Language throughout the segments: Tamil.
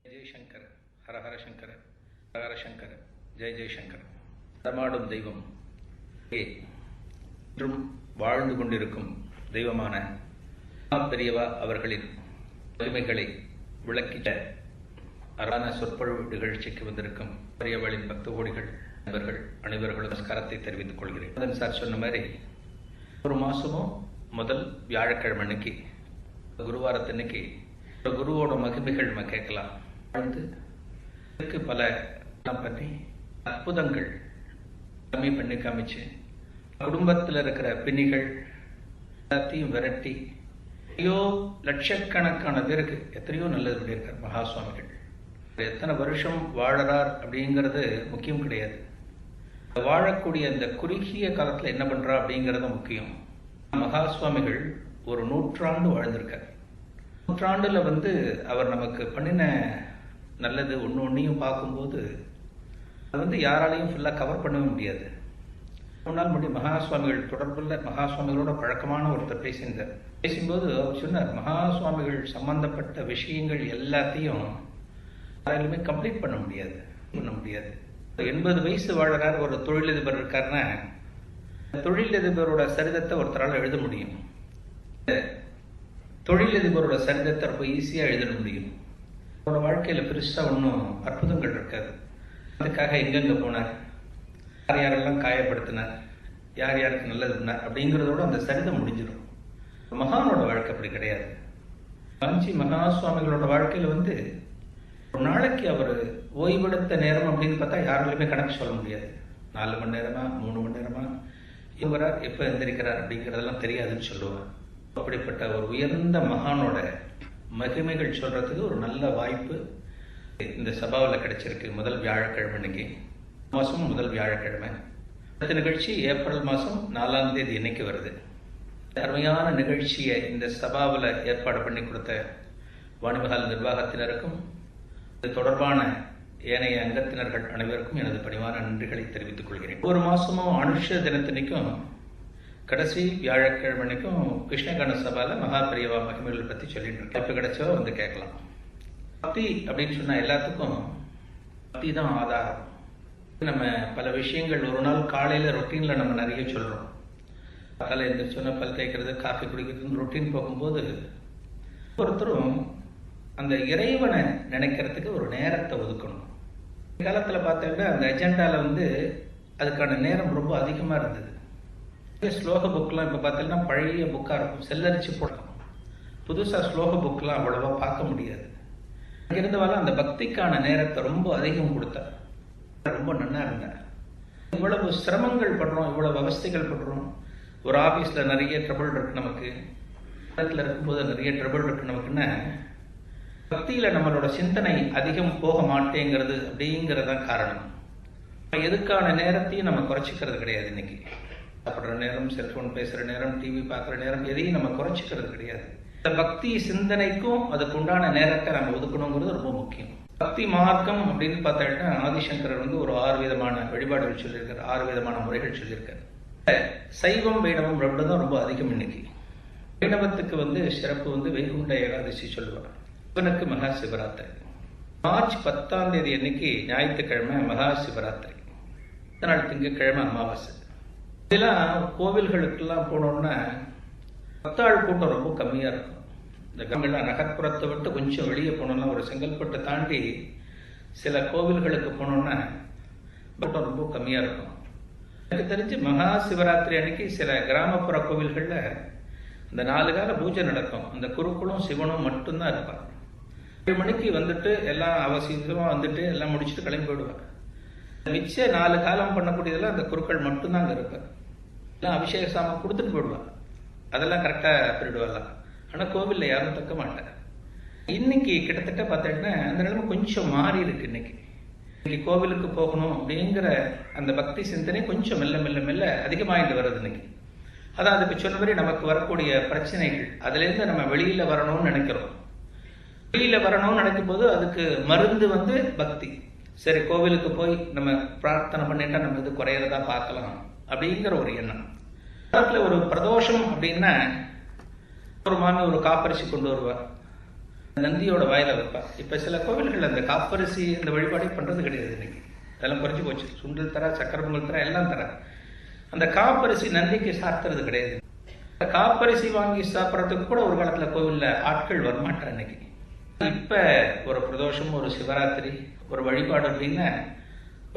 ஜெய் சங்கர், ஹரஹர சங்கர், ஹரஹர சங்கர், ஜெய் ஜெய்சங்கர். நடமாடும் தெய்வம் என்றும் வாழ்ந்து கொண்டிருக்கும் தெய்வமான பெரியவா அவர்களின் பெருமைகளை விளக்கிட்ட அரான சொற்பொழிவு நிகழ்ச்சிக்கு வந்திருக்கும் பெரியவாளின் பக்த கோடிகள் நண்பர்கள் அனைவர்களும் நமஸ்காரத்தை தெரிவித்துக் கொள்கிறேன். அதன் சார் சொன்ன மாதிரி ஒரு மாசமும் முதல் வியாழக்கிழமை அன்னைக்கு குருவாரத்தன்னைக்கு குருவோட மகிமைகள் நம்ம கேட்கலாம். வாழ்ந்து பல பண்ணி அற்புதங்கள் கம்மி பண்ணி காமிச்சு குடும்பத்தில் இருக்கிற பிணிகள் எல்லாத்தையும் விரட்டி எத்தனையோ லட்சக்கணக்கான பேருக்கு எத்தனையோ நல்லது பண்ணியிருக்கார் மகா சுவாமிகள். எத்தனை வருஷம் வாழறார் அப்படிங்கிறது முக்கியம் கிடையாது. வாழக்கூடிய அந்த குறுகிய காலத்தில் என்ன பண்றா அப்படிங்கிறது முக்கியம். மகா சுவாமிகள் ஒரு 100 ஆண்டு வாழ்ந்திருக்கார். 100 ஆண்டுல அவர் நமக்கு பண்ணின நல்லது ஒன்னையும் பார்க்கும்போது அது யாராலையும் ஃபுல்லா கவர் பண்ணவே முடியாது. ஒரு நாள் முன்னாடி மகா சுவாமிகள் தொடர்புள்ள மகா சுவாமிகளோட பழக்கமான ஒருத்தர் பேசும்போது அவர் சொன்னார், மகா சுவாமிகள் சம்பந்தப்பட்ட விஷயங்கள் எல்லாத்தையும் யாராலுமே கம்ப்ளீட் பண்ண முடியாது. 80 வயசு வாழறார், ஒரு தொழிலதிபர் இருக்காருன்னா தொழிலதிபரோட சரிதத்தை ஒருத்தரால் எழுத முடியும். தொழிலதிபரோட சரிதத்தை ரொம்ப ஈஸியா எழுத முடியும். அவரோட வாழ்க்கையில பெருசா ஒன்றும் அற்புதங்கள் இருக்காது. அதுக்காக எங்கெங்க போனார், யார் யாரெல்லாம் காயப்படுத்தினார், யார் யாருக்கு நல்லது பண்ணார் அப்படிங்கிறதோட அந்த சரிதம் முடிஞ்சிடும். மகானோட வாழ்க்கை அப்படி கிடையாது. காஞ்சி மகா சுவாமிகளோட வாழ்க்கையில ஒரு நாளைக்கு அவர் ஓய்வெடுத்த நேரம் அப்படின்னு பார்த்தா யாராலுமே கணக்கு சொல்ல முடியாது. 4 மணி நேரமா 3 மணி நேரமா இவரார் எப்ப எந்திரிக்கிறார் அப்படிங்கிறதெல்லாம் தெரியாதுன்னு சொல்லுவார். அப்படிப்பட்ட ஒரு உயர்ந்த மகானோட மகிமைகள் சொல்றதுக்கு ஒரு நல்ல வாய்ப்பு இந்த சபாவில் கிடைச்சிருக்கு. முதல் வியாழக்கிழமை இன்னைக்கு மாசம் முதல் வியாழக்கிழமை. அடுத்த நிகழ்ச்சி ஏப்ரல் மாசம் 4ஆம் தேதி இன்னைக்கு வருது. அருமையான நிகழ்ச்சியை இந்த சபாவில் ஏற்பாடு பண்ணி கொடுத்த வாணிமஹால் நிர்வாகத்தினருக்கும் இது தொடர்பான ஏனைய அங்கத்தினர்கள் அனைவருக்கும் எனது பணிவான நன்றிகளை தெரிவித்துக் கொள்கிறேன். ஒரு மாசமும் அனுஷ தினத்தினைக்கும் கடைசி வியாழக்கிழமைக்கும் கிருஷ்ணகான சபால மகா பெரியவா மகிமைகள் பத்தி சொல்லிட்டு இருக்கேன். எப்ப கிடைச்சோ கேட்கலாம். பக்தி அப்படின்னு சொன்னா எல்லாத்துக்கும் பக்தி தான் ஆதாரம். நம்ம பல விஷயங்கள் ஒரு நாள் காலையில ரொட்டீன்ல நம்ம நிறைய சொல்றோம். காலை எழுந்திரிச்சோன்னா பல் தேய்க்கிறது, காஃபி குடிக்கிறதுன்னு ரொட்டீன் போகும்போது ஒருத்தரும் அந்த இறைவனை நினைக்கிறதுக்கு ஒரு நேரத்தை ஒதுக்கணும். காலத்துல பார்த்தோம்னா அந்த அஜெண்டால அதுக்கான நேரம் ரொம்ப அதிகமா இருந்தது. ஸ்லோக புக்லாம் இப்ப பார்த்தீங்கன்னா பழைய புக்கா இருக்கும், செல்லரிச்சு போடலாம். புதுசா ஸ்லோக புக்லாம் அவ்வளவா பார்க்க முடியாது. இருந்தவாலும் அந்த பக்திக்கான நேரத்தை ரொம்ப அதிகம் கொடுத்தார். ரொம்ப நன்னா இருந்தார். இவ்வளவு சிரமங்கள் படுறோம், இவ்வளவு அவஸ்தைகள் படுறோம். ஒரு ஆபீஸ்ல நிறைய ட்ரபிள் இருக்கு, நமக்கு இடத்துல இருக்கும்போது நிறைய ட்ரபிள் இருக்கு நமக்குன்னா பக்தியில நம்மளோட சிந்தனை அதிகம் போக மாட்டேங்கிறது அப்படிங்கறதான் காரணம். எதுக்கான நேரத்தையும் நம்ம குறைச்சிக்கிறது கிடையாது. இன்னைக்கு சாப்பிட்ற நேரம், செல்போன் பேசுற நேரம், டிவி பார்க்குற நேரம் எதையும் நம்ம குறைச்சிக்கிறது கிடையாது. இந்த பக்தி சிந்தனைக்கும் அதுக்கு உண்டான நேரத்தை நம்ம ஒதுக்கணுங்கிறது ரொம்ப முக்கியம். பக்தி மார்க்கம் அப்படின்னு பார்த்தா ஆதிசங்கரர் ஒரு 6 விதமான வழிபாடுகள் சொல்லியிருக்காரு, 6 விதமான முறைகள் சொல்லியிருக்காரு. சைவம் வைணவம் ரெண்டும் தான் ரொம்ப அதிகம் இன்னைக்கு. வைணவத்துக்கு சிறப்பு வைகுண்ட ஏகாதசி சொல்லுவாங்க. சிவனுக்கு மகா சிவராத்திரி. மார்ச் 10ஆம் தேதி அன்னைக்கு ஞாயிற்றுக்கிழமை மகா சிவராத்திரி. நாள் திங்கட்கிழமை அமாவாசை. இதெல்லாம் கோவில்களுக்கெல்லாம் போனோம்னா பக்தாள் கூட்டம் ரொம்ப கம்மியா இருக்கும். இந்த கம்மியெல்லாம் நகர்ப்புறத்தை விட்டு கொஞ்சம் வெளியே போனோம்னா ஒரு செங்கல்பட்டை தாண்டி சில கோவில்களுக்கு போனோம்னா கூட்டம் ரொம்ப கம்மியா இருக்கும். எனக்கு தெரிஞ்சு மகா சிவராத்திரி அன்னைக்கு சில கிராமப்புற கோவில்கள்ல இந்த 4 கால பூஜை நடக்கும். அந்த குருக்களும் சிவனும் மட்டும்தான் இருப்பாங்க. 7 மணிக்கு எல்லாம் அவசியமா எல்லாம் முடிச்சுட்டு கிளம்பி போயிடுவாங்க. மிச்ச 4 காலம் பண்ணக்கூடியதெல்லாம் அந்த குருக்கள் மட்டும்தான் அங்க இருப்பாங்க. எல்லாம் அபிஷேக சாமம் கொடுத்துட்டு போயிடுவாங்க. அதெல்லாம் கரெக்டா போயிடுவாங்க. ஆனா கோவில்ல யாரும் தக்க மாட்டாங்க. இன்னைக்கு கிட்டத்தட்ட பார்த்தீங்கன்னா அந்த நிலைமை கொஞ்சம் மாறி இருக்கு. இன்னைக்கு கோவிலுக்கு போகணும் அப்படிங்கிற அந்த பக்தி சிந்தனை கொஞ்சம் மெல்ல மெல்ல மெல்ல அதிகமாயிட்டு வருது. இன்னைக்கு அதான் அதுக்கு சொன்ன மாதிரி நமக்கு வரக்கூடிய பிரச்சனைகள் அதுல இருந்து நம்ம வெளியில வரணும்னு நினைக்கிறோம். வெளியில வரணும்னு நினைக்கும் போது அதுக்கு மருந்து பக்தி. சரி, கோவிலுக்கு போய் நம்ம பிரார்த்தனை பண்ணிட்டா நம்ம இது குறையறதா பார்க்கலாம் அப்படிங்கிற ஒரு எண்ணம். ஒரு பிரதோஷம் அப்படின்னா ஒரு மாமி ஒரு காப்பரிசி கொண்டு வருவா. நந்தியோட வாயில வைப்பா. இப்ப சில கோவில்கள் அந்த காப்பரிசி அந்த வழிபாடே பண்றது கிடையாது. இன்னைக்கு அதெல்லாம் குறைஞ்சு போச்சு. சுண்டல் தர, சக்கரை பொங்கல் தர, எல்லாம் தர. அந்த காப்பரிசி நந்திக்கு சாத்துறது கிடையாது. காப்பரிசி வாங்கி சாப்பிட்றதுக்கு கூட ஒரு காலத்துல கோவில்ல ஆட்கள் வரமாட்டார். இன்னைக்கு இப்ப ஒரு பிரதோஷம், ஒரு சிவராத்திரி, ஒரு வழிபாடு அப்படின்னா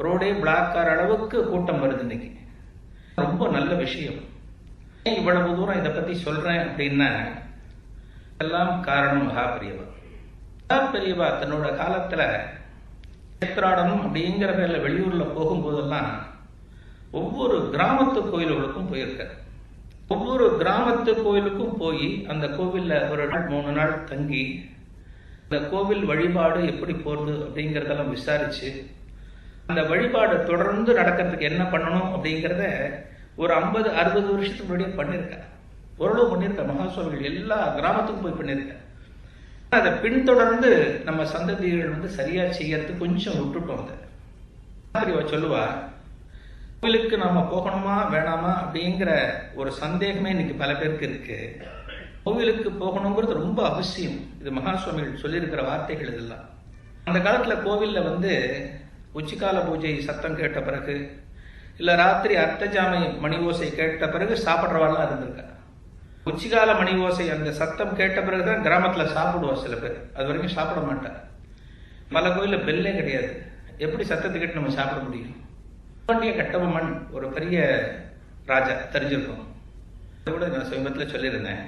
ரோடே பிளாக் ஆகிற அளவுக்கு கூட்டம் வருது. இன்னைக்கு ரொம்ப நல்ல விஷயம். இவ்வளவு தூரம் இதை பத்தி சொல்றேன் அப்படின்னா எல்லாம் காரணம் மகாபெரியவா. மகாபெரியவா தன்னோட காலத்துல ஏத்ராடனம் அப்படிங்கிற பேர்ல வெளியூர்ல போகும்போதெல்லாம் ஒவ்வொரு கிராமத்து கோயில்களுக்கும் போயிருக்காரு. ஒவ்வொரு கிராமத்து கோயிலுக்கும் போய் அந்த கோவில்ல ஒரு 3 நாள் தங்கி அந்த கோவில் வழிபாடு எப்படி போறது அப்படிங்கறதெல்லாம் விசாரிச்சு அந்த வழிபாடு தொடர்ந்து நடக்கிறதுக்கு என்ன பண்ணணும் அப்படிங்கிறத ஒரு 50-60 வருஷத்துக்கு முன்னாடியே பண்ணியிருக்காரு. ஓரளவு பண்ணியிருக்காரு. மகாசுவாமிகள் எல்லா கிராமத்துக்கும் போய் பண்ணியிருக்காரு. அதை பின்தொடர்ந்து நம்ம சந்ததிகள் சரியா செய்யறதுக்கு கொஞ்சம் விட்டுட்டோம். அதை சொல்லுவா, கோவிலுக்கு நாம போகணுமா வேணாமா அப்படிங்கிற ஒரு சந்தேகமே இன்னைக்கு பல பேருக்கு இருக்கு. கோவிலுக்கு போகணுங்கிறது ரொம்ப அவசியம். இது மகாசுவாமிகள் சொல்லியிருக்கிற வார்த்தைகள் இதெல்லாம். அந்த காலத்துல கோவில்ல உச்சிக்கால பூஜை சத்தம் கேட்ட பிறகு இல்ல ராத்திரி அர்த்தஜாமை மணி ஓசை கேட்ட பிறகு சாப்பிட்றவாள்லாம் இருந்திருக்கா. உச்சிகால மணி ஓசை அந்த சத்தம் கேட்ட பிறகுதான் கிராமத்துல சாப்பிடுவா சில பேர். அது வரைக்கும் சாப்பிட மாட்டா. பல கோயில்ல பெல்லே கிடையாது. எப்படி சத்தத்தை கேட்டு நம்ம சாப்பிட முடியும்? வீரபாண்டிய கட்டபொம்மன் ஒரு பெரிய ராஜா, தெரிஞ்சிருக்கும். அதை கூட நான் சமீபத்துல சொல்லியிருந்தேன்.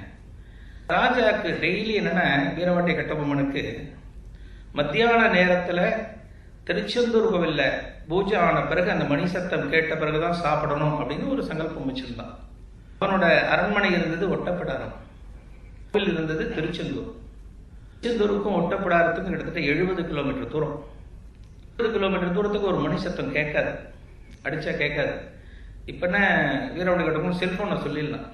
ராஜாக்கு டெய்லி என்னன்னா, வீரபாண்டிய கட்டபொம்மனுக்கு மத்தியான நேரத்துல திருச்செந்தூர் கோவில்ல பூஜை ஆன பிறகு அந்த மணி சத்தம் கேட்ட பிறகுதான் சாப்பிடணும் அப்படின்னு ஒரு சங்கல்பம் வச்சிருந்தான். அவனோட அரண்மனை இருந்தது ஒட்டப்பிடாரம், கோவில் இருந்தது திருச்செந்தூர். திருச்செந்தூருக்கும் ஒட்டப்பிடாரத்துக்கும் கிட்டத்தட்ட 70 கிலோமீட்டர் தூரம். 70 கிலோமீட்டர் தூரத்துக்கு ஒரு மணி சத்தம் கேட்காது, அடிச்சா கேட்காது. இப்பன்னா வீரபாண்டிய கட்டபொம்மன் செல்போனை சொல்லிடலாம்,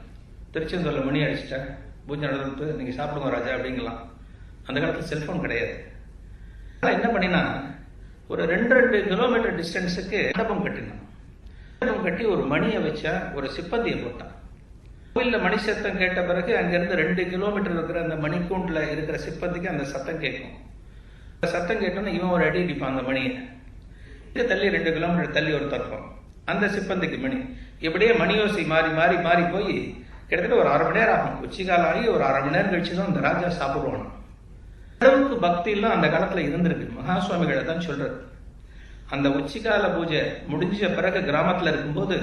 திருச்செந்தூர்ல மணி அடிச்சிட்டேன், பூஜை நடந்துட்டு நீங்க சாப்பிடுங்க ராஜா அப்படிங்கலாம். அந்த காலத்துல செல்போன் கிடையாது. என்ன பண்ணினா, ஒரு 2 கிலோமீட்டர் டிஸ்டன்ஸுக்கு மண்டபம் கட்டினான். மண்டபம் கட்டி ஒரு மணியை வச்சா, ஒரு சிப்பந்தியை போட்டான். கோவில்ல மணி சத்தம் கேட்ட பிறகு அங்கிருந்து 2 கிலோமீட்டர் இருக்கிற அந்த மணிக்கூண்டுல இருக்கிற சிப்பந்திக்கு அந்த சத்தம் கேட்கும். அந்த சத்தம் கேட்டோன்னா இவன் ஒரு அடி அடிப்பான் அந்த மணியை. இது தள்ளி 2 கிலோமீட்டர் தள்ளி ஒரு தர்ப்பம், அந்த சிப்பந்திக்கு மணி. இப்படியே மணியோசை மாறி மாறி மாறி போய் கிட்டத்தட்ட ஒரு 1/2 மணி நேரம் ஆகும். உச்சிகாலம் ஆகி ஒரு 1/2 மணி நேரம் கழிச்சுதான் அந்த ராஜா சாப்பிடுவான். அளவுக்கு பக்தி எல்லாம் அந்த காலத்துல இருந்திருக்கு. மகாசுவாமிகளை தான் சொல்றது. அந்த உச்சிகால பூஜை முடிஞ்ச பிறகு கிராமத்துல இருக்கும்போது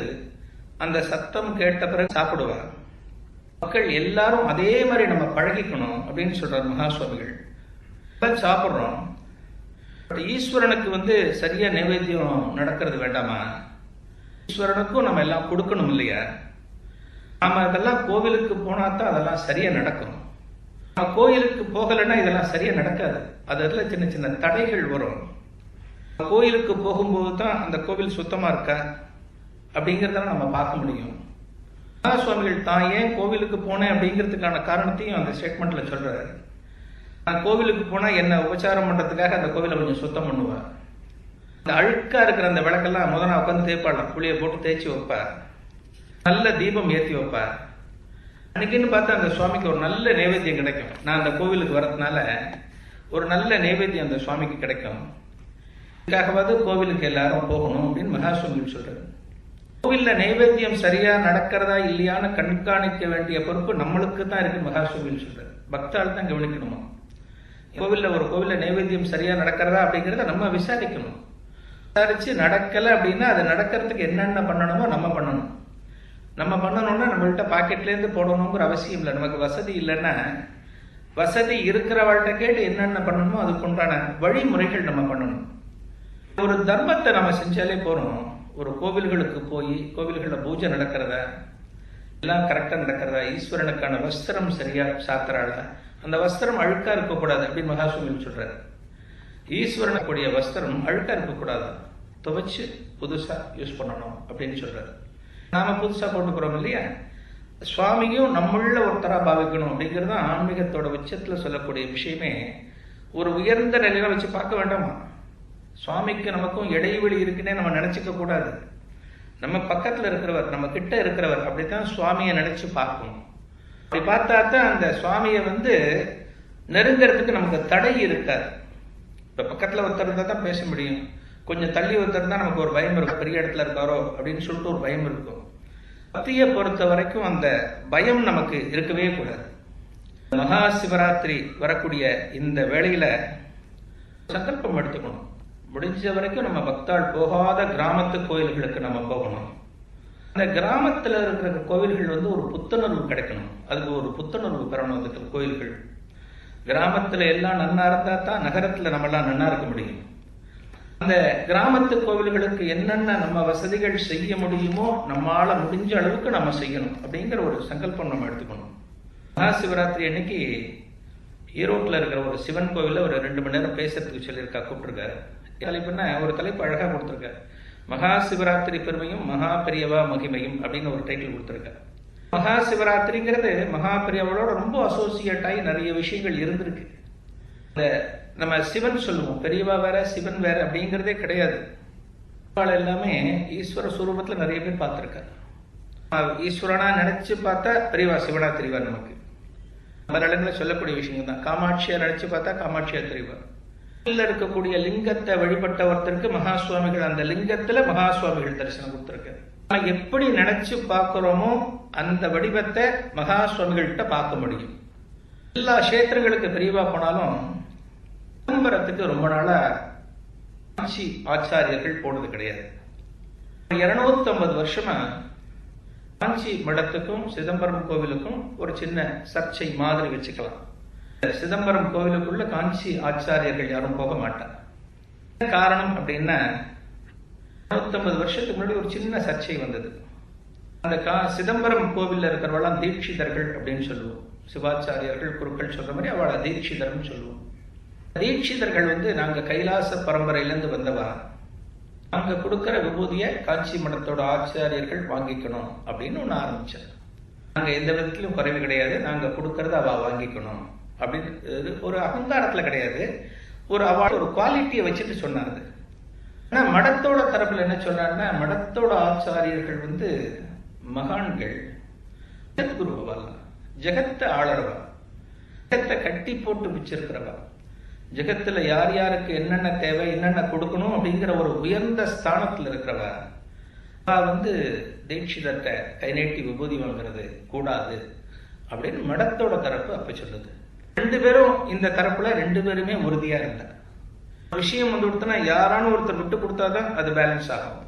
அந்த சத்தம் கேட்ட பிறகு சாப்பிடுவார். மக்கள் எல்லாரும் அதே மாதிரி நம்ம பழகிக்கணும் அப்படின்னு சொல்றாரு மகாசுவாமிகள். சாப்பிடுறோம், ஈஸ்வரனுக்கு சரியா நைவேத்தியம் நடக்கிறது வேண்டாமா? ஈஸ்வரனுக்கும் நம்ம எல்லாம் கொடுக்கணும் இல்லையா? நாம அதெல்லாம் கோவிலுக்கு போனாதான் அதெல்லாம் சரியா நடக்கும். நம்ம கோயிலுக்கு போகலைன்னா இதெல்லாம் சரியா நடக்காது. அதுல சின்ன சின்ன தடைகள் வரும். கோயிலுக்கு போகும்போது தான் அந்த கோவில் சுத்தமா இருக்கா அப்படிங்கறதெல்லாம் நம்ம பார்க்க முடியும். மகாசுவாமிகள் தான் ஏன் கோவிலுக்கு போனேன் அப்படிங்கிறதுக்கான காரணத்தையும் அந்த ஸ்டேட்மெண்ட்ல சொல்றாரு. நான் கோவிலுக்கு போனா என்ன உபச்சாரம் பண்றதுக்காக அந்த கோவிலை கொஞ்சம் சுத்தம் பண்ணுவேன். இந்த அழுக்கா இருக்கிற அந்த விளக்கெல்லாம் முதல்ல உட்காந்து தேய்ப்பாடலாம், புளியை போட்டு தேய்ச்சி வைப்பார், நல்ல தீபம் ஏற்றி வைப்பார். அன்னைக்குன்னு பார்த்தா அந்த சுவாமிக்கு ஒரு நல்ல நைவேத்தியம் கிடைக்கும். நான் அந்த கோவிலுக்கு வரதுனால ஒரு நல்ல நைவேத்தியம் அந்த சுவாமிக்கு கிடைக்கும். இதுக்காகவாது கோவிலுக்கு எல்லாரும் போகணும் அப்படின்னு மகாசுவாமிகள் சொல்றாரு. கோவில்ல நைவேத்தியம் சரியா நடக்கிறதா இல்லையான்னு கண்காணிக்க வேண்டிய பொறுப்பு நம்மளுக்கு தான் இருக்கு மகாசுவாமிகள் சொல்றாரு. பக்தால் தான் கவனிக்கணுமா. கோவில்ல நைவேத்தியம் சரியா நடக்கிறதா அப்படிங்கிறத நம்ம விசாரிக்கணும். விசாரிச்சு நடக்கல அப்படின்னா அது நடக்கிறதுக்கு என்னென்ன பண்ணணுமோ நம்ம பண்ணணும். நம்ம பண்ணணும்னா நம்மள்கிட்ட பாக்கெட்ல இருந்து போடணுங்கிற அவசியம் இல்லை. நமக்கு வசதி இல்லைன்னா வசதி இருக்கிறவள்கிட்ட கேட்டு என்னென்ன பண்ணணுமோ அதுக்குண்டான வழிமுறைகள் நம்ம பண்ணணும். ஒரு தர்மத்தை நம்ம செஞ்சாலே போறோம். ஒரு கோவில்களுக்கு போய் கோவில்களில் பூஜை நடக்கிறதா, எல்லாம் கரெக்டா நடக்கிறதா, ஈஸ்வரனுக்கான வஸ்திரம் சரியா சாத்துறாளா, அந்த வஸ்திரம் அழுக்கா இருக்கக்கூடாது அப்படின்னு மகாசுவாமிகள் சொல்றாரு. ஈஸ்வரனுக்குரிய வஸ்திரம் அழுக்கா இருக்கக்கூடாது, துவைச்சு புதுசா யூஸ் பண்ணணும் அப்படின்னு சொல்றாரு. நாம புதுசா போட்டுக்கிறோம் இல்லையா, சுவாமியும் நம்மள ஒருத்தரா பாவிக்கணும் அப்படிங்கிறது ஆன்மீகத்தோட உச்சத்துல சொல்லக்கூடிய விஷயமே. ஒரு உயர்ந்த நிலையில வச்சு பார்க்க வேண்டாமா? சுவாமிக்கு நமக்கும் இடைவெளி இருக்குன்னே நம்ம நினைச்சுக்க கூடாது. நம்ம பக்கத்துல இருக்கிறவர், நம்ம கிட்ட இருக்கிறவர், அப்படித்தான் சுவாமியை நினைச்சு பார்க்கணும். அப்படி பார்த்தா தான் அந்த சுவாமியை நெருங்கிறதுக்கு நமக்கு தடை இருக்காது. இப்போ பக்கத்தில் ஒருத்தர் இருந்தால் தான் பேச முடியும். கொஞ்சம் தள்ளி ஒருத்தர் இருந்தால் நமக்கு ஒரு பயம் இருக்கும், பெரிய இடத்துல இருக்காரோ அப்படின்னு சொல்லிட்டு ஒரு பயம் இருக்கும். பக்தியை பொறுத்த வரைக்கும் அந்த பயம் நமக்கு இருக்கவே கூடாது. மகா சிவராத்திரி வரக்கூடிய இந்த வேளையில சங்கல்பம் எடுத்துக்கணும். முடிஞ்ச வரைக்கும் நம்ம பக்தாள் போகாத கிராமத்து கோயில்களுக்கு நம்ம போகணும். அந்த கிராமத்தில் இருக்கிற கோவில்கள் ஒரு புத்துணர்வு கிடைக்கணும். அதுக்கு ஒரு புத்துணர்வு பெறணும். அதுக்கு கோயில்கள் கிராமத்தில் எல்லாம் நன்னா இருந்தா தான் நகரத்தில் நம்மெல்லாம் நன்னா இருக்க முடியும். அந்த கிராமத்து கோவில்களுக்கு என்னென்ன நம்ம வசதிகள் செய்ய முடியுமோ நம்மால முடிஞ்ச அளவுக்கு நம்ம செய்யணும் அப்படிங்கிற ஒரு சங்கல்பம் நம்ம எடுத்துக்கணும். மகா சிவராத்திரி அன்னைக்கு ஈரோட்டில் இருக்கிற ஒரு சிவன் கோவிலில் ஒரு 2 மணி நேரம் பேசுறதுக்கு சொல்லியிருக்கா, கூப்பிட்டுருக்காரு. தலைப்புன்னா ஒரு தலைப்பு அழகாக கொடுத்துருக்க, மகா சிவராத்திரி பெருமையும் மகா பெரியவா மகிமையும் அப்படின்னு ஒரு டைட்டில் கொடுத்துருக்க. மகா சிவராத்திரிங்கிறது மகா பெரியவளோட ரொம்ப அசோசியேட் ஆகி நிறைய விஷயங்கள் இருந்திருக்கு. இந்த நம்ம சிவன் சொல்லுவோம், பெரியவா வேற சிவன் வேற அப்படிங்கிறதே கிடையாது. எல்லாமே ஈஸ்வர சுரூபத்தில் நிறைய பேர் பார்த்துருக்காரு. ஈஸ்வரனா நினைச்சு பார்த்தா பெரியவா சிவனா தெரிவார். நமக்கு பல இடங்களில் சொல்லக்கூடிய விஷயங்கள் தான். காமாட்சியா நினைச்சு பார்த்தா காமாட்சியா தெரிவார். இருக்கக்கூடிய லிங்கத்தை வழிபட்ட ஒருத்தருக்கு மகா சுவாமிகள் அந்த லிங்கத்துல மகா சுவாமிகள் தரிசனம் கொடுத்திருக்காரு. நம்ம எப்படி நினைச்சு பார்க்கிறோமோ அந்த வடிவத்தை மகா சுவாமிகள்கிட்ட பார்க்க முடியும். எல்லா கஷேத்திரங்களுக்கு பெரியவா போனாலும் சிதம்பரத்துக்கு ரொம்ப நாளா காஞ்சி ஆச்சாரியர்கள் போனது கிடையாது. 250 வருஷமா காஞ்சி மடத்துக்கும் சிதம்பரம் கோவிலுக்கும் ஒரு சின்ன சர்ச்சை மாதிரி வச்சுக்கலாம். சிதம்பரம் கோவிலுக்குள்ள காஞ்சி ஆச்சாரியர்கள் யாரும் போக மாட்டாங்க. காரணம் அப்படின்னா 150 வருஷத்துக்கு முன்னாடி ஒரு சின்ன சர்ச்சை வந்தது. அந்த சிதம்பரம் கோவில்ல இருக்கிறவெல்லாம் தீட்சிதர்கள் அப்படின்னு சொல்லுவோம். சிவாச்சாரியர்கள் குருக்கள் சொல்ற மாதிரி அவளை தீட்சிதர்னு சொல்லுவோம். தீட்சிதர்கள் நாங்க கைலாச பரம்பரையிலிருந்து வந்தவா, நாங்க கொடுக்கிற விபூதிய காஞ்சி மடத்தோட ஆச்சாரியர்கள் வாங்கிக்கணும் அப்படின்னு ஒண்ணு ஆரம்பிச்சார். நாங்க எந்த விதத்திலும் குறைவு கிடையாது, நாங்க கொடுக்கறத அவ வாங்கிக்கணும் அப்படின்னு ஒரு அகங்காரத்துல கிடையாது, ஒரு அவார்டு ஒரு குவாலிட்டியை வச்சுட்டு சொன்னாரு. ஆனா மடத்தோட தரப்புல என்ன சொன்னாருன்னா, மடத்தோட ஆச்சாரியர்கள் மகான்கள், ஜெகத்குருவா, ஜெகத்தை ஆளறவா, ஜெகத்தை கட்டி போட்டு வச்சிருக்கிறவா, ஜெகத்துல யார் யாருக்கு என்னென்ன தேவை என்னென்ன கொடுக்கணும் அப்படிங்கிற ஒரு உயர்ந்த ஸ்தானத்துல இருக்கிறவா தீட்சிதத்தை கை நீட்டி விபூதி வாங்குறது கூடாது அப்படின்னு மடத்தோட தரப்பு அப்ப சொல்லுது. 2 பேரும் இந்த தரப்புல 2 பேருமே உறுதியா இருந்தார். விஷயம் கொடுத்தனா யாரானு ஒருத்தர் விட்டு கொடுத்தாதான் அது பேலன்ஸ் ஆகும்.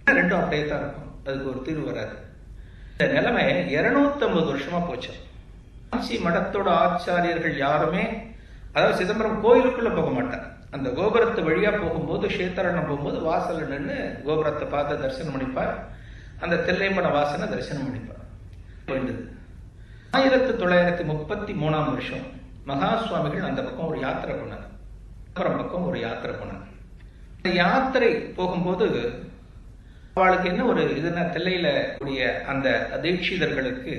2ம் அப்படியே தான் இருக்கும், அதுக்கு ஒரு தீர்வு வராது. இந்த நிலைமை 250 வருஷமா போச்சு. காஞ்சி மடத்தோட ஆச்சாரியர்கள் யாருமே, அதாவது சிதம்பரம் கோயிலுக்குள்ள போக மாட்டார். அந்த கோபுரத்து வழியா போகும்போது கஷேத்திரம் போகும்போது வாசல்ல நின்று கோபுரத்தை பார்த்து தரிசனம் பண்ணிப்பார். அந்த தில்லைமட வாசனை தரிசனம் பண்ணிப்பார். 1933 வருஷம் மகா சுவாமிகள் அந்த பக்கம் ஒரு யாத்திரை போனார். பக்கம் ஒரு யாத்திரை போனார். அந்த யாத்திரை போகும்போது அவளுக்கு என்ன ஒரு இதுனா, தில்லையில கூடிய அந்த தீட்சிதர்களுக்கு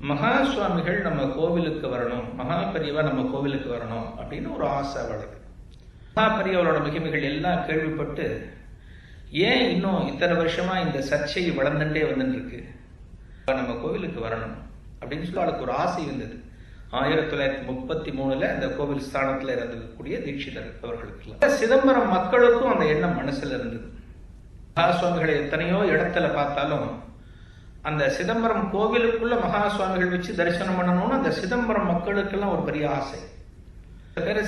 மகா சுவாமிகள் நம்ம கோவிலுக்கு வரணும், மகா பெரியவா நம்ம கோவிலுக்கு வரணும் அப்படின்னு ஒரு ஆசை அவளுக்கு. மகா பெரியவளோட மகிமைகள் எல்லாம் கேள்விப்பட்டு, ஏன் இன்னும் இத்தனை வருஷமா இந்த சர்ச்சை வளர்ந்துட்டே வந்துட்டு இருக்கு, நம்ம கோவிலுக்கு வரணும் அப்படின்னு சொல்லி அவளுக்கு ஒரு ஆசை இருந்தது. 1933 அந்த கோவில் ஸ்தானத்துல இருந்தக்கூடிய தீட்சிதர் அவர்களுக்கு. சிதம்பரம் மக்களுக்கும் அந்த எண்ணம் மனசுல இருந்தது. மகா சுவாமிகளை எத்தனையோ இடத்துல பார்த்தாலும் அந்த சிதம்பரம் கோவிலுக்குள்ள மகா சுவாமிகள் வச்சு தரிசனம் பண்ணணும்னு அந்த சிதம்பரம் மக்களுக்கெல்லாம் ஒரு பெரிய ஆசை.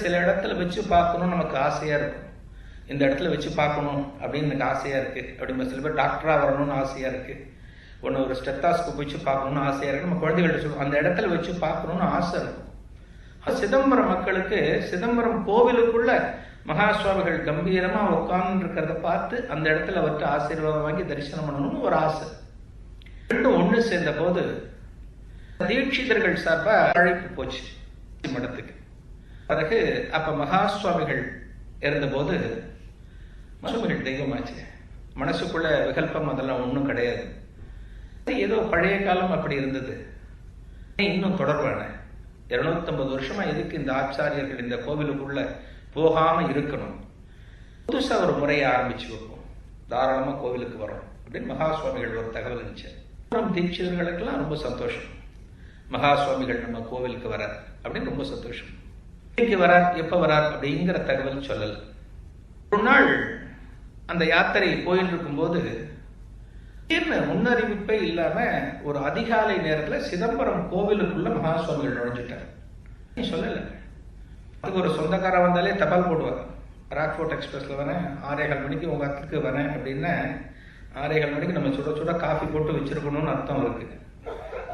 சில இடத்துல வச்சு பார்க்கணும்னு நமக்கு ஆசையா இருக்கும். இந்த இடத்துல வச்சு பார்க்கணும் அப்படின்னு எனக்கு ஆசையா இருக்கு அப்படின்னு. சில பேர் டாக்டரா வரணும்னு ஆசையா இருக்கு, ஒன்று ஒரு ஸ்டெத்தாஸ்கோப் வச்சு பார்க்கணும்னு ஆசையா இருக்கு. நம்ம குழந்தைகள்ட்ட சொல்லுவோம் அந்த இடத்துல வச்சு பார்க்கணும்னு ஆசை இருக்கும். சிதம்பரம் மக்களுக்கு சிதம்பரம் கோவிலுக்குள்ள மகா சுவாமிகள் கம்பீரமா உட்கார்ந்து இருக்கிறத பார்த்து அந்த இடத்துல அவர்கிட்ட ஆசீர்வாதம் வாங்கி தரிசனம் பண்ணணும்னு ஒரு ஆசை. 2 ஒண்ணு சேர்ந்த போது தீட்சிதர்கள் சார்பா அழைப்பு போச்சு மடத்துக்கு. பிறகு அப்ப மகா சுவாமிகள் இருந்தபோது சுவாமிகள் தெய்வமாச்சு. மனசுக்குள்ள விகல்பம் அதெல்லாம் ஒன்றும் கிடையாது. ஏதோ பழைய காலம் அப்படி இருந்தது, இன்னும் தொடர்பான 250 வருஷமா எதுக்கு இந்த ஆச்சாரியர்கள் இந்த கோவிலுக்குள்ள போகாம இருக்கணும், புதுசா ஒரு முறையை ஆரம்பிச்சு வைப்போம், தாராளமா கோவிலுக்கு வரோம் அப்படின்னு மகா சுவாமிகள் ஒரு தகவல் இருந்துச்சு. தீட்சிதர்களுக்கெல்லாம் ரொம்ப சந்தோஷம். மகா சுவாமிகள் நம்ம கோவிலுக்கு வரார் அப்படின்னு ரொம்ப சந்தோஷம். இன்னைக்கு வரார், எப்ப வரார் அப்படிங்கிற தகவல் சொல்லல. ஒரு நாள் அந்த யாத்திரை போயிட்டு இருக்கும்போது முன்னறிவிப்பே இல்லாம ஒரு அதிகாலை நேரத்துல சிதம்பரம் கோவிலுக்குள்ள மகா சுவாமிகள் நுழைஞ்சிட்டார். சொல்லல, அதுக்கு ஒரு சொந்தக்கார வந்தாலே தபால் போடுவார். ராக்ஃபோர்ட் எக்ஸ்பிரஸ்ல வரேன், 6:15 மணிக்கு உங்க அத்துக்கு வரேன் அப்படின்னா 6:15 மணிக்கு நம்ம சுட சுட காஃபி போட்டு வச்சிருக்கணும்னு அர்த்தம் இருக்கு.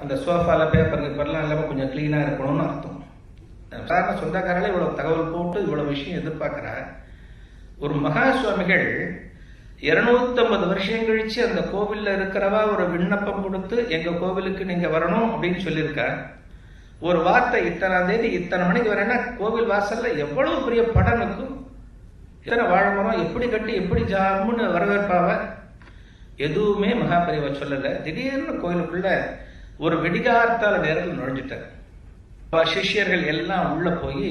அந்த சோஃபால பேப்பர் பேப்பர்லாம் இல்லாம கொஞ்சம் கிளீனா இருக்கணும்னு அர்த்தம். சாதாரண சொந்தக்காரங்களே இவ்வளவு தகவல் போட்டு இவ்வளவு விஷயம் எதிர்பார்க்கிற ஒரு மகா சுவாமிகள் 250 வருஷம் கழிச்சு அந்த கோவில்ல இருக்கிறவா ஒரு விண்ணப்பம் கொடுத்து எங்க கோவிலுக்கு நீங்க வரணும் அப்படின்னு சொல்லியிருக்க. ஒரு வார்த்தை, இத்தனாம் தேதி இத்தனை மணிக்கு வரேன்னா கோவில் வாசல்ல எவ்வளவு பெரிய படம் இருக்கும், இத்தனை வாழைமரம் எப்படி கட்டி எப்படி ஜாமுன்னு வரவேற்பாவ. எதுவுமே மகாபரிவா சொல்லல. திடீர்னு கோயிலுக்குள்ள ஒரு வெடிகார்த்தால நேரத்தில் நுழைஞ்சிட்டார். சிஷ்யர்கள் எல்லாம் உள்ள போய்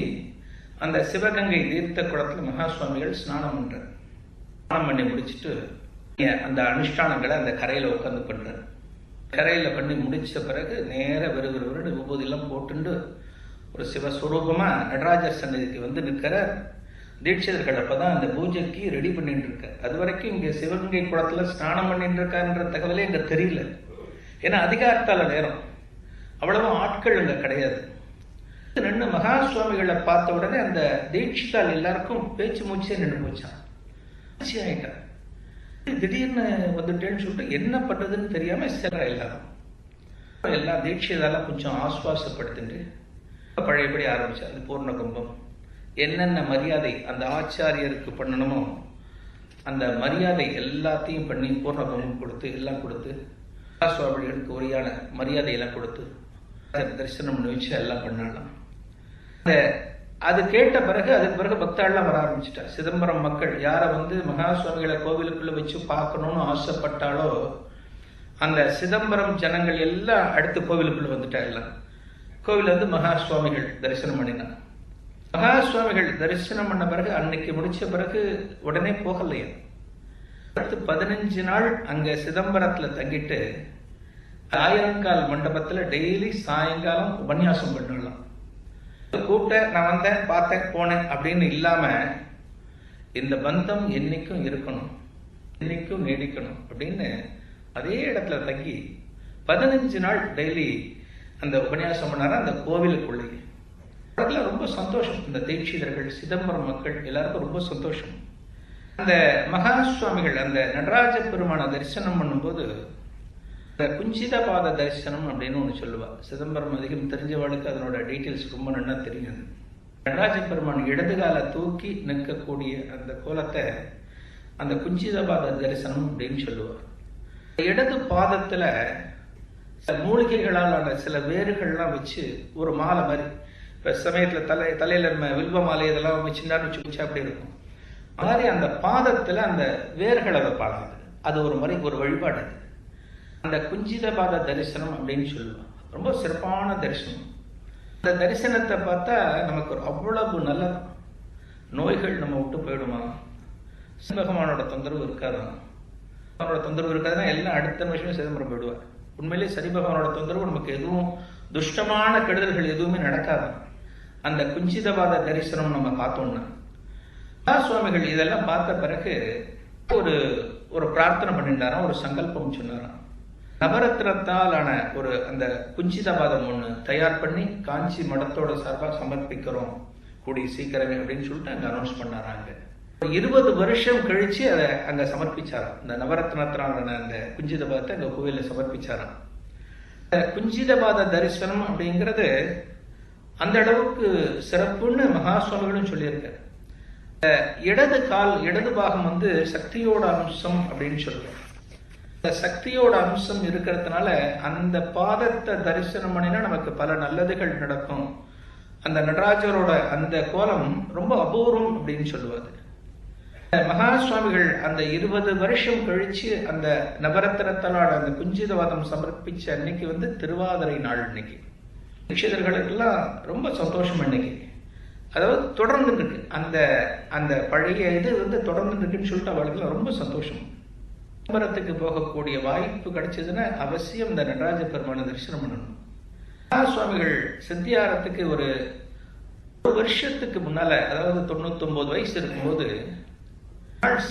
அந்த சிவகங்கை தீர்த்த குளத்துல மகா சுவாமிகள் ஸ்நானம் பண்றார். ஸ்நானம் பண்ணி முடிச்சுட்டு அந்த அனுஷ்டானங்களை அந்த கரையில உட்கார்ந்து பண்றாரு. கரையில பண்ணி முடிச்ச பிறகு நேர விறுவிறுவிறு விபூதி எல்லாம் போட்டுண்டு ஒரு சிவஸ்வரூபமா நடராஜர் சன்னதிக்கு வந்து நிற்கிறார். தீட்சிதர்கள் அப்பதான் அந்த பூஜைக்கு ரெடி பண்ணிட்டு இருக்க. அது வரைக்கும் இங்க சிவகங்கை குளத்துல ஸ்நானம் பண்ணிட்டு இருக்காருன்ற தகவலே இங்க தெரியல. ஏன்னா அதிகாரத்தால நேரம், அவ்வளவு ஆட்கள் அங்க கிடையாது. நின்று மகா சுவாமிகளை பார்த்த உடனே அந்த தீட்சிதால் எல்லாருக்கும் பேச்சு மூச்சே நின்று போச்சான். ஆயிட்டான். திடீர்னு வந்துட்டேன்னு சொல்லிட்டு என்ன பண்றதுன்னு தெரியாம சில எல்லாம் தீட்சிதால கொஞ்சம் ஆஸ்வாசப்படுத்திட்டு பழையபடி ஆரம்பிச்சார். அந்த பூர்ண கும்பம் என்னென்ன மரியாதை அந்த ஆச்சாரியருக்கு பண்ணணுமோ அந்த மரியாதை எல்லாத்தையும் பண்ணி பூர்ண கும்பம் கொடுத்து எல்லாம் கொடுத்து சுவாமிகளுக்கு உரியான மரியாதையெல்லாம் கொடுத்து தரிசனம் வச்சு எல்லாம் பண்ணலாம். அது கேட்ட பிறகு அதுக்கு பிறகு பக்தாள்லாம் வர ஆரம்பிச்சுட்டா. சிதம்பரம் மக்கள் யார வந்து மகா சுவாமிகளை கோவிலுக்குள்ள வச்சு பார்க்கணும்னு ஆசைப்பட்டாலோ அந்த சிதம்பரம் ஜனங்கள் எல்லாம் அடுத்து கோவிலுக்குள்ள வந்துட்டா. எல்லாம் கோவில் வந்து மகா சுவாமிகள் தரிசனம் பண்ணினாங்க. மகா சுவாமிகள் தரிசனம் பண்ண பிறகு அன்னைக்கு முடிச்ச பிறகு உடனே போகலையா. அடுத்து 15 நாள் அங்க சிதம்பரத்துல தங்கிட்டு 1000 மண்டபத்துல டெய்லி சாயங்காலம் உபன்யாசம் பண்ணலாம். கூப்பிட்ட நான் வந்தேன் பார்த்தேன் போனேன் அப்படின்னு இல்லாம இந்த பந்தம் என்னைக்கும் இருக்கணும், என்னைக்கும் நீடிக்கணும் அப்படின்னு அதே இடத்துல தங்கி 15 நாள் டெய்லி அந்த உபன்யாசம் பண்ணாரா அந்த கோவிலுக்குள்ளே. ரொம்ப சந்தோஷம். இந்த தீட்சிதர்கள் சிதம்பரம் மக்கள் எல்லாருக்கும் ரொம்ப சந்தோஷம். அந்த மகா சுவாமிகள் அந்த நடராஜ பெருமான தரிசனம் பண்ணும்போது இந்த குஞ்சிதபாத தரிசனம் அப்படின்னு ஒன்று சொல்லுவா. சிதம்பரம் அதிகம் தெரிஞ்சவாளுக்கு அதனோட டீட்டெயில்ஸ் ரொம்ப நல்லா தெரியும். நடராஜ பெருமான் இடதுகால தூக்கி நிற்கக்கூடிய அந்த கோலத்தை அந்த குஞ்சிதபாத தரிசனம் அப்படின்னு சொல்லுவா. இடது பாதத்துல மூலிகைகளால் சில வேர்கள்லாம் வச்சு ஒரு மாலை மாதிரி, இப்ப சமயத்துல தலையில நம்ம வில்வ மாலை இதெல்லாம் வச்சுருந்தான்னு வச்சு அப்படி இருக்கும். மாதிரி அந்த பாதத்துல அந்த வேர்களை வைப்பாங்க. அது ஒரு மாதிரி ஒரு வழிபாடு. அந்த குஞ்சிதபாத தரிசனம் அப்படின்னு சொல்லுவோம். ரொம்ப சிறப்பான தரிசனம். அந்த தரிசனத்தை பார்த்தா நமக்கு அவ்வளவு நல்லது. நோய்கள் நம்ம விட்டு போயிடுமா, சிவபெருமானோட தொந்தரவு இருக்காதா, அவனோட தொந்தரவு இருக்காதுன்னா எல்லாம் அடுத்த நிமிஷமே சிதம்பரம் போயிடுவார். உண்மையிலே சரி பகவானோட தொந்தரவு நமக்கு எதுவும் துஷ்டமான கெடுதல்கள் எதுவுமே நடக்காது. அந்த குஞ்சிதபாத தரிசனம் நம்ம பார்த்தோம்னா சுவாமிகள் இதெல்லாம் பார்த்த பிறகு ஒரு பிரார்த்தனை பண்ணிட்டாராம், ஒரு சங்கல்பம் சொன்னாராம். நவரத்னத்தாலான ஒரு அந்த குஞ்சிதபாதம் ஒண்ணு தயார் பண்ணி காஞ்சி மடத்தோட சார்பாக சமர்ப்பிக்கிறோம் கூடிய சீக்கிரமே அப்படின்னு சொல்லிட்டு அங்க அனௌன்ஸ் பண்ணாராங்க. 20 வருஷம் கழிச்சு அதை அங்க சமர்ப்பிச்சாராம். இந்த நவரத்னத்தாலான அந்த குஞ்சிதபாதத்தை அங்க கோவில சமர்ப்பிச்சாராம். குஞ்சிதபாத தரிசனம் அப்படிங்கிறது அந்த அளவுக்கு சிறப்புன்னு மகா சுவாமிகளும் சொல்லியிருக்காரு. இடது கால் இடது பாகம் வந்து சக்தியோட அம்சம் அப்படின்னு சொல்லுவோம். இந்த சக்தியோட அம்சம் இருக்கிறதுனால அந்த பாதத்தை தரிசனம் பண்ணினா நமக்கு பல நல்லதுகள் நடக்கும். அந்த நடராஜரோட அந்த கோலம் ரொம்ப அபூர்வம் அப்படின்னு சொல்லுவாரு. மகா சுவாமிகள் அந்த 20 வருஷம் கழிச்சு அந்த நவரத்னத்தாலோட அந்த குஞ்சிதவாதம் சமர்ப்பிச்ச அன்னைக்கு வந்து திருவாதிரை நாள். இன்னைக்கு தீட்சிதர்களுக்கெல்லாம் ரொம்ப சந்தோஷம். அன்னைக்கு அதாவது தொடர்ந்து இருக்கு அந்த அந்த பழைய இது வந்து தொடர்ந்து இருக்குன்னு சொல்லிட்டு அவளுக்கு ரொம்ப சந்தோஷம். சிதம்பரத்துக்கு போகக்கூடிய வாய்ப்பு கிடைச்சதுன்னா அவசியம் இந்த நடராஜ பெருமான தரிசனம் பண்ணணும். சுவாமிகள் சித்தியாரத்துக்கு ஒரு வருஷத்துக்கு முன்னால, அதாவது 99 வயசு இருக்கும்போது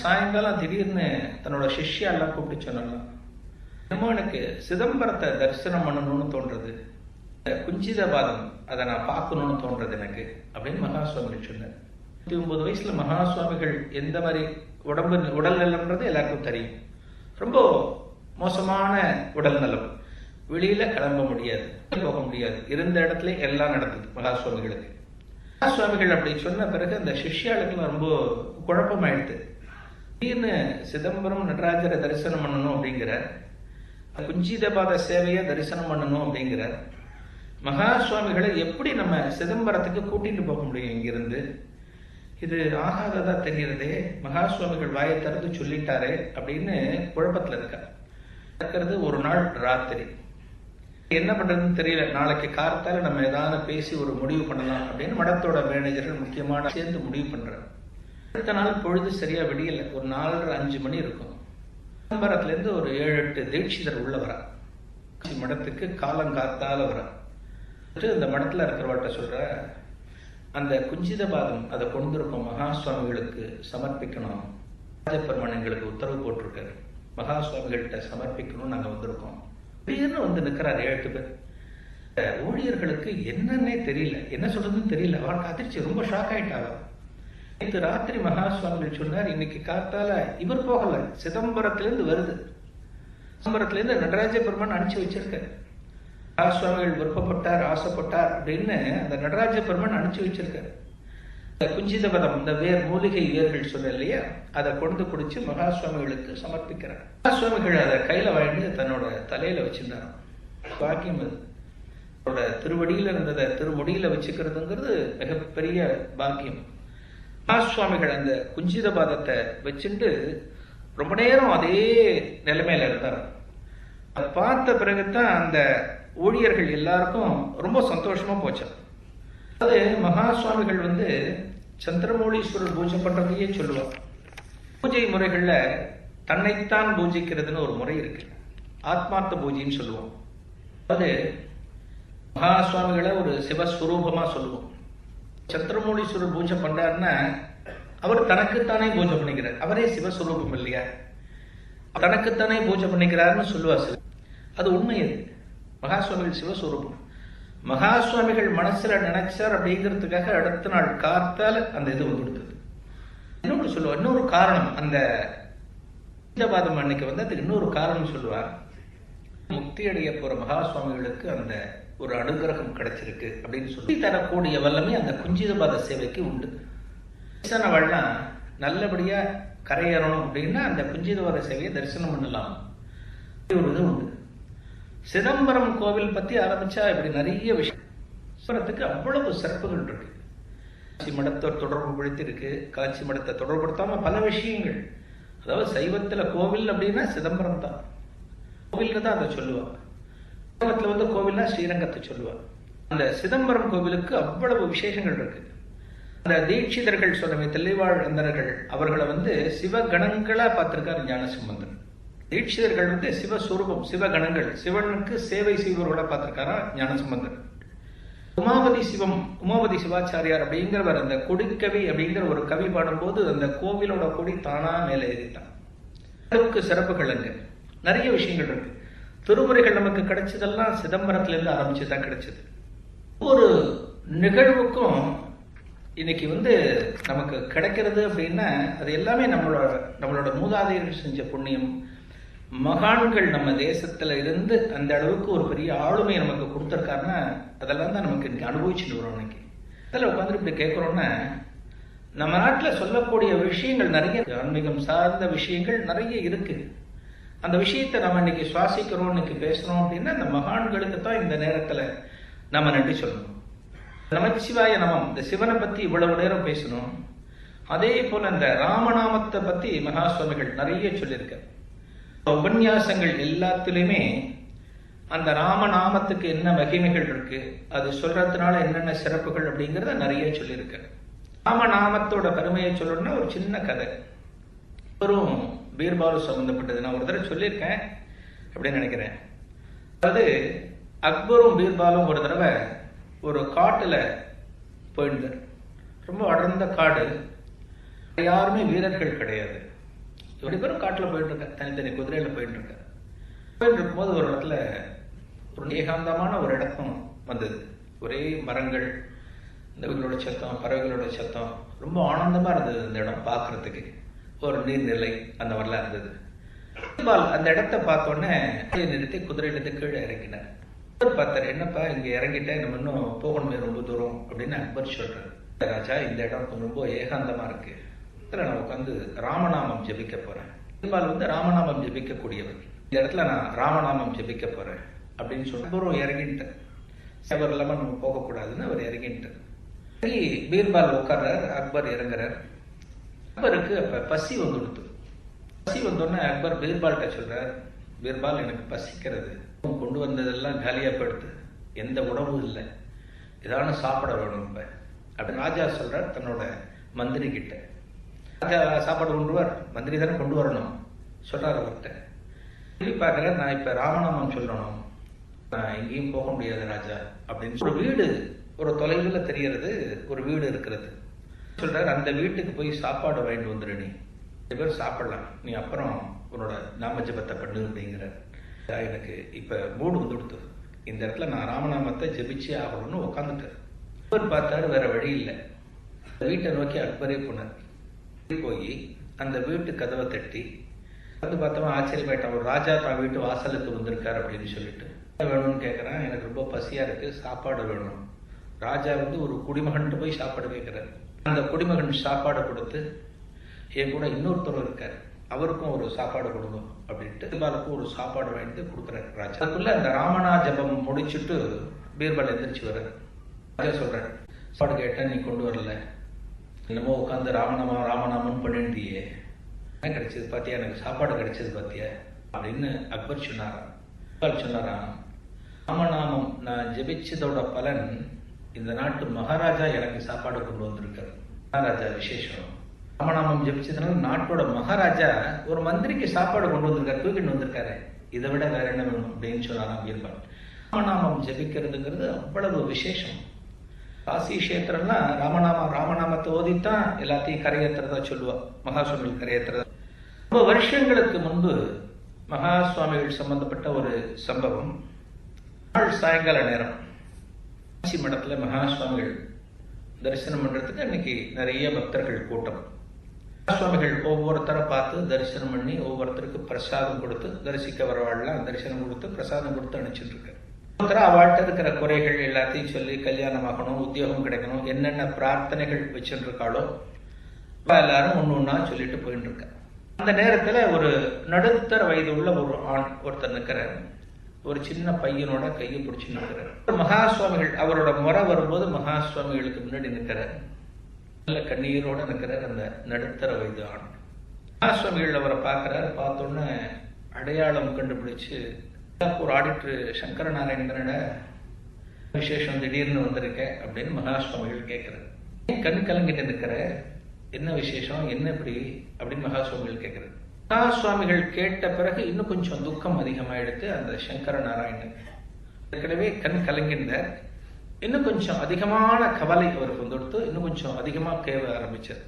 சாயங்காலம் திடீர்னு தன்னோட சிஷ்யாலாம் கூப்பிட்டு சொன்னாங்க, என்னமோ எனக்கு சிதம்பரத்தை தரிசனம் பண்ணணும்னு தோன்றது, குஞ்சிதபாதம் அதை நான் பார்க்கணும்னு தோன்றது எனக்கு அப்படின்னு மகா சுவாமிகள் சொன்னார். 99 வயசுல மகா சுவாமிகள் எந்த மாதிரி உடல் நலம்ன்றது எல்லாருக்கும் தெரியும். ரொம்ப மோசமான உடல் நலம், வெளியில கிளம்ப முடியாது, போக முடியாது, இருந்த இடத்துல எல்லாம் நடந்தது மகா சுவாமிகளுக்கு. மகா சுவாமிகள் அப்படி சொன்ன பிறகு அந்த சிஷ்யாளுக்கு ரொம்ப குழப்பமாயிடுது. திடீர்னு சிதம்பரம் நடராஜரை தரிசனம் பண்ணணும் அப்படிங்கிற, குஞ்சிதபாத சேவையை தரிசனம் பண்ணணும் அப்படிங்கிற, மகா சுவாமிகளை எப்படி நம்ம சிதம்பரத்துக்கு கூட்டிட்டு போக முடியும் இங்கிருந்து? இது ஆகாததா தெரிகிறதே, மகா சுவாமிகள் வாயை திறந்து சொல்லிட்டாரே அப்படின்னு குழப்பத்துல இருக்கிறது. ஒரு நாள் ராத்திரி என்ன பண்றதுன்னு தெரியல. நாளைக்கு காலத்தால நம்ம ஏதாவது பேசி ஒரு முடிவு பண்ணலாம் அப்படின்னு மடத்தோட மேனேஜர்கள் முக்கியமான சேர்ந்து முடிவு பண்றாங்க. அடுத்த நாள் பொழுது சரியா விடியல, ஒரு 4:30-5 மணி இருக்கும். சிதம்பரத்துல இருந்து ஒரு 7-8 தீட்சிதர் உள்ள வரா, மடத்துக்கு காலங்காத்தால வரா. இந்த மடத்துல இருக்கிறவட்ட சொல்ற, அந்த குஞ்சிதபாதம் அதை கொண்டிருக்கும் மகா சுவாமிகளுக்கு சமர்ப்பிக்கணும், ராஜபெருமான் எங்களுக்கு உத்தரவு போட்டிருக்காரு, மகா சுவாமிகள்கிட்ட சமர்ப்பிக்கணும், நாங்க வந்திருக்கோம். திடீர்னு வந்து நிற்கிறாரு 7 பேர். ஊழியர்களுக்கு என்னன்னே தெரியல, என்ன சொல்றதுன்னு தெரியல. அவருக்கு அதிர்ச்சி, ரொம்ப ஷாக் ஆயிட்டாங்க. நேற்று ராத்திரி மகா சுவாமிகள் சொன்னார், இன்னைக்கு காத்தால இவர் போகல, சிதம்பரத்திலிருந்து வருது, சிதம்பரத்திலிருந்து நடராஜ பெருமான் அனுப்பிச்சு வச்சிருக்காரு. மகா சுவாமிகள் விருப்பப்பட்டார், ஆசைப்பட்டார் அப்படின்னு அந்த நடராஜ பெருமான் அனுப்பிச்சு வச்சிருக்காரு. குஞ்சிதபதம், இந்த மூலிகை வேர்கள் சொல்ல இல்லையா, அதை கொண்டு குடிச்சு மகா சுவாமிகளுக்கு சமர்ப்பிக்கிறார். மகா சுவாமிகள் அதை கையில வாங்கி தன்னோட தலையில வச்சிருந்தாராம். பாக்கியம் அது. அவரோட திருவடியில இருந்ததை திருமுடியில வச்சுக்கிறதுங்கிறது மிகப்பெரிய பாக்கியம். மகா சுவாமிகள் அந்த குஞ்சிதபாதத்தை வச்சுட்டு ரொம்ப நேரம் அதே நிலைமையில இருந்தார். அதை பார்த்த பிறகுதான் அந்த ஊழியர்கள் எல்லாருக்கும் ரொம்ப சந்தோஷமா போச்சு. அது மகா சுவாமிகள் வந்து சந்திரமௌலீஸ்வரர் பூஜை பண்றதையே சொல்லுவார். பூஜை முறைகள்ல தன்னைத்தான் பூஜிக்கிறதுன்னு ஒரு முறை இருக்கு, ஆத்மார்த்த பூஜைன்னு சொல்லுவோம். அது மகா சுவாமிகளை ஒரு சிவஸ்வரூபமா சொல்லுவோம். சந்திரமௌலீஸ்வரர் பூஜை பண்றாருன்னா அவர் தனக்குத்தானே பூஜை பண்ணிக்கிறார், அவரே சிவஸ்வரூபம் இல்லையா, தனக்குத்தானே பூஜை பண்ணிக்கிறாருன்னு சொல்லுவார். அது உண்மை. அது மகா சுவாமிகள் சிவஸ்வரூபம். மகா சுவாமிகள் மனசுல நினைச்சார் அப்படிங்கிறதுக்காக அடுத்த நாள் காத்தால அந்த இது வந்துடுது. இன்னொன்று சொல்லுவார், இன்னொரு காரணம், அந்த குஞ்சிதபாதம் அன்னைக்கு வந்து அதுக்கு இன்னொரு காரணம் சொல்லுவார். முக்தி அடைய போற மகா சுவாமிகளுக்கு அந்த ஒரு அனுகிரகம் கிடைச்சிருக்கு அப்படின்னு சொல்லி தரக்கூடிய வல்லமை அந்த குஞ்சிதபாத சேவைக்கு உண்டு. வயசானவள்லாம் நல்லபடியா கரையேறணும் அப்படின்னா அந்த குஞ்சிதபாத சேவையை தரிசனம் பண்ணலாம். ஒரு இது உண்டு. சிதம்பரம் கோவில் பத்தி ஆரம்பிச்சா இப்படி நிறைய விஷயம். சிதம்பரத்துக்கு அவ்வளவு சிறப்புகள் இருக்கு. காட்சி மடத்தை தொடர்பு படுத்தி இருக்கு, காட்சி மடத்தை தொடர்புபடுத்தாம பல விஷயங்கள். அதாவது சைவத்துல கோவில் அப்படின்னா சிதம்பரம் தான், கோவில்ல தான் அதை சொல்லுவாங்க. சைவத்துல வந்து கோவில்னா ஸ்ரீரங்கத்தை சொல்லுவாங்க. அந்த சிதம்பரம் கோவிலுக்கு அவ்வளவு விசேஷங்கள் இருக்கு. அந்த தீட்சிதர்கள் சொன்ன தெளிவாழ் அந்தர்கள் அவர்களை வந்து சிவகணங்களா பார்த்திருக்காரு ஞானசம்பந்தன். தீட்சிதர்கள் வந்து சிவஸ்வரூபம், சிவகணங்கள், சிவனுக்கு சேவை செய்பவர்களா பார்த்திருக்காரா ஞானசம்பந்தன். உமாபதி சிவாச்சாரியார் அப்படிங்கிறவர் அந்த கொடிக்கவி அப்படிங்கிற ஒரு கவி பாடும்போது அந்த கோவிலோட கொடி தானா மேல ஏறிட்டான். அளவுக்கு சிறப்புகள் அங்க நிறைய விஷயங்கள் இருக்கு. திருமுறைகள் நமக்கு கிடைச்சதெல்லாம் சிதம்பரத்துல இருந்து ஆரம்பிச்சுதான் கிடைச்சது. ஒரு நிகழ்வுக்கும் இன்னைக்கு வந்து நமக்கு கிடைக்கிறது அப்படின்னா அது எல்லாமே நம்மளோட மூதாதையர்கள் செஞ்ச புண்ணியம். மகான்கள் நம்ம தேசத்துல இருந்து அந்த அளவுக்கு ஒரு பெரிய ஆளுமையை நமக்கு கொடுத்திருக்காருன்னா அதெல்லாம் தான் நமக்கு இன்னைக்கு அனுபவிச்சுட்டு வரோம். இன்னைக்கு அதில் உட்காந்துட்டு இப்படி கேட்கிறோம்னா நம்ம நாட்டில் சொல்லக்கூடிய விஷயங்கள் நிறைய, ஆன்மீகம் சார்ந்த விஷயங்கள் நிறைய இருக்கு. அந்த விஷயத்தை நம்ம இன்னைக்கு சுவாசிக்கிறோம், இன்னைக்கு பேசுறோம் அப்படின்னா அந்த மகான்களுக்கு தான் இந்த நேரத்துல நம்ம நன்றி சொல்லணும். நமச்சிவாய நமம், இந்த சிவனை பத்தி இவ்வளவு நேரம் பேசணும். அதே போல இந்த ராமநாமத்தை பத்தி மகா சுவாமிகள் நிறைய சொல்லியிருக்க. உபன்யாசங்கள் எல்லாத்திலுமே அந்த ராமநாமத்துக்கு என்ன மகிமைகள் இருக்கு, அது சொல்றதுனால என்னென்ன சிறப்புகள் அப்படிங்கிறத நிறைய சொல்லியிருக்க. ராமநாமத்தோட பெருமையை சொல்லணும்னா ஒரு சின்ன கதை, வெறும் பீர்பாலு சம்பந்தப்பட்டது. நான் ஒரு தடவை சொல்லியிருக்கேன் அப்படின்னு நினைக்கிறேன். அதாவது அக்பரும் பீர்பாலும் ஒரு தடவை ஒரு காட்டுல போயிருந்தார். ரொம்ப அடர்ந்த காடு, யாருமே வீரர்கள் கிடையாது. ரெண்டு பேரும் காட்டுல போயிட்டு இருக்க, தனித்தனி குதிரையில போயிட்டு இருக்க. போயிட்டு இருக்கும்போது ஒரு இடத்துல ஒரு ஏகாந்தமான ஒரு இடத்தும் வந்தது. ஒரே மரங்கள், இந்த வீடுகளோட சத்தம், பறவைகளோட சத்தம், ரொம்ப ஆனந்தமா இருந்தது. அந்த இடம் பார்க்கறதுக்கு ஒரு நீர்நிலை அந்த மாதிரிலாம் இருந்தது. அந்த இடத்த பார்த்தோன்னே நிறுத்தி குதிரையிலிருந்து கீழே இறங்கினார். அக்பர் பார்த்தார், என்னப்பா இங்க இறங்கிட்டேன், நம்ம இன்னும் போகணுமே ரொம்ப தூரம் அப்படின்னு அக்பர் சொல்றாரு. ராஜா, இந்த இடம் ரொம்ப ஏகாந்தமா இருக்கு, இதுல நான் உட்காந்து ராமநாமம் ஜெபிக்க போறேன். ராமநாமம் ஜெபிக்கக்கூடியவர், இந்த இடத்துல நான் ராமநாமம் ஜெபிக்க போறேன் அப்படின்னு சொல்லி அக்பரும் இறங்கிட்டார். அவர் இல்லாம நம்ம போகக்கூடாதுன்னு அவர் இறங்கிட்டார். பீர்பால் உட்கார்றார், அக்பர் இறங்குறார். அக்பருக்கு அப்ப பசி வந்துடுது. பசி வந்தோடனே அக்பர் பீர்பால்கிட்ட சொல்றார், பீர்பால் எனக்கு பசிக்கிறது, கொண்டு வந்ததெல்லாம் காலியா போயிடுது, எந்த உணவும் இல்லை, ஏதாவது சாப்பிட வேணும் இப்ப அப்படின்னு ராஜா சொல்றார் தன்னோட மந்திரி கிட்ட. ராஜா சாப்பாடு கொண்டுவார், மந்திரி தானே கொண்டு வரணும் சொல்றாரு அவர்கிட்ட. சொல்லி பார்க்கிறேன், நான் இப்ப ராமநாமம் சொல்லணும், நான் எங்கேயும் போக முடியாது ராஜா அப்படின்னு. ஒரு வீடு ஒரு தொலைவில் தெரியறது, ஒரு வீடு இருக்கிறது. சொல்றாரு, அந்த வீட்டுக்கு போய் சாப்பாடு வாங்கிட்டு வந்துடு, நீ 2 பேர் சாப்பிடலாம், நீ அப்புறம் உன்னோட நாம ஜபத்தை பண்ணு அப்படிங்கிற. எனக்கு இப்ப மூடு வந்து கொடுத்து, இந்த இடத்துல நான் ராமநாமத்தை ஜபிச்சே ஆகணும்னு உட்காந்துட்டார். அக்பர் பார்த்தாரு, வேற வழி இல்லை. வீட்டை நோக்கி அக்பரே போனார். போய் அந்த வீட்டு கதவை தட்டி வந்து பார்த்தவன் ஆச்சரியமாயிட்டான், ஒரு ராஜா தான் வீட்டு வாசலுக்கு வந்திருக்காரு அப்படின்னு சொல்லிட்டு. வேணும்னு கேட்கறான், எனக்கு ரொம்ப பசியா இருக்கு, சாப்பாடு வேணும். ராஜா ஒரு குடிமகன் போய் சாப்பாடு கேட்கிறார். அந்த குடிமகன் சாப்பாடு கொடுத்து, என் கூட இன்னொருத்தர் இருக்காரு, அவருக்கும் ஒரு சாப்பாடு கொடுக்கும் அப்படின்ட்டு பீர்பாலுக்கும் ஒரு சாப்பாடு வாங்கிட்டு கொடுக்குறாரு ராஜா. அதுக்குள்ள அந்த ராமனா ஜபம் முடிச்சுட்டு பீர்பால் எந்திரிச்சு வர்றாரு. ராஜா சொல்றாரு, சாப்பாடு கேட்டேன், நீ கொண்டு வரல, என்னமோ உட்காந்து ராமநாமம் பண்ணிட்டியே, என்ன கிடைச்சது பாத்தியா, எனக்கு சாப்பாடு கிடைச்சது பாத்தியா அப்படின்னு அக்பர் சொன்னாராம். பீர்பால் சொன்னாராம், ராமநாமம் நான் ஜெபிச்சதோட பலன் இந்த நாட்டு மகாராஜா எனக்கு சாப்பாடு கொண்டு வந்திருக்காரு. மகாராஜா விசேஷம், ராமநாமம் ஜெபிச்சதுனால நாட்டோட மகாராஜா ஒரு மந்திரிக்கு சாப்பாடு கொண்டு வந்திருக்காரு, தூக்கிட்டு வந்திருக்காரு, இதை விட வேற என்ன வேணும் அப்படின்னு சொன்னாராம் பீர்பால். ராமநாமம் ஜெபிக்கிறதுங்கிறது அவ்வளவு விசேஷம். காசி கஷேத்திரம்னா ராமநாமத்தை ஓதித்தான் எல்லாத்தையும் கரையேற்றுறதா சொல்லுவா, மகா சுவாமிகள் கரையேற்றுறதா. ரொம்ப வருஷங்களுக்கு முன்பு மகா சுவாமிகள் சம்பந்தப்பட்ட ஒரு சம்பவம். நாள் சாயங்கால நேரம் காசி மடத்துல மகா சுவாமிகள் தரிசனம் பண்றதுக்கு அன்னைக்கு நிறைய பக்தர்கள் கூட்டம். சுவாமிகள் ஒவ்வொருத்தரை பார்த்து தரிசனம் பண்ணி ஒவ்வொருத்தருக்கு பிரசாதம் கொடுத்து, தரிசிக்க வரவாள்லாம் தரிசனம் கொடுத்து பிரசாதம் கொடுத்து அனுப்பிச்சுட்டு இருக்காரு. ஒருத்தர் அவள்கிட்ட இருக்கிற குறைகள் எல்லாத்தையும் சொல்லி, கல்யாணம் ஆகணும், உத்தியோகம் கிடைக்கணும், என்னென்ன பிரார்த்தனைகள் வச்சுட்டு இருக்காளோ எல்லாரும் ஒண்ணு சொல்லிட்டு போயிட்டு இருக்க. அந்த நேரத்துல ஒரு நடுத்தர வயது உள்ள ஒரு ஆண் ஒருத்தர் நிற்கிறார். ஒரு சின்ன பையனோட கையை பிடிச்சு நிற்கிறார். மகா சுவாமிகள் அவரோட முறை வரும்போது மகா சுவாமிகளுக்கு முன்னாடி நிற்கிறார். நல்ல கண்ணீரோட நிற்கிறார் அந்த நடுத்தர வயது ஆண். மகா சுவாமிகள் அவரை பார்க்கிறார். பார்த்தோன்னே அடையாளம் கண்டுபிடிச்சு, ஒரு ஆடிட்டர் சங்கர நாராயணனோட விசேஷம் திடீர்னு வந்திருக்க அப்படின்னு மகா சுவாமிகள் கேட்கிறார். கண் கலங்கிட்டு நிற்கிற, என்ன விசேஷம், என்ன இப்படி அப்படின்னு மகா சுவாமிகள் கேட்கிறார். மகா சுவாமிகள் கேட்ட பிறகு இன்னும் கொஞ்சம் துக்கம் அதிகமாயிடுத்து அந்த சங்கர நாராயணன். ஏற்கனவே கண் கலங்கின்றார், இன்னும் கொஞ்சம் அதிகமான கவலை அவருக்கு வந்துடுத்து, இன்னும் கொஞ்சம் அதிகமா கேவ ஆரம்பிச்சார்.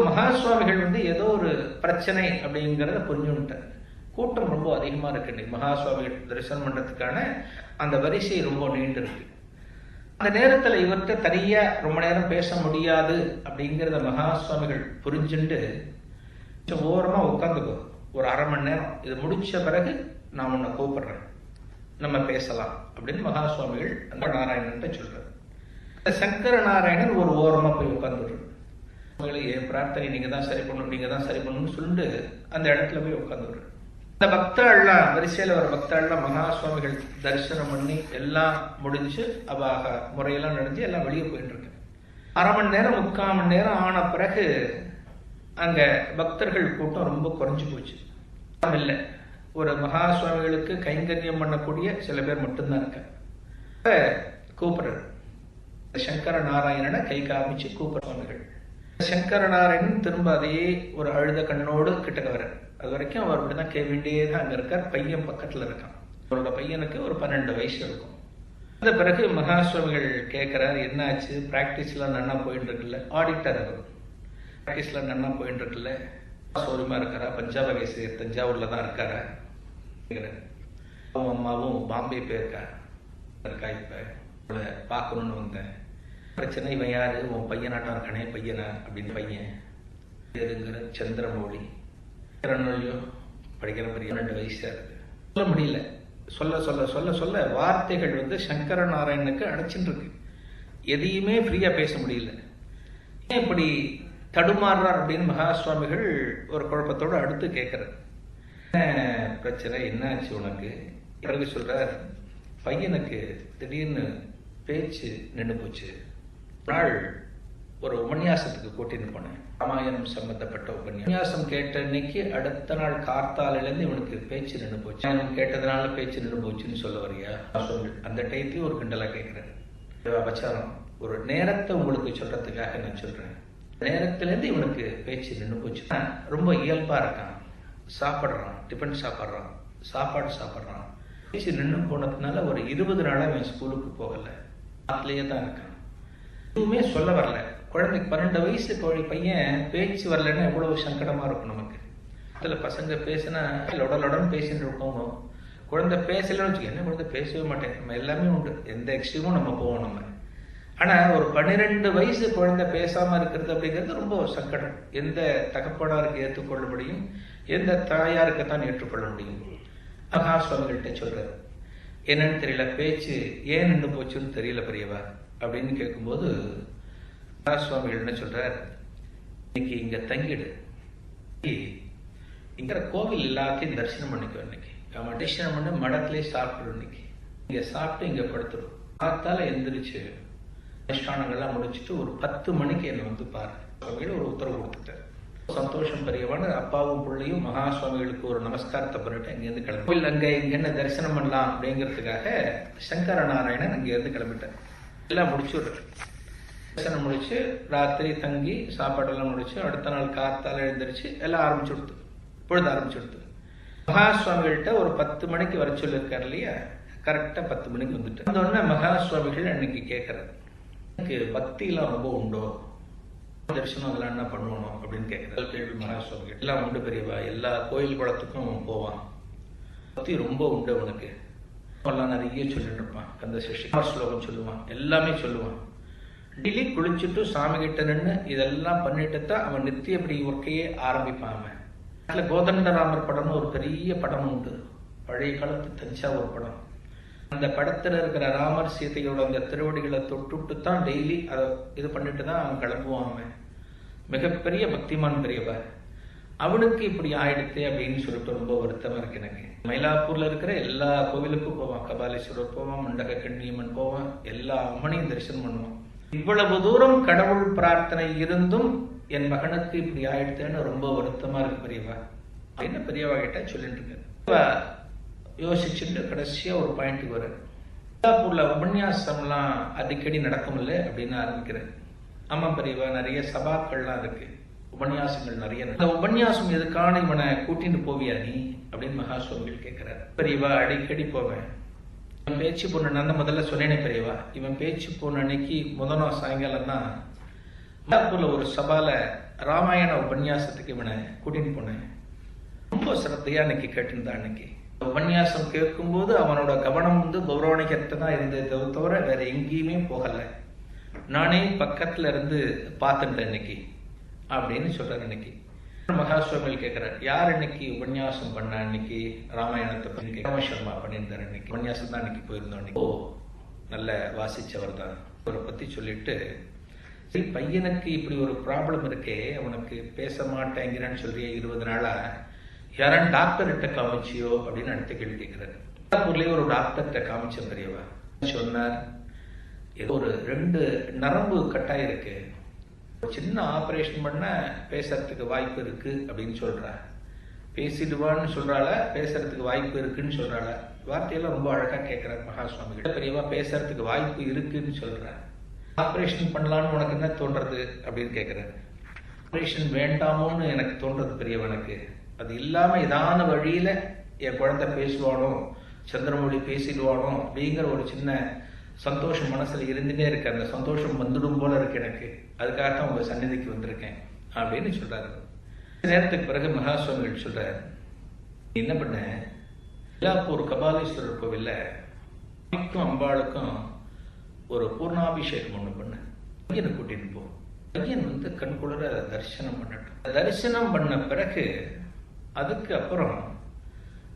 மகா சுவாமிகள் ஏதோ ஒரு பிரச்சனை அப்படிங்கிறத புரிஞ்சுட்டார். கூட்டம் ரொம்ப அதிகமா இருக்கு, மகா சுவாமிகள் தரிசனம் பண்றதுக்கான அந்த வரிசை ரொம்ப நீண்டு இருக்கு. அந்த நேரத்துல இவர்கிட்ட தனியா ரொம்ப நேரம் பேச முடியாது அப்படிங்கிறத மகா சுவாமிகள் புரிஞ்சுண்டு, ஓரமா உட்காந்துக்கோ, ஒரு அரை மணி நேரம் இது முடிச்ச பிறகு நான் உன்னை கூப்பிடுறேன், நம்ம பேசலாம் அப்படின்னு மகா சுவாமிகள் அந்த நாராயணன் சொல்றாரு. சங்கர நாராயணன் ஒரு ஓரமா போய் உட்காந்துடுறாரு. என் பிரார்த்தனை நீங்க தான் சரி பண்ணணும், நீங்க தான் சரி பண்ணணும்னு சொல்லிட்டு அந்த இடத்துல போய் உட்காந்துடுறாரு. இந்த பக்தர்கள்லாம் வரிசையில வர பக்தர்கள்லாம் மகா சுவாமிகள் தரிசனம் பண்ணி எல்லாம் முடிஞ்சு அவாக முறையெல்லாம் நடந்து எல்லாம் வெளியே போயிட்டு இருக்கு. அரை மணி நேரம் 3/4 மணி நேரம் ஆன பிறகு அங்க பக்தர்கள் கூட்டம் ரொம்ப குறைஞ்சு போச்சு. இல்லை, ஒரு மகா சுவாமிகளுக்கு கைங்கரியம் பண்ணக்கூடிய சில பேர் மட்டும்தான் இருக்க. கூப்பிடுறாரு சங்கர நாராயணனை கை காமிச்சு கூப்பிடுற சுவாமிகள். சங்கர நாராயணன் திரும்ப அதே ஒரு அழுத கண்ணோடு கிட்டக்க வர. அது வரைக்கும் அவர் அப்படிதான் வேண்டியதான் அங்க இருக்கார். பையன் பக்கத்துல இருக்கான். அவரோட பையனுக்கு ஒரு 12 வயசு இருக்கும். அந்த பிறகு மகா சுவாமிகள் கேட்கிறார், என்ன ஆச்சு, பிராக்டிஸ்லாம் நன்னா போயிட்டு இருக்குல்ல. ஆடிட்டர் அவர், பிராக்டிஸ்லாம் நன்னா போயிட்டு இருக்குல்ல, சௌரியமா இருக்காரா, பஞ்சாப கேசரி தஞ்சாவூர்ல தான் இருக்காரா, அவன் அம்மாவும் பாம்பே போயிருக்கா இப்ப பார்க்கணும்னு வந்தேன். பிரச்சனை, இவன் யாரு, உன் பையனாட்டம் இருக்கானே, பையனா அப்படின்னு. பையன் எதுங்கிற சந்திரமௌழி, படிக்கிற பெரிய 2 வயசா இருக்கு. சொல்ல முடியல, சொல்ல சொல்ல சொல்ல சொல்ல வார்த்தைகள் சங்கர நாராயணனுக்கு அடைச்சிட்டு இருக்கு. எதையுமே ஃப்ரீயா பேச முடியல. ஏன் இப்படி தடுமாறுறார் அப்படின்னு மகா சுவாமிகள் ஒரு குழப்பத்தோடு அடுத்து கேட்கிறார். என்ன பிரச்சனை, என்ன ஆச்சு உனக்கு? பிறகு சொல்றார், பையனுக்கு திடீர்னு பேச்சு நின்று போச்சு. நாள் ஒரு உபன்யாசத்துக்கு கூட்டின்னு போனேன், ராமாயணம் சம்பந்தப்பட்ட உபன்யாசம் கேட்ட அன்னைக்கு அடுத்த நாள் கார்த்தாலிலேருந்து இவனுக்கு பேச்சு நின்று போச்சு. கேட்டதுனால பேச்சு நின்று போச்சுன்னு சொல்ல வரியா? அந்த டைத்திலும் ஒரு கிண்டலா கேட்கிறேன். அபச்சாரம். ஒரு நேரத்தை உங்களுக்கு சொல்றதுக்காக நான் சொல்றேன். நேரத்திலேருந்து இவனுக்கு பேச்சு நின்று போச்சு. ரொம்ப இயல்பா இருக்கான், சாப்பிட்றான், டிஃபன் சாப்பிட்றான், சாப்பாடு சாப்பிட்றான். பேச்சு நின்று போனதுனால ஒரு 20 நாளா இவன் ஸ்கூலுக்கு போகல, அதுலயே தான் இருக்கான். எதுவுமே சொல்ல வரல. குழந்தைக்கு 12 வயசு பையன் பேச்சு வரலன்னா எவ்வளவு சங்கடமா இருக்கும் நமக்கு. அதுல பசங்க பேசினா லொடலொடன்னு பேசிட்டு இருக்கோங்க. குழந்தை பேசலன்னு வச்சுக்க, என்ன குழந்தை பேசவே மாட்டேன், நம்ம எல்லாமே உண்டு, எந்த எக்ஸ்ட்ரீமும் நம்ம போவோம் நம்ம. ஆனா ஒரு 12 வயசு குழந்தை பேசாம இருக்கிறது அப்படிங்கிறது ரொம்ப சங்கடம். எந்த தகப்பனாருக்கு ஏற்றுக்கொள்ள முடியும், எந்த தாயாருக்குத்தான் ஏற்றுக்கொள்ள முடியும்? மகா சுவாமிகள்கிட்ட சொல்றாரு, என்னன்னு தெரியல, பேச்சு ஏன் நின்று போச்சுன்னு தெரியல பெரியவா அப்படின்னு கேட்கும்போது மகா சுவாமிகள் என்ன சொல்றார், இன்னைக்கு இங்க தங்கிடு, இங்க கோவில் எல்லாத்தையும் தரிசனம் பண்ணிக்கோ. இன்னைக்கு தரிசனம் பண்ண மடத்திலே சாப்பிட்டுரும். இன்னைக்கு இங்க சாப்பிட்டு இங்க படுத்துரும். பார்த்தால எந்திரிச்சு அனுஷ்டானங்கள்லாம் முடிச்சுட்டு ஒரு 10 மணிக்கு என்னை பாரு சுவாமிகள் ஒரு உத்தரவு கொடுத்துட்டார். சந்தோஷம் பெரியவான்னு அப்பாவும் பிள்ளையும் மகா சுவாமிகளுக்கு ஒரு நமஸ்காரத்தை பண்ணிட்டு அங்கேருந்து கிளம்பி அங்க என்ன தரிசனம் பண்ணலாம் அப்படிங்கிறதுக்காக சங்கர நாராயணன் அங்கேருந்து கிளம்பிட்டார். எல்லாம் முடிச்சு தரிசனம் முடிச்சு ராத்திரி தங்கி சாப்பாடெல்லாம் முடிச்சு அடுத்த நாள் காத்தால எழுந்திரிச்சு எல்லாம் ஆரம்பிச்சுடுத்து, பொழுது ஆரம்பிச்சுடுத்து. மகா சுவாமிகள்கிட்ட ஒரு 10 மணிக்கு வர சொல்லியிருக்காரு இல்லையா, கரெக்டா 10 மணிக்கு வந்துட்டு அந்த உடனே மகா சுவாமிகள் அன்னைக்கு கேட்கறாரு, எனக்கு பக்தியெல்லாம் ரொம்ப உண்டோ, தரிசனம் அதெல்லாம் என்ன பண்ணுவோம் அப்படின்னு கேட்கறாரு. கேள்வி மகா சுவாமிகள், எல்லாம் உண்டு பெரியவா, எல்லா கோயில் குளத்துக்கும் அவன் போவான், பக்தி ரொம்ப உண்டு அவனுக்கு, எல்லாம் நிறைய சொல்லிட்டு இருப்பான், கந்த சஷ்டி ஸ்லோகம் சொல்லுவான், எல்லாமே சொல்லுவான். டெய்லி குளிச்சுட்டு சாமி கிட்ட நின்று இதெல்லாம் பண்ணிட்டு தான் அவன் நித்தியப்படி ஒர்க்கையே ஆரம்பிப்பான். அவன் அதுல கோதண்டராமர் படம்னு ஒரு பெரிய படம் உண்டு, பழைய காலத்து தஞ்சாவூர் படம். அந்த படத்துல இருக்கிற ராமர் சீதையோட அந்த திருவடிகளை தொட்டுட்டு தான் டெய்லி அதை இது பண்ணிட்டு தான் அவன் கிளம்புவான். அவன் மிகப்பெரிய பக்திமான் பெரியவா, அவனுக்கு இப்படி ஆயிடுத்தே அப்படின்னு சொல்லிட்டு ரொம்ப வருத்தமா இருக்கு எனக்கு. மயிலாப்பூர்ல இருக்கிற எல்லா கோவிலுக்கும் போவான், கபாலீஸ்வரர் போவான், மண்டக கண்ணியம்மன் போவான், எல்லா அம்மனையும் தரிசனம் பண்ணுவான். இவ்வளவு தூரம் கடவுள் பிரார்த்தனை இருந்தும் என் மகனுக்கு இப்படி ஆயிடுத்தேன்னு ரொம்ப வருத்தமா இருக்கு பெரியவா. என்ன பெரியவா கிட்ட சொல்லிட்டு இருக்க யோசிச்சுட்டு கடைசியா ஒரு பாயிண்ட்டுக்கு வர, மயிலாப்பூர்ல உபன்யாசம்லாம் அடிக்கடி நடக்கும் இல்லை அப்படின்னு ஆரம்பிக்கிறேன். ஆமா பெரியவா, நிறைய சபாக்கள்லாம் இருக்கு, உபன்யாசங்கள் நிறைய. அந்த உபன்யாசம் எதுக்கான இவனை கூட்டிட்டு போவியா நீ அப்படின்னு மகா சுவாமிகள் கேட்கிறார். பெரியவா, அடிக்கடி போவேன். இவன் பேச்சு போன நான் முதல்ல சொன்னேனே பெரியவா, இவன் பேச்சு போன அன்னைக்கு முதல் நாள் சாயங்காலம் தான் மயிலாப்பூர்ல ஒரு சபால ராமாயண உபன்யாசத்துக்கு இவனை கூட்டிட்டு போனேன். ரொம்ப சிரத்தையா அன்னைக்கு கேட்டுருந்தான். அன்னைக்கு உபன்யாசம் கேட்கும்போது அவனோட கவனம் பௌராணிகத்தை தான் இருந்ததை தவிர வேற எங்கேயுமே போகல. நானே பக்கத்துல இருந்து பார்த்துட்டேன் இன்னைக்கு அப்படின்னு சொல்றாரு. இன்னைக்கு மகா சுவாமிகள் கேட்கிறார், யார் இன்னைக்கு உபன்யாசம் பண்ண இன்னைக்கு ராமாயணத்தை பண்ணி? ராமசர்மா பண்ணியிருந்தாரு. இன்னைக்கு உபன்யாசம் தான் இன்னைக்கு போயிருந்தோம். ஓ, நல்ல வாசிச்சவர் தான். அவரை பத்தி சொல்லிட்டு, சரி பையனுக்கு இப்படி ஒரு ப்ராப்ளம் இருக்கே, அவனுக்கு பேச மாட்டேங்கிறான்னு சொல்றிய 20 நாளா, யாரான் டாக்டர்கிட்ட காமிச்சியோ அப்படின்னு அடுத்த கேள்வி கேட்கிறாரு. மயிலாப்பூர்லயே ஒரு டாக்டர்கிட்ட காமிச்ச பெரியவா சொன்னார், ஏதோ ஒரு 2 நரம்பு கட்டாய் இருக்கு, சின்ன ஆபரேஷன் பண்ண பேசுறதுக்கு வாய்ப்பு இருக்கு அப்படின்னு சொல்றா. பேசிடுவான்னு சொல்றாள, பேசுறதுக்கு வாய்ப்பு இருக்குன்னு சொல்றாள. வார்த்தையெல்லாம் ரொம்ப அழகா கேட்கிறார் மகா சுவாமிகள். பெரியவா பேசுறதுக்கு வாய்ப்பு இருக்குன்னு சொல்ற, ஆபரேஷன் பண்ணலான்னு உனக்கு என்ன தோன்றது அப்படின்னு கேட்கிறாரு. ஆபரேஷன் வேண்டாமோன்னு எனக்கு தோன்றது பெரியவனுக்கு, அது இல்லாம ஏதான வழியில என் குழந்தை பேசுவானோ, சந்திரமொழி பேசிடுவானோ அப்படிங்கிற ஒரு சின்ன சந்தோஷம் மனசுல இருந்துட்டே இருக்கு, அந்த சந்தோஷம் வந்துடும் போல இருக்கு எனக்கு, அதுக்காகத்தான் உங்க சந்நிதிக்கு வந்திருக்கேன் அப்படின்னு சொல்றாரு. நேரத்துக்கு பிறகு மகா சுவாமிகள் சொல்றாரு, என்ன பண்ண, மயிலாப்பூர் கபாலீஸ்வரர் கோவில்ல அம்பாளுக்கும் ஒரு பூர்ணாபிஷேகம் ஒண்ணு பண்ண, பையனை கூட்டிட்டு போ, பையன் கண்குளிர தரிசனம் பண்ணட்டும். தரிசனம் பண்ண பிறகு அதுக்கு அப்புறம்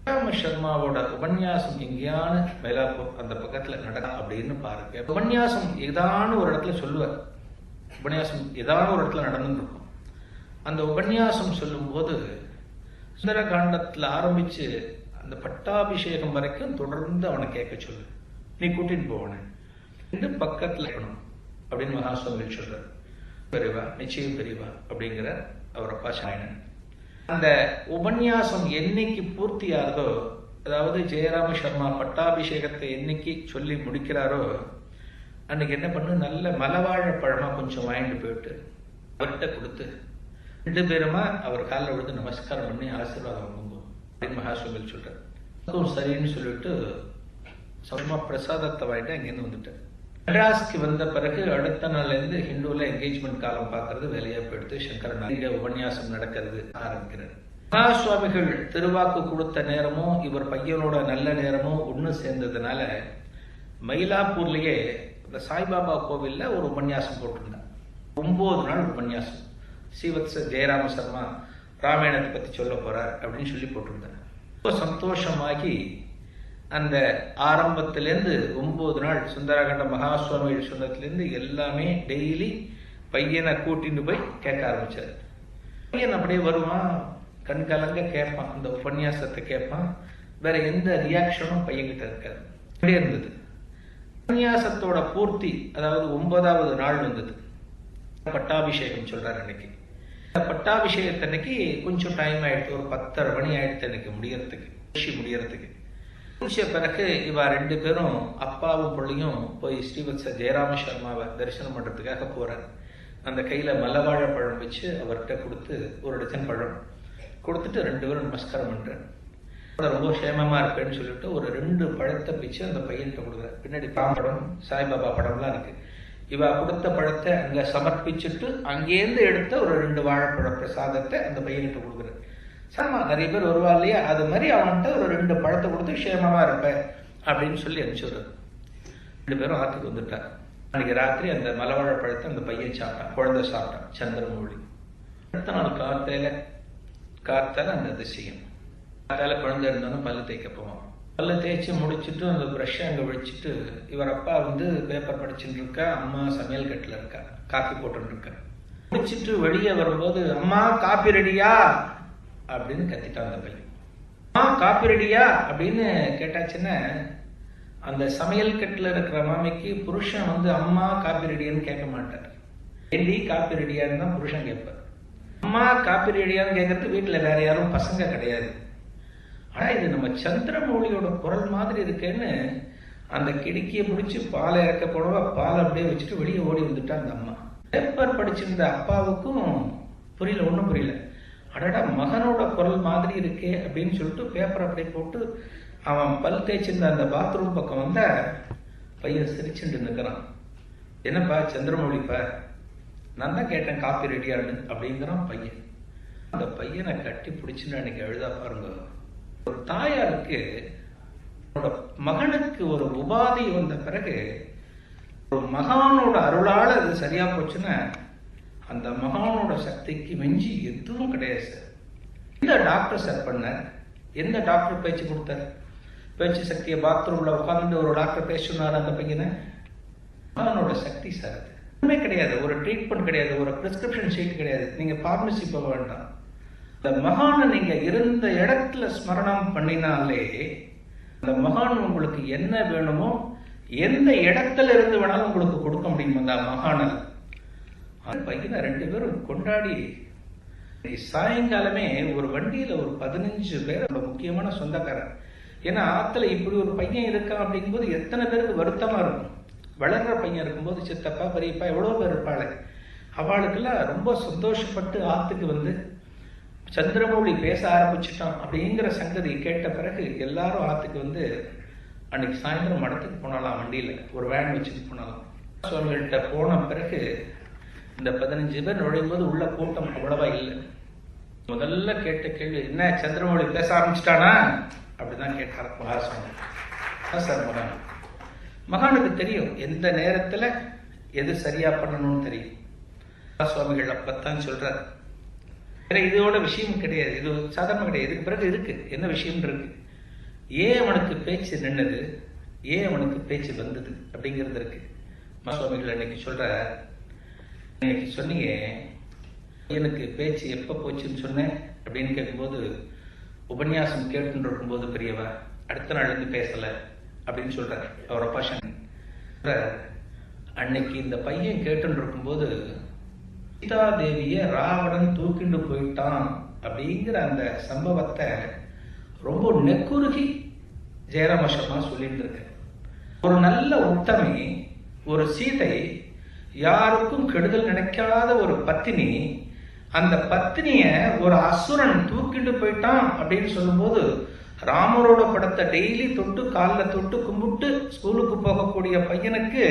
ஜெயராம சர்மாவோட உபன்யாசம் எங்கேயானு மயிலாப்பூர் அந்த பக்கத்துல நடக்கும் அப்படின்னு பாருங்க. உபன்யாசம் ஏதான ஒரு இடத்துல சொல்லுவார், உபன்யாசம் ஏதான ஒரு இடத்துல நடந்துட்டு இருக்கும். அந்த உபன்யாசம் சொல்லும் போது சுந்தரகாண்டத்துல ஆரம்பிச்சு அந்த பட்டாபிஷேகம் வரைக்கும் தொடர்ந்து அவனை கேட்க சொல்லு, நீ கூட்டிட்டு போவன ரெண்டு பக்கத்துல இருக்கணும் அப்படின்னு மகாசுவாமிகள் சொல்றாரு. பெரியவா, நிச்சயம் பெரியவா அப்படிங்கிற அவர் அப்பா சாயனன். அந்த உபன்யாசம் என்னைக்கு பூர்த்தி ஆகுதோ, அதாவது ஜெயராம சர்மா பட்டாபிஷேகத்தை என்னைக்கு சொல்லி முடிக்கிறாரோ அன்னைக்கு என்ன பண்ணு, நல்ல மலவாழைப்பழமா கொஞ்சம் வாங்கிட்டு போயிட்டு அவர்கிட்ட கொடுத்து ரெண்டு பேருமா அவர் காலில் விழுந்து நமஸ்காரம் பண்ணி ஆசீர்வாதம் வாங்குவோம் அப்படின்னு மகாசுவாமிகள் சொல்றாரு. சரின்னு சொல்லிட்டு சர்மா பிரசாதத்தை வாங்கிட்டு அங்கேருந்து வந்துட்டார். மெட்ராஸ்க்கு வந்த பிறகு அடுத்த நாள்ல இருந்து ஹிந்துல என்கேஜ்மெண்ட் காலம் பார்க்கறது வேலையா போயிடுத்து. சங்கரன் உபன்யாசம் நடக்கிறது ஆரம்பிக்கிறார். மகாசுவாமிகள் திருவாக்கு கொடுத்த நேரமும் இவர் பையனோட நல்ல நேரமும் ஒண்ணு சேர்ந்ததுனால மயிலாப்பூர்லயே இந்த சாய்பாபா கோவில்ல ஒரு உபன்யாசம் போட்டிருந்தார். 9 நாள் உபன்யாசம். ஸ்ரீவத்ச ஜெயராம சர்மா ராமாயணத்தை பத்தி சொல்ல போறார் அப்படின்னு சொல்லி போட்டிருந்தார். ரொம்ப சந்தோஷமாகி அந்த ஆரம்பத்திலேருந்து 9 நாள் சுந்தரகாண்ட மகாசுவாமிகள் சொன்னதுலேருந்து எல்லாமே டெய்லி பையனை கூட்டிட்டு போய் கேட்க ஆரம்பிச்சார். பையன் அப்படியே வருவான், கண் கலங்க கேட்பான், அந்த உபன்யாசத்தை கேட்பான். வேற எந்த ரியாக்ஷனும் பையன்கிட்ட இருக்காது. அப்படியே இருந்தது. உபன்யாசத்தோட பூர்த்தி, அதாவது 9வது நாள் வந்தது. பட்டாபிஷேகம் சொல்றாரு அன்னைக்கு. பட்டாபிஷேகத்தன்னைக்கு கொஞ்சம் டைம் ஆயிடுச்சு, ஒரு 10:30 மணி ஆயிடுச்சு எனக்கு முடியறதுக்கு. முடிச்ச பிறகு இவா 2 பேரும் அப்பாவும் பிள்ளையும் போய் ஸ்ரீவத்ச ஜெயராம சர்மாவை தரிசனம் பண்றதுக்காக போறாரு. அந்த கையில மலவாழைப்பழம் வச்சு அவர்கிட்ட கொடுத்து ஒரு டஜன் பழம் கொடுத்துட்டு 2 பேரும் நமஸ்காரம் பண்றாரு. ரொம்ப சேமமா இருப்பேன்னு சொல்லிட்டு ஒரு 2 பழத்தை பிச்சு அந்த பையன்கிட்ட கொடுக்குறாரு. பின்னாடி பாம்படம் சாய்பாபா படம்லாம் இருக்கு. இவா கொடுத்த பழத்தை அங்க சமர்ப்பிச்சுட்டு அங்கேருந்து எடுத்த ஒரு 2 வாழைப்பழ பிரசாதத்தை அந்த பையன்கிட்ட கொடுக்குறாரு. சாமா நிறைய பேர் வருவா இல்லையா, அது மாதிரி அவன்கிட்ட ஒரு 2 பழத்தை கொடுத்து சேமமா இருப்ப அப்படின்னு சொல்லி அனுப்பிச்சுடுறாரு. 2 பேரும் ஆத்துக்கு வந்துட்டார். அன்னைக்கு ராத்திரி அந்த மலவாழை பழத்தை அந்த பையன் சாப்பிட்டான், குழந்தை சாப்பிட்டான், சந்திரமௌழி. அடுத்த நாள் காத்தால அந்த அதிசயம். காத்தால குழந்தை இருந்தாலும் பல்லு தேய்க்க போவான். பல்ல தேய்ச்சி முடிச்சுட்டு அந்த ப்ரஷ் அங்க வச்சுட்டு இவர் அப்பா பேப்பர் படிச்சுட்டு இருக்கா, அம்மா சமையல் கட்டில இருக்கா, காப்பி போட்டு இருக்கா. முடிச்சுட்டு வெளியே வரும்போது, அம்மா காப்பி ரெடியா அப்படின்னு கத்திட்டான் அந்த பையன். அம்மா காப்பி ரெடியா அப்படின்னு கேட்டாச்சுன்னா அந்த சமையல் கட்டில இருக்கிற மாமிக்கு புருஷன் அம்மா காப்பி ரெடியான்னு கேட்க மாட்டார். ஏண்டி காப்பி ரெடியான்னு தான் புருஷன் கேட்பார். அம்மா காப்பி ரெடியான்னு கேட்கறது வீட்டுல வேற யாரும் பசங்க கிடையாது. ஆனா இது நம்ம சந்திரமௌழியோட குரல் மாதிரி இருக்கேன்னு அந்த கிடுக்கியை பிடிச்சி பாலை இறக்க போடவா பாலை அப்படியே வச்சுட்டு வெளியே ஓடி வந்துட்டா அந்த அம்மா. பேப்பர் படிச்சிருந்த அப்பாவுக்கும் ஒன்றும் புரியல. அடடா மகனோட குரல் மாதிரி இருக்கே அப்படின்னு சொல்லிட்டு பேப்பர் அப்படியே போட்டு அவன் பல் தேய்ச்சிருந்த அந்த பாத்ரூம் பக்கம் வந்தா பையன் சிரிச்சுட்டு நிற்கிறான். என்னப்பா சந்திரமௌழிப்பா, நான் தான் கேட்டேன் காப்பி ரெடியான்னு அப்படிங்கிறான் பையன். அந்த பையனை கட்டி பிடிச்சுன்னு அன்னைக்கு அழுதா பாருங்க. ஒரு தாயாருக்கு மகனுக்கு ஒரு உபாதை வந்த பிறகு ஒரு மகானோட அருளால அது சரியா போச்சுன்னா அந்த மகானோட சக்திக்கு மிஞ்சி எதுவும் கிடையாது சார். எந்த டாக்டர் சார் பண்ணார், எந்த டாக்டர் பேச்சு கொடுத்தார்? பேச்சு சக்தியை பாத்ரூம்ல உட்கார்ந்து ஒரு டாக்டர் பேசினார் அந்த பையனை. மகானோட சக்தி சார், அது ஒண்ணுமே கிடையாது. ஒரு ட்ரீட்மெண்ட் கிடையாது, ஒரு பிரிஸ்கிரிப்ஷன் ஷீட் கிடையாது. நீங்க பார்மசி போக வேண்டாம். அந்த மகானை நீங்க இருந்த இடத்துல ஸ்மரணம் பண்ணினாலே அந்த மகான் உங்களுக்கு என்ன வேணுமோ எந்த இடத்துல இருந்து வேணாலும் உங்களுக்கு கொடுக்க முடியும் அந்த மகானால். பையனை 2 பேரும் கொண்டாடி சாயங்காலமே ஒரு வண்டியில ஒரு 15 பேர் முக்கியமான சொந்தக்காரர். ஏன்னா ஆத்துல இப்படி ஒரு பையன் இருக்கான் அப்படிங்கும்போது எத்தனை பேருக்கு வருத்தமா இருக்கும். வளர்ற பையன் இருக்கும்போது சித்தப்பா பெரியப்பா எவ்வளவு பேர் இருப்பாளே, அவளுக்கெல்லாம் ரொம்ப சந்தோஷப்பட்டு ஆத்துக்கு சந்திரமௌழி பேச ஆரம்பிச்சுட்டான் அப்படிங்கிற சங்கதி கேட்ட பிறகு எல்லாரும் ஆத்துக்கு அன்னைக்கு சாயந்தரம் மடத்துக்கு போனாலாம், வண்டியில் ஒரு வேன் வச்சுட்டு போனாலாம். சுவாமிகள்கிட்ட போன பிறகு இந்த 15 பேர் நுழையும் போது உள்ள கூட்டம் அவ்வளவா இல்லை. முதல்ல கேட்ட கேள்வி, என்ன சந்திரமௌழி பேச ஆரம்பிச்சிட்டானா அப்படிதான் கேட்டார் மகாசுவாமி. சார் மகானுக்கு தெரியும் எந்த நேரத்துல எது சரியா பண்ணணும்னு தெரியும். சுவாமிகள் அப்பத்தான் சொல்றாரு, இதோட விஷயம் கிடையாது, இது சாதாரண கிடையாது, இதுக்கு பிறகு இருக்கு என்ன விஷயம் இருக்கு, ஏன் அவனுக்கு பேச்சு நின்னது, ஏன் அவனுக்கு பேச்சு வந்தது அப்படிங்கிறது இருக்கு. சுவாமிகள் அன்னைக்கு சொல்ற, இன்னைக்கு சொன்னீங்க எனக்கு பேச்சு எப்ப போச்சுன்னு சொன்னேன் அப்படின்னு கேட்கும்போது, உபன்யாசம் கேட்டுன்னு இருக்கும்போது பெரியவா அடுத்த நாள் இருந்து பேசல அப்படின்னு சொல்றாரு. அவர் அப்பா அன்னைக்கு இந்த பையன் கேட்டுன்னு இருக்கும்போது சீதாதேவிய ராவணன் தூக்கிண்டு போயிட்டான் அப்படிங்கிற அந்த சம்பவத்தை ரொம்ப நெக்குருகி ஜெயராம சர்மா சொல்லிட்டு இருக்க. ஒரு நல்ல உத்தமி, ஒரு சீதை, யாருக்கும் கெடுதல் நினைக்காத ஒரு பத்தினி, அந்த பத்தினிய ஒரு அசுரன் தூக்கிட்டு போயிட்டான் அப்படின்னு சொல்லும்போது, ராமரோட படத்தை டெய்லி தொட்டு காலில் தொட்டு கும்பிட்டு ஸ்கூலுக்கு போகக்கூடிய பையனுக்கு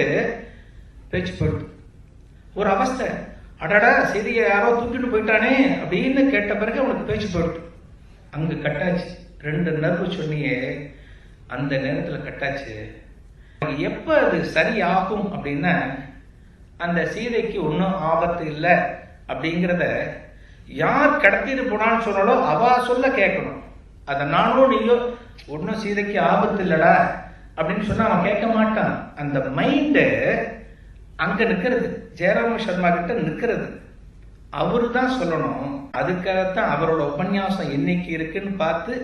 பேச்சு போயிட்டு ஒரு அவஸ்தை. அடடா செய்தியை யாரோ தூக்கிட்டு போயிட்டானே அப்படின்னு கேட்ட பிறகு அவனுக்கு பேச்சு போயிட்டு அங்க கட்டாச்சு. 2 நர்வு சொன்னியே, அந்த நேரத்துல கட்டாச்சு. எப்ப அது சரியாகும் அப்படின்னா, அந்த சீதைக்கு ஒன்றும் ஆபத்து இல்லை அப்படிங்கிறத யார் கடத்திட்டு போனான்னு சொன்னாலோ அவ சொல்ல கேட்கணும். அதை நானும் நீயோ ஒன்னும் சீதைக்கு ஆபத்து இல்லடா அப்படின்னு சொன்னா அவன் கேட்க மாட்டான். அந்த மைண்டு அங்க நிக்கிறது, ஜெயராம சர்மா கிட்ட நிக்கிறது. அவரு தான் சொல்லணும். அதுக்காகத்தான் அவரோட உபன்யாசம் என்னைக்கு இருக்குன்னு பார்த்து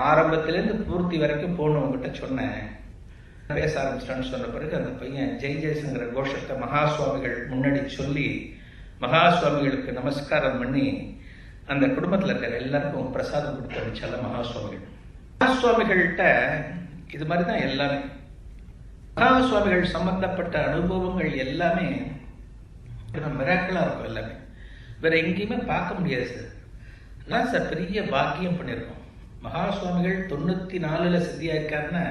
ஆரம்பத்திலேருந்து பூர்த்தி வரைக்கும் போனவங்கிட்ட சொன்னேன். பேச ஆரம்பிச்சிட்டான்னு சொன்ன பிறகு அந்த பையன் ஜெய் ஜெய்சங்கர கோஷத்தை மகா சுவாமிகள் முன்னாடி சொல்லி மகா சுவாமிகளுக்கு நமஸ்காரம் பண்ணி அந்த குடும்பத்தில் இருக்கிற எல்லாருக்கும் பிரசாதம் கொடுத்து அனுப்பிச்சால மகா சுவாமிகள். மகா சுவாமிகள்கிட்ட இது மாதிரிதான் எல்லாமே. மகா சுவாமிகள் சம்பந்தப்பட்ட அனுபவங்கள் எல்லாமே மிராக்கிளா இருக்கும். எல்லாமே வேற எங்கேயுமே பார்க்க முடியாது சார். நான் சார் பெரிய பாக்கியம் பண்ணியிருக்கோம். மகா சுவாமிகள் 94 சித்தியா இருக்காருன்னா,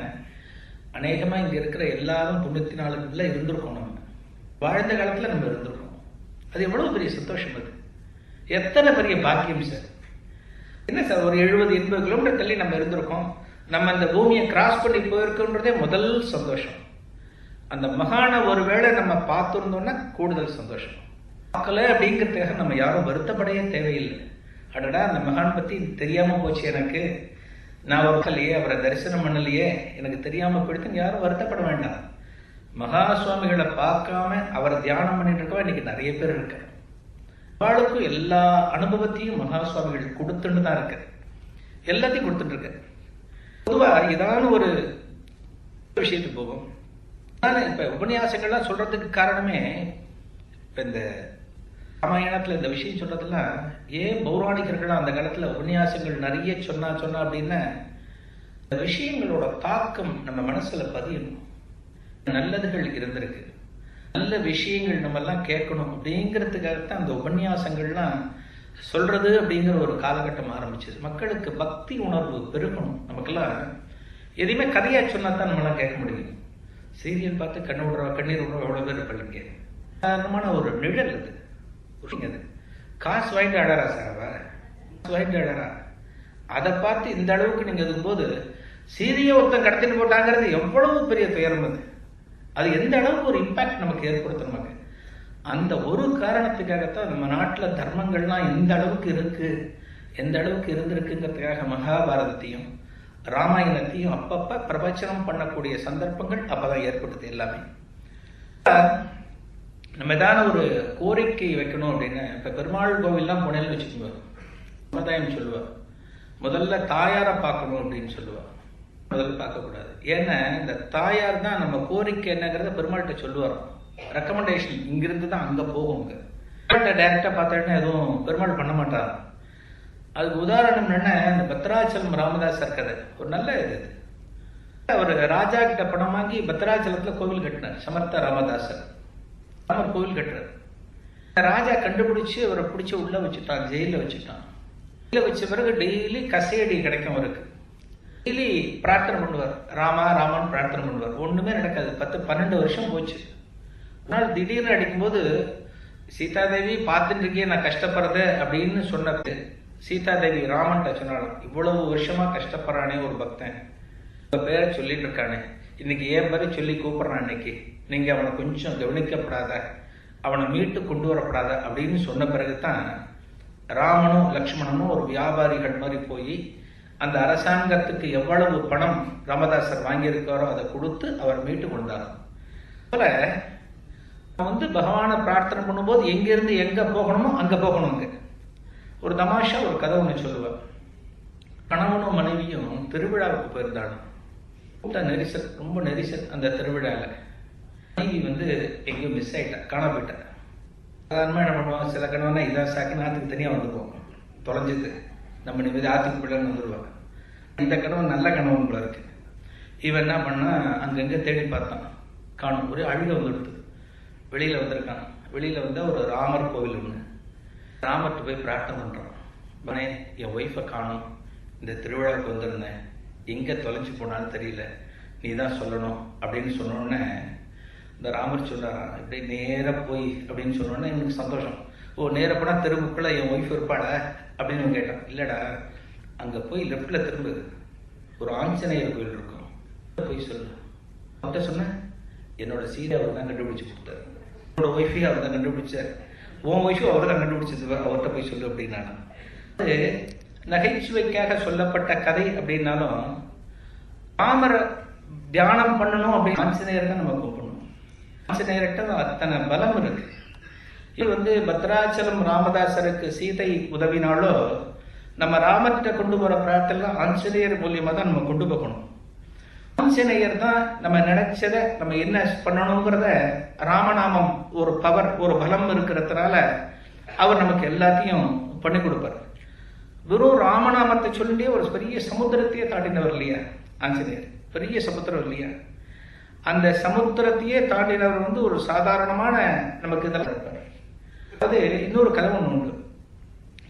அநேகமா இங்க இருக்கிற எல்லாரும் 94 இருந்திருக்கோம். நம்ம வாழ்ந்த காலத்துல நம்ம இருந்திருக்கோம். அது எவ்வளவு பெரிய சந்தோஷம், அது எத்தனை பெரிய பாக்கியம் சார். என்ன சார், ஒரு 70-80 கிலோமீட்டர் தள்ளி நம்ம இருந்திருக்கோம். நம்ம அந்த பூமியை கிராஸ் பண்ணி போயிருக்கோன்றதே முதல் சந்தோஷம். அந்த மகான ஒருவேளை நம்ம பார்த்துருந்தோம்னா கூடுதல் சந்தோஷம். பார்க்கல அப்படிங்கிறதுக்காக நம்ம யாரும் வருத்தப்படையே தேவையில்லை. அடடா அந்த மகான் பத்தி தெரியாம போச்சு எனக்கு, நான் ஒருக்கலையே அவரை தரிசனம் பண்ணலையே, எனக்கு தெரியாம போயிடுத்து யாரும் வருத்தப்பட வேண்டாம். மகா சுவாமிகளை பார்க்காம அவரை தியானம் பண்ணிட்டு இருக்கவா இன்னைக்கு நிறைய பேர் இருக்க. அவளுக்கும் எல்லா அனுபவத்தையும் மகா சுவாமிகள் கொடுத்துட்டு தான் இருக்க, எல்லாத்தையும் கொடுத்துட்டு இருக்க. பொதுவா ஏதான ஒரு விஷயத்துக்கு போகும். இப்ப உபன்யாசங்கள்லாம் சொல்றதுக்கு காரணமே, இப்ப இந்த ராமாயணத்துல இந்த விஷயம் சொல்றதெல்லாம் ஏன் பௌராணிகர்கள் அந்த காலத்துல உபன்யாசங்கள் நிறைய சொன்னா அப்படின்னா, இந்த விஷயங்களோட தாக்கம் நம்ம மனசுல பதியணும். நல்லதுகள் இருந்திருக்கு, நல்ல விஷயங்கள் நம்ம எல்லாம் கேட்கணும் அப்படிங்கிறதுக்காகத்தான் அந்த உபன்யாசங்கள்லாம் சொல்றது அப்படிங்கிற ஒரு காலகட்டம் ஆரம்பிச்சது. மக்களுக்கு பக்தி உணர்வு பெருகணும். நமக்கெல்லாம் எதையுமே கதையா சொன்னா தான் நம்மளாம் கேட்க முடியும். சீரியல் பார்த்து கண்ணீர் விடுற எவ்வளவு பேர் இருப்பாங்க. சாதாரணமான ஒரு நிழல் அது. அது காசு வாங்கிட்டு அழறா சார், அவ காசு வாங்கிட்டு அழறா. அதை பார்த்து இந்த அளவுக்கு நீங்க இருக்கும்போது சீரிய ஒருத்தன் கடத்திட்டு போட்டாங்கிறது எவ்வளவு பெரிய துயரம் அது. அது எந்த அளவுக்கு ஒரு இம்பாக்ட் நமக்கு ஏற்படுத்தும். நமக்கு அந்த ஒரு காரணத்துக்காகத்தான் நம்ம நாட்டுல தர்மங்கள்லாம் எந்த அளவுக்கு இருக்கு, எந்த அளவுக்கு இருந்திருக்குங்கிறதுக்காக மகாபாரதத்தையும் ராமாயணத்தையும் அப்பப்ப பிரபச்சனம் பண்ணக்கூடிய சந்தர்ப்பங்கள் அப்பதான் ஏற்படுது. எல்லாமே நம்ம ஏதான ஒரு கோரிக்கை வைக்கணும் அப்படின்னா, இப்ப பெருமாள் கோவில்லாம் போனேன்னு வச்சுக்கோங்க, சமுதாயம் சொல்லுவா முதல்ல தாயாரை பார்க்கணும் அப்படின்னு சொல்லுவா. முதல்ல பார்க்கக்கூடாது. ஏன்னா இந்த தாயார் தான் நம்ம கோரிக்கை என்னங்கிறத பெருமாள்கிட்ட சொல்லுவார். ரெக்கமெண்டேஷன் இங்கிருந்து தான் அங்க போகும். டைரக்டா பார்த்தாருன்னா எதுவும் பெருமாள் பண்ண மாட்டார். அதுக்கு உதாரணம் என்ன, இந்த பத்ராச்சலம் ராமதாசர் கதை ஒரு நல்ல இது. அவர் ராஜா கிட்ட பணம் வாங்கி பத்ராச்சலத்துல கோவில் கட்டினார். சமர்த்த ராமதாசர் ராமர் கோவில் கட்டுறாரு. ராஜா கண்டுபிடிச்சு அவரை பிடிச்சி உள்ள வச்சுட்டான், ஜெயில வச்சுட்டான். ஜெயில வச்ச பிறகு டெய்லி கசையடி கிடைக்கும் அவருக்கு. டெய்லி பிரார்த்தனை பண்ணுவார், ராமா ராமான்னு பிரார்த்தனை பண்ணுவார். ஒண்ணுமே நடக்காது. 10-12 வருஷம் போச்சு. ஒரு நாள் திடீர்னு அடிக்கும்போது, சீதாதேவி பார்த்துட்டு இருக்கே நான் கஷ்டப்படுறது அப்படின்னு சொன்னது, சீதாதேவி ராமன்ட்ட சொன்னாலும், இவ்வளவு வருஷமா கஷ்டப்படுறானே ஒரு பக்தன், பேரை சொல்லிட்டு இருக்கானே, இன்னைக்கு ஏன் பேரை சொல்லி கூப்பிடுறான், இன்னைக்கு நீங்க அவனை கொஞ்சம் கவனிக்கப்படாத, அவனை மீட்டு கொண்டு வரப்படாத அப்படின்னு சொன்ன பிறகுதான் ராமனும் லக்ஷ்மணனும் ஒரு வியாபாரிகள் மாதிரி போய் அந்த அரசாங்கத்துக்கு எவ்வளவு பணம் ராமதாசர் வாங்கியிருக்காரோ அதை கொடுத்து அவர் மீட்டு கொண்டார். போல பகவானை பிரார்த்தனை பண்ணும்போது எங்கிருந்து எங்க போகணுமோ அங்க போகணுங்க. ஒரு தமாஷா ஒரு கதை ஒண்ணு சொல்லுவார். கணவனும் மனைவியும் திருவிழாவுக்கு போயிருந்தாலும் கூட்ட நெரிசல், ரொம்ப நெரிசல். அந்த திருவிழால மனைவி எங்கேயும் மிஸ் ஆயிட்டா, காண போயிட்டா. சாதாரணமா என்ன பண்ணுவாங்க, சில கணவனா இதான் சாக்குன்னு ஆத்துக்கு தனியா வந்துக்குவோம், தொலைஞ்சது நம்ம நிம்மதி ஆத்துக்கு பிள்ளைன்னு வந்துடுவாங்க. இந்த கணவன் நல்ல கணவன் போல இருக்கு. இவன் என்ன பண்ணா, அங்கங்க தேடி பார்த்தான், காணும். ஒரு அழுக வந்துடுது. வெளியில வந்திருக்கான். வெளியில ஒரு ராமர் கோவில் ஒண்ணு. ராமர்கிட்ட போய் பிரார்த்தனை பண்றான். மனே, என் ஒய்ஃபை காணும், இந்த திருவிழாவுக்கு வந்திருந்தேன், எங்க தொலைஞ்சு போனாலும் தெரியல, நீ தான் சொல்லணும் அப்படின்னு சொன்னோடனே இந்த ராமர் சொல்றாராம், இப்படி நேர போய் அப்படின்னு சொன்னோடனே எனக்கு சந்தோஷம். ஓ, நேர போனா தெருவுக்குள்ள என் ஒய்ஃப் இருப்பாடா அப்படின்னு கேட்டான். இல்லடா, அங்க போய் லெப்ட்ல திரும்ப ஒரு ஆஞ்சநேயர் கோயில் இருக்கும், போய் சொல்லு. அவர்கிட்ட சொன்ன, என்னோட சீரை அவர் தான் கண்டுபிடிச்சு கொடுத்தாரு, என்னோட ஒய்ஃபையும் அவர் தான் கண்டுபிடிச்சார், உன் ஒய்ஃபும் அவர் தான் கண்டுபிடிச்சது, அவர்கிட்ட போய் சொல்லு அப்படின்னா. அது நகைச்சுவைக்காக சொல்லப்பட்ட கதை அப்படின்னாலும், ராமரை தியானம் பண்ணணும் அப்படின்னு ஆஞ்சநேயர் தான் நம்ம கூப்பிடணும். ஆஞ்சநேயர்கிட்ட அத்தனை பலம் இருக்கு. இது பத்ராச்சலம் ராமதாசருக்கு சீதை உதவினாலோ, நம்ம ராமர்கிட்ட கொண்டு போற பிரார்த்தனை ஆஞ்சநேயர் மூலியமா தான் நம்ம கொண்டு போகணும். ஆஞ்சநேயர் தான் நம்ம நினைச்சதை நம்ம என்ன பண்ணணுங்கிறத, ராமநாமம் ஒரு பவர், ஒரு பலம் இருக்கிறதுனால அவர் நமக்கு எல்லாத்தையும் பண்ணி கொடுப்பார். வெறும் ராமநாமத்தை சொல்லிட்டே ஒரு பெரிய சமுத்திரத்தையே தாண்டினவர் இல்லையா ஆஞ்சநேயர், பெரிய சமுத்திரம் இல்லையா, அந்த சமுத்திரத்தையே தாண்டினவர் ஒரு சாதாரணமான நமக்கு இதெல்லாம் இருப்பார். அது இன்னொரு கதை ஒண்ணு உண்டு.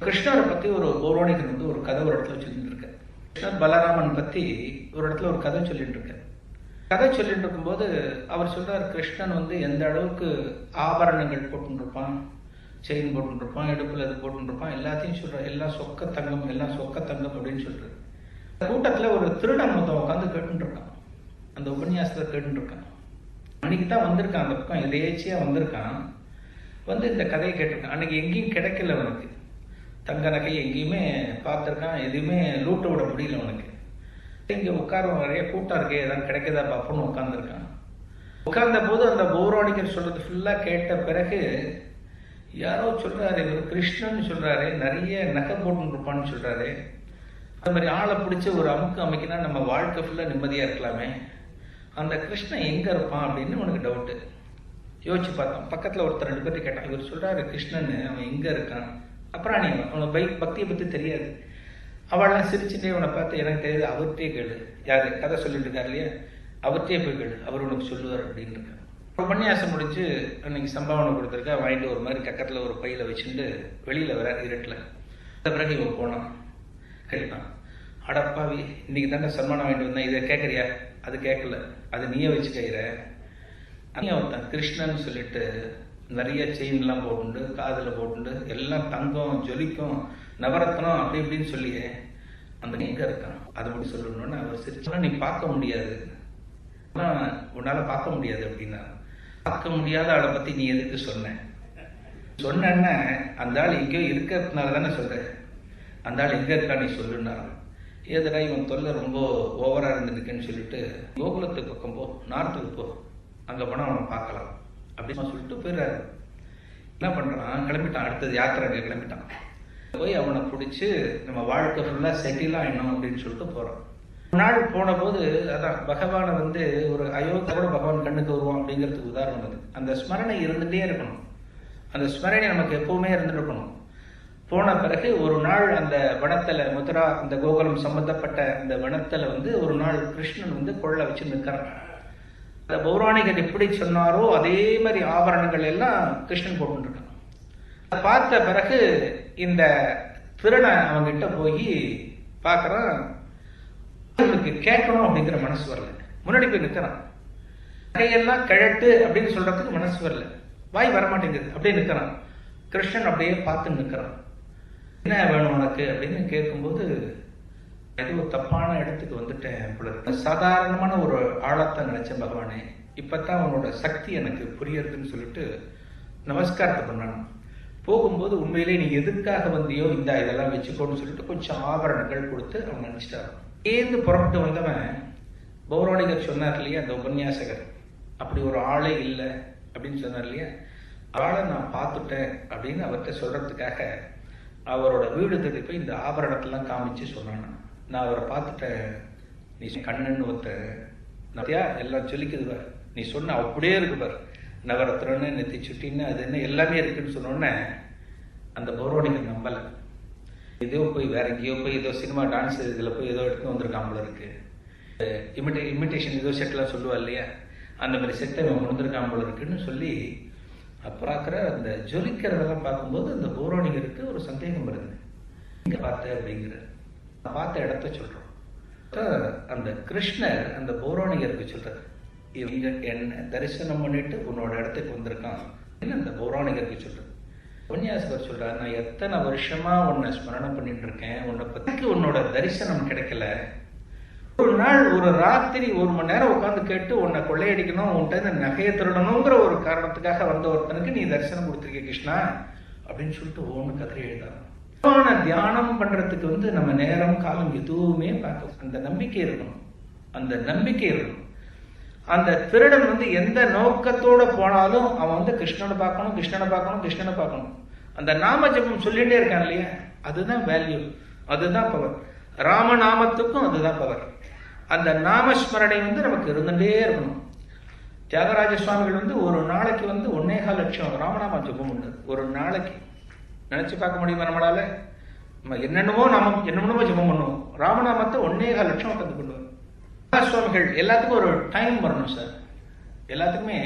கிருஷ்ணரை பத்தி ஒரு பௌராணிகர் ஒரு கதை ஒரு இடத்துல சொல்லிட்டு இருக்க. கிருஷ்ணர் பலராமன் பத்தி ஒரு இடத்துல ஒரு கதை சொல்லிட்டு இருக்க. கதை சொல்லிட்டு இருக்கும்போது அவர் சொல்றார், கிருஷ்ணன் எந்த அளவுக்கு ஆபரணங்கள் போட்டுருப்பான், செயின் போட்டுருப்பான், இடுப்புல அது போட்டுருப்பான், எல்லாத்தையும் சொல்ற, எல்லாம் சொக்க தங்கம், எல்லாம் சொக்க தங்கம் அப்படின்னு சொல்றாரு. கூட்டத்துல ஒரு திருடன் உட்காந்து கேட்டு இருக்கான், அந்த உபன்யாசத்தை கேட்டு இருக்கான். அன்னைக்கு தான் வந்திருக்கான், அந்த பக்கம் எதேச்சியா வந்திருக்கான். இந்த கதையை கேட்டிருக்கான். அன்னைக்கு எங்கேயும் கிடைக்கல அவனுக்கு, தங்க நகை எங்கேயுமே பார்த்துருக்கான், எதுவுமே லூட்ட விட முடியல அவனுக்கு. இங்க உட்காருவோம், நிறைய கூட்டம் இருக்கே, ஏதாவது கிடைக்கதா பாப்போன்னு உட்கார்ந்துருக்கான். உட்கார்ந்த போது அந்த பௌராணிகர் சொல்றது ஃபுல்லா கேட்ட பிறகு யாரோ சொல்றாரு, இவர் கிருஷ்ணன் சொல்றாரு, நிறைய நகை போட்டு இருப்பான்னு சொல்றாரு, அது மாதிரி ஆளை பிடிச்சி ஒரு அமுக்கு அமைக்கினா நம்ம வாழ்க்கை ஃபுல்லா நிம்மதியா இருக்கலாமே, அந்த கிருஷ்ணன் எங்க இருப்பான் அப்படின்னு உனக்கு டவுட்டு. யோசிச்சு பார்த்தான். பக்கத்துல ஒருத்தர் 2 பேர்ட்ட கேட்டான். இவர் சொல்றாரு கிருஷ்ணன், அவன் எங்க இருக்கான். அப்புறம் நீ அவனை பக்தியை பத்தி தெரியாது. அவள்லாம் சிரிச்சுட்டே அவனை பார்த்து, எனக்கு தெரியாது, அவர்கிட்டயே கேளு, யாரு கதை சொல்லிட்டு இருக்காரு இல்லையா, அவர்கிட்டயே போய் கேளு, அவர் உனக்கு சொல்லுவார் அப்படின்னு இருக்காரு. உபன்யாசம் முடிச்சு அன்னைக்கு சம்பாவனை கொடுத்துருக்கா, வாங்கிட்டு ஒரு மாதிரி கக்கத்துல ஒரு பையில வச்சுட்டு வெளியில வர இருட்டுல. அந்த பிறகு இவன் போனான். கேட்டான், அடப்பாவி, இன்னைக்கு தானே சன்மானம் வாங்கிட்டு வந்தேன், இதை கேட்கறியா? அது கேட்கல, அது நீயே வச்சு கையிற. ஒருத்தன் கிருஷ்ணன் சொல்லிட்டு நிறைய செயின்லாம் போட்டுண்டு, காதுல போட்டுண்டு, எல்லாம் தங்கம் ஜொலிக்கும் நவரத்னம் அப்படி இப்படின்னு சொல்லியே, அந்த எங்க இருக்கான் அதை மட்டும் சொல்லணும்னு அவர் சிரிச்சா, நீ பார்க்க முடியாது, உன்னால பார்க்க முடியாது அப்படின்னா. பார்க்க முடியாத ஆளை பத்தி நீ எதுக்கு சொன்ன அந்த ஆள் எங்கேயோ இருக்கிறதுனால தானே சொல்ற, அந்த ஆள் எங்க இருக்கா நீ சொல்லுன்னா. ஏதடா இவன் தொல்லை ரொம்ப ஓவரா இருந்துருக்குன்னு சொல்லிட்டு கோகுலத்துக்கு பக்கம் போ, நார்த்துக்கு போ, அங்க போனா அவனை பார்க்கலாம் அப்படின்னு சொல்லிட்டு போயிடுறாரு. என்ன பண்றான், கிளம்பிட்டான். அடுத்தது யாத்திரை கிளம்பிட்டான். போய் அவனை பிடிச்சி நம்ம வாழ்க்கை ஃபுல்லா செட்டில் ஆயிடணும் அப்படின்னு சொல்லிட்டு போறான். ஒரு நாள் போன போது அதான் பகவானை ஒரு அயோத்தியோட பகவான் கண்ணுக்கு வருவான் அப்படிங்கிறதுக்கு உதாரணம் அது. அந்த ஸ்மரணை இருந்துட்டே இருக்கணும், அந்த ஸ்மரணை நமக்கு எப்பவுமே இருந்துட்டு இருக்கணும். போன பிறகு ஒரு நாள் அந்த வனத்துல, மதுரா அந்த கோகுலம் சம்பந்தப்பட்ட அந்த வனத்துல ஒரு நாள் கிருஷ்ணன் கொள்ள வச்சு நிற்கிறான். அந்த பௌராணிகர் எப்படி சொன்னாரோ அதே மாதிரி ஆபரணங்கள் எல்லாம் கிருஷ்ணன் போட்டு இருக்கான். அதை பார்த்த பிறகு இந்த திருடன் அவங்கிட்ட போய் பார்க்கறான். அவங்களுக்கு கேட்கணும் அப்படிங்கிற மனசு வரல. முன்னாடி போய் நிற்கிறான். நகையெல்லாம் கழட்டு அப்படின்னு சொல்றதுக்கு மனசு வரல, வாய் வரமாட்டேங்குது, அப்படியே நிற்கிறான். கிருஷ்ணன் அப்படியே பார்த்து நிற்கிறான். என்ன வேணும் உனக்கு அப்படின்னு கேட்கும்போது, ஏதோ தப்பான இடத்துக்கு வந்துட்டேன், சாதாரணமான ஒரு ஆழத்தை நினைச்சேன் பகவானே, இப்பதான் உன்னோட சக்தி எனக்கு புரியறதுன்னு சொல்லிட்டு நமஸ்காரத்தை பண்ணணும். போகும்போது உண்மையிலே நீ எதுக்காக வந்தியோ இந்த இதெல்லாம் வச்சுக்கோன்னு சொல்லிட்டு கொஞ்சம் ஆபரணங்கள் கொடுத்து அவன் நினைச்சிட்டான். ஏந்து புறப்பட்டு வந்தவன் பௌராணிகர் சொன்னார் இல்லையா, அந்த உபன்யாசகர், அப்படி ஒரு ஆளே இல்லை அப்படின்னு சொன்னார் இல்லையா, ஆளை நான் பார்த்துட்டேன் அப்படின்னு அவர்கிட்ட சொல்றதுக்காக அவரோட வீடு தேடி போய் இந்த ஆபரணத்தெல்லாம் காமிச்சு சொன்னான். நான் அவரை பார்த்துட்டேன், நீ கண்ணன்னு ஒருத்தர் எல்லாம் சொல்லிக்குது பார், நீ சொன்ன அப்படியே இருக்கு பார், நவரத்னன்னு நெத்தி சுட்டின்னு அது என்ன எல்லாமே இருக்குன்னு சொன்னோன்னே அந்த பௌராணிகர் நம்பலை. ஏதோ போய் வேற எங்கேயோ போய் ஏதோ சினிமா டான்ஸ் இதில் போய் ஏதோ எடுத்து வந்திருக்காம்பல இருக்கு, இமிட்டேஷன் ஏதோ செட்டெல்லாம் சொல்லுவா இல்லையா, அந்த மாதிரி செட்டை வந்திருக்காம்பல இருக்குன்னு சொல்லி பார்க்குற அந்த ஜொலிக்கிறதெல்லாம் பார்க்கும்போது அந்த பௌராணிகருக்கு ஒரு சந்தேகம் வருது. இங்கே பார்த்த அப்படிங்கிற பார்த்த இடத்த சொல்கிறோம். அந்த கிருஷ்ணர் அந்த பௌராணிகருக்கு சொல்றாரு, இவங்க என்ன தரிசனம் பண்ணிட்டு உன்னோட இடத்துக்கு வந்திருக்கான் அந்த பௌராணிகருக்கு சொல்றது. உபன்யாசகர் சொல்றாரு, நான் எத்தனை வருஷமா உன்னை ஸ்மரணம் பண்ணிட்டு இருக்கேன், உன்னை பத்திக்கு உன்னோட தரிசனம் கிடைக்கல, ஒரு நாள் ஒரு ராத்திரி 1 மணி நேரம் உட்காந்து கேட்டு உன்னை கொள்ளையடிக்கணும், உன்கிட்ட இந்த நகையை திருடணுங்கிற ஒரு காரணத்துக்காக வந்த ஒருத்தனுக்கு நீ தரிசனம் கொடுத்துருக்க கிருஷ்ணா அப்படின்னு சொல்லிட்டு ஒன்று கதறி எழுதாங்க. தியானம் பண்றதுக்கு நம்ம நேரம் காலம் எதுவுமே பார்க்க அந்த நம்பிக்கை இருக்கணும், அந்த நம்பிக்கை இருக்கணும். அந்த திருடன் எந்த நோக்கத்தோட போனாலும் அவன் கிருஷ்ணனை பார்க்கணும், கிருஷ்ணனை பார்க்கணும், கிருஷ்ணனை பார்க்கணும். அந்த நாம ஜபம் சொல்லிட்டே இருக்கான் இல்லையா, அதுதான் வேல்யூ, அதுதான் பவர். ராமநாமத்துக்கும் அதுதான் பவர். அந்த நாமஸ்மரணை நமக்கு இருந்துட்டே இருக்கணும். தியாகராஜ சுவாமிகள் ஒரு நாளைக்கு 1.25 லட்சம் ராமநாம ஜபம் உண்டு. ஒரு நாளைக்கு நினைச்சு பார்க்க முடியுமா நம்மளால? என்னென்னமோ ஜபம் பண்ணுவோம், ராமநாமத்தை 1.25 லட்சம் உட்காந்து கொண்டு சுவாமிகள். எல்லாத்துக்கும் ஒரு டைம் வரணும் சார், எல்லாத்துக்குமே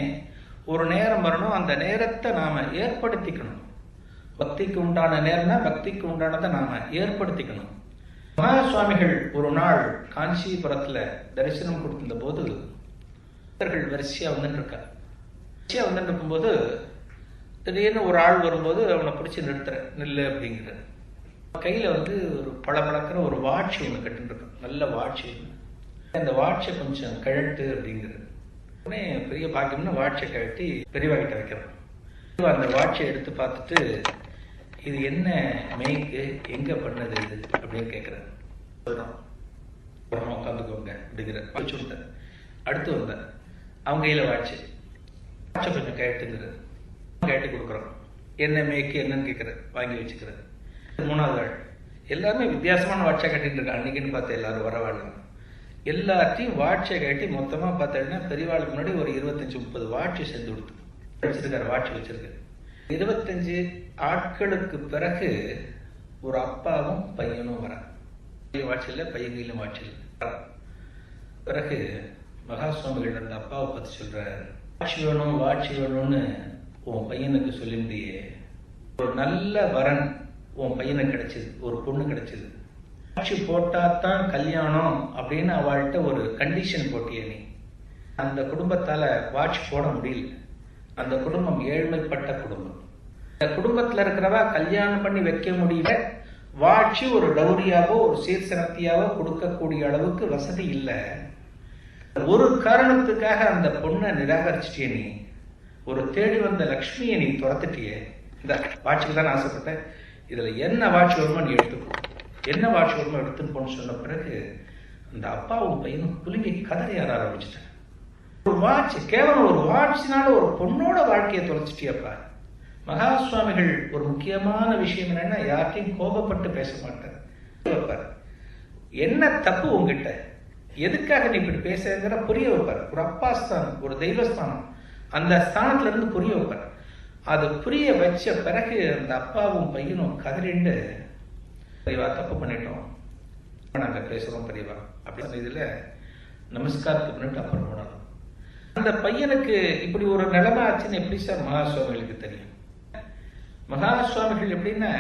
ஒரு நேரம் வரணும். அந்த நேரத்தை நாம ஏற்படுத்திக்கணும். பக்திக்கு உண்டான நேரம்னா பக்திக்கு உண்டானதை நாம ஏற்படுத்திக்கணும். மகா சுவாமிகள் ஒரு நாள் காஞ்சிபுரத்துல தரிசனம் கொடுத்திருந்த போது வரிசையா வரிசையா வந்துட்டு இருக்கும்போது திடீர்னு ஒரு ஆள் வரும்போது அவனை பிடிச்சி நில்லு அப்படிங்கிற கையில ஒரு பளபளக்கிற ஒரு வாட்சி ஒன்று கட்டுன்னு இருக்கும், நல்ல வாட்சி. அந்த வாட்சை கொஞ்சம் கழட்டு அப்படிங்கிறது. பெரிய பாக்கியம்னு வாட்சை கழட்டி பெரியவா கிட்ட வைக்கிறோம். அந்த வாட்சை எடுத்து பார்த்துட்டு, இது என்ன மேய்க்கு, எங்க பண்ணது இது அப்படின்னு கேட்கிறாரு. சொல்றோம், உட்காந்துக்கோங்க அப்படிங்கிற வச்சு விட்டார். அடுத்து வந்தார், அவங்க கையில வாட்சை கொஞ்சம் கழட்டுங்கிறது, கழட்டி கொடுக்குறோம். என்ன மேய்க்கு என்னன்னு கேட்கறது, வாங்கி வச்சுக்கிறது. 3வது ஆள் எல்லாருமே வித்தியாசமான வாட்சை கட்டிட்டு இருக்காங்க. அன்னைக்குன்னு பார்த்து எல்லாரும் வரவாழ்லாம் எல்லாத்தையும் வாட்சை கட்டி மொத்தமா பார்த்தா பெரியவாளுக்கு முன்னாடி ஒரு 25-30 வாட்சி சேர்ந்து கொடுத்து வச்சிருக்காரு. வாட்சி வச்சிருக்காரு. 25 ஆட்களுக்கு பிறகு ஒரு அப்பாவும் பையனும் வர, வாட்சியில் பையன்கையிலும் வாட்சியில் பிறகு மகா சுவாமிகள் அந்த அப்பாவை பத்தி சொல்றாரு, வாட்சி வேணும்னு உன் பையனுக்கு சொல்லியிருந்தியே, ஒரு நல்ல வரன் உன் பையனுக்கு கிடைச்சது, ஒரு பொண்ணு கிடைச்சது, வாட்சி போட்டாதான் கல்யாணம் அப்படின்னு அவள்கிட்ட ஒரு கண்டிஷன் போட்டிய நீ. அந்த குடும்பத்தால வாட்சி போட முடியல. அந்த குடும்பம் ஏழ்மைப்பட்ட குடும்பம். அந்த குடும்பத்துல இருக்கிறவ கல்யாணம் பண்ணி வைக்க முடியல. வாட்சி ஒரு டௌரியாவோ ஒரு சீர்சிறத்தியாவோ கொடுக்கக்கூடிய அளவுக்கு வசதி இல்லை. ஒரு காரணத்துக்காக அந்த பொண்ணை நிராகரிச்சிட்டிய நீ. ஒரு தேடி வந்த லக்ஷ்மியை நீ துரத்துட்டியே. இந்த வாட்சிக்கு தான் ஆசைப்பட்டேன், இதுல என்ன வாட்சி வருமோ நீ எடுத்துக்கோ, என்ன வாட்சி வருமோ எடுத்துன்னு போன்னு சொன்ன பிறகு அந்த அப்பாவும் பையனும் குலுங்கி கதறி ஆட ஆரம்பிச்சுட்டேன். ஒரு வாட்ச், கேவலம் ஒரு வாட்சினால ஒரு பொண்ணோட வாழ்க்கையை தொலைச்சிட்டியப்பா. மகா சுவாமிகள் ஒரு முக்கியமான விஷயம் என்னன்னா, யார்கிட்டையும் கோபப்பட்டு பேச மாட்டார். என்ன தப்பு உங்ககிட்ட, எதுக்காக நீ இப்படி பேசுங்கிற புரிய வைப்பார். ஒரு அப்பா ஸ்தானம், ஒரு தெய்வஸ்தானம், அந்த ஸ்தானத்துல இருந்து புரிய வைப்பார். அது புரிய வச்ச பிறகு அந்த அப்பாவும் பையனும் கதறிண்டு, பெரியவா தப்பு பண்ணிட்டோம், நாங்க பேசுறோம் பெரியவா அப்படின்னு இதுல நமஸ்காரத்துக்கு பண்ணிட்டு அப்புறம் போனோம். அந்த பையனுக்கு இப்படி ஒரு நிலைமை ஆச்சுன்னு எப்படி சார் மகா சுவாமிகளுக்கு தெரியும்? மகா சுவாமிகள் எப்படின்னா,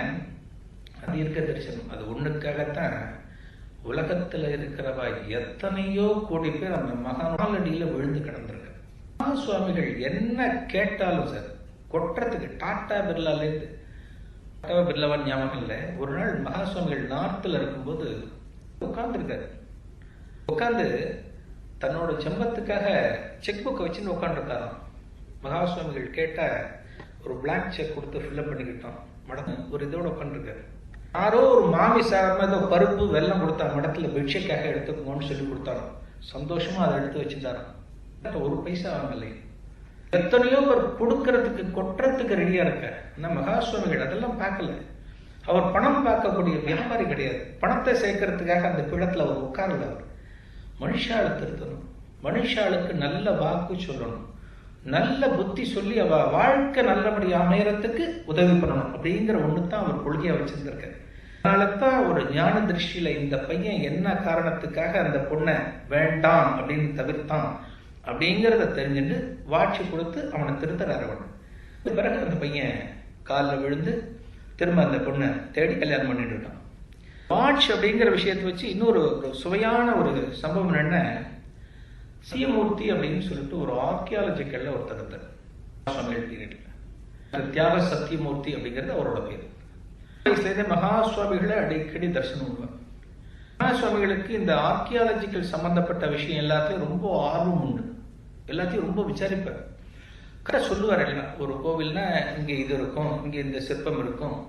அது இருக்க தரிசனம், அது ஒண்ணுக்காகத்தான் உலகத்துல இருக்கிறவா எத்தனையோ கோடி பேர் அந்த மகானடியில விழுந்து கிடந்திருக்க. மகா சுவாமிகள் என்ன கேட்டாலும் சார் கொட்டுறதுக்கு டாடா பிர்லாலேருந்து டாடா பிர்லாவான் ஞாபகம் இல்லை. ஒரு நாள் மகா சுவாமிகள் நார்த்தில் இருக்கும்போது உட்கார்ந்துருக்காரு. உட்காந்து தன்னோட செம்பத்துக்காக செக் புக்கை வச்சுன்னு உட்காந்துருக்காராம். மகா சுவாமிகள் கேட்ட ஒரு பிளாங்க் செக் கொடுத்து ஃபில்அப் பண்ணிக்கிட்டோம். மடங்கு ஒரு இதோட உட்காந்துருக்காரு. யாரோ ஒரு மாமி சாரமா ஏதோ பருப்பு வெல்லம் கொடுத்தாங்க, மடத்துல பிட்சைக்காக எடுத்துக்கோன்னு சொல்லி கொடுத்தாரோ. சந்தோஷமா அதை எடுத்து வச்சுட்டாராம். ஒரு பைசா வாங்கலை. எத்தனையோ பேர் கொடுக்கறதுக்கு கொட்டுறதுக்கு ரெடியா இருக்க. மகா சுவாமிகள் அதெல்லாம் பார்க்கல. அவர் பணம் பார்க்கக்கூடிய வியாபாரி கிடையாது. பணத்தை சேர்க்கறதுக்காக அந்த பீடத்துல அவர் உட்காரல. அவர் மனுஷாளை திருத்தணும், மனுஷாளுக்கு நல்ல வாக்கு சொல்லணும், நல்ல புத்தி சொல்லி அவ வாழ்க்கை நல்லபடி அமையறதுக்கு உதவி பண்ணணும் அப்படிங்கிற ஒண்ணுதான் அவர் கொள்கையா வச்சிருந்திருக்காரு. அதனாலதான் ஒரு ஞான திருஷ்டியில இந்த பையன் என்ன காரணத்துக்காக அந்த பொண்ணை வேண்டாம் அப்படின்னு தவிர்த்தான் அப்படிங்கிறத தெரிஞ்சுட்டு வாட்சி கொடுத்து அவனை திருத்தறாரு. அவன் பிறகு அந்த பையன் காலில் விழுந்து திரும்ப அந்த பொண்ணை தேடி கல்யாணம் பண்ணிட்டு இருக்கான். வாட்ச் அப்படிங்கிற விஷயத்தை வச்சு இன்னொரு சுவையான ஒரு சம்பவம் என்ன, சத்தியமூர்த்தி அப்படின்னு சொல்லிட்டு ஒரு ஆர்கியாலஜிக்கல்ல ஒருத்தர் இருந்தார் சுவாமிகள் பீரியட்ல. தியாக சத்தியமூர்த்தி அப்படிங்கிறது அவரோட பேர். வயசுலேருந்தே மகா சுவாமிகளை அடிக்கடி தரிசனம் பண்ணுவார். மகா சுவாமிகளுக்கு இந்த ஆர்கியாலஜிக்கல் சம்பந்தப்பட்ட விஷயம் எல்லாத்தையும் ரொம்ப ஆர்வம் உண்டு. எல்லாத்தையும் ரொம்ப விசாரிப்பார். கரெக்டாக சொல்லுவார். எல்லாம் ஒரு கோவில்னா இங்கே இது இருக்கும், இங்கே இந்த சிற்பம் இருக்கும்.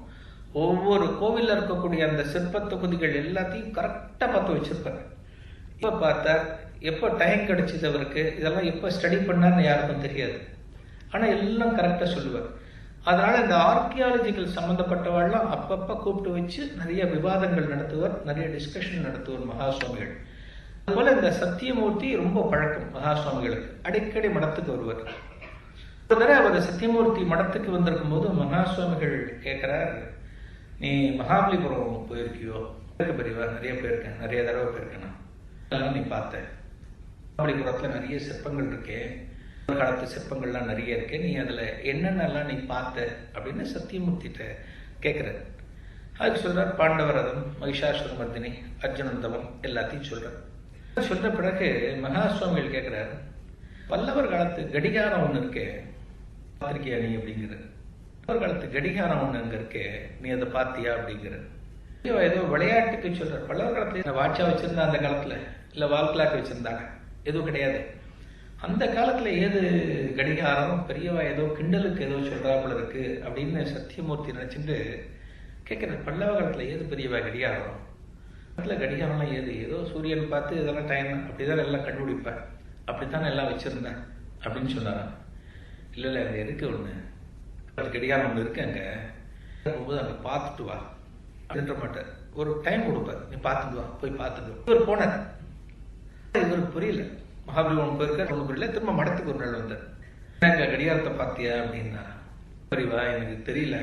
ஒவ்வொரு கோவிலில் இருக்கக்கூடிய அந்த சிற்ப தொகுதிகள் எல்லாத்தையும் கரெக்டாக பார்த்து வச்சிருப்பார். இப்போ பார்த்தார், எப்போ டைம் கிடைச்சது அவருக்கு, இதெல்லாம் எப்போ ஸ்டடி பண்ணார்னு யாருக்கும் தெரியாது. ஆனால் எல்லாம் கரெக்டாக சொல்லுவார். அதனால இந்த ஆர்கியாலஜிக்கல் சம்பந்தப்பட்டவாள்லாம் அப்பப்போ கூப்பிட்டு வச்சு நிறைய விவாதங்கள் நடத்துவார், நிறைய டிஸ்கஷன் நடத்துவார் மகா சுவாமிகள். அதுபோல இந்த சத்தியமூர்த்தி ரொம்ப பழக்கம் மகா சுவாமிகளுக்கு. அடிக்கடி மடத்துக்கு வருவார். ஒரு தடவை அவர் சத்தியமூர்த்தி மடத்துக்கு வந்திருக்கும் போது மகா சுவாமிகள் கேட்கிறார், நீ மகாபலிபுரம் போயிருக்கியோ? பெரியவா நிறைய போயிருக்கேன், நிறைய தடவை போயிருக்கேன். அதெல்லாம் நீ பார்த்த மகாபலிபுரத்துல நிறைய சிற்பங்கள் இருக்கே, ஒரு காலத்து சிற்பங்கள்லாம் நிறைய இருக்கு, நீ அதுல என்னென்னலாம் நீ பார்த்த அப்படின்னு சத்தியமூர்த்திட்ட கேட்கிற. அதுக்கு சொல்றார், பாண்டவரதம், மகிஷாசுரமர்தினி, அர்ஜுனன் தவம் எல்லாத்தையும் சொல்றார். சொல்ற பிறகு மகா சுவாமிகள் கேட்கிறார், பல்லவர் காலத்து கடிகாரம் ஒண்ணு இருக்கே, பார்த்திருக்கியா நீ அப்படிங்கிற. பல்லவர் காலத்து கடிகாரம் ஒண்ணு அங்க இருக்கே, நீ அதை பார்த்தியா அப்படிங்கிற. ஏதோ விளையாட்டுக்கு சொல்றார். பல்லவர் காலத்துல வாட்சா வச்சிருந்தா அந்த காலத்துல, இல்ல வால் கிளாக் வச்சிருந்தாங்க, எதுவும் கிடையாது. அந்த காலத்துல ஏது கடிகாரம், பெரியவா ஏதோ கிண்டலுக்கு ஏதோ சொல்றாப்புல இருக்கு அப்படின்னு சத்தியமூர்த்தி நினைச்சுட்டு கேட்கிற. பல்லவ காலத்துல ஏது பெரியவா கடிகாரம்? காலத்துல கடிகாரம்லாம் ஏது, ஏதோ சூரியன் பார்த்து இதெல்லாம் டைம் அப்படிதான் எல்லாம் கண்டுபிடிப்பேன், அப்படித்தான் எல்லாம் வச்சிருந்தேன் அப்படின்னு சொன்னாராம். இல்ல இல்ல அங்க இருக்கு ஒண்ணு, கடிகாரம் ஒண்ணு இருக்கு, அங்க போகும்போது அங்க பார்த்துட்டு வா அப்படின்ற மாட்டார். ஒரு டைம் கொடுப்பார், நீ பார்த்துட்டு வா, போய் பார்த்துட்டு. இவர் போனார். இவருக்கு புரியல, மகாபலிபுரம் போயிருக்கார், ஒன்றும் புரியல. திரும்ப மடத்துக்கு ஒரு நாள் வந்தார். எங்க கடிகாரத்தை பார்த்தியா அப்படின்னா, புரிவா எனக்கு தெரியல,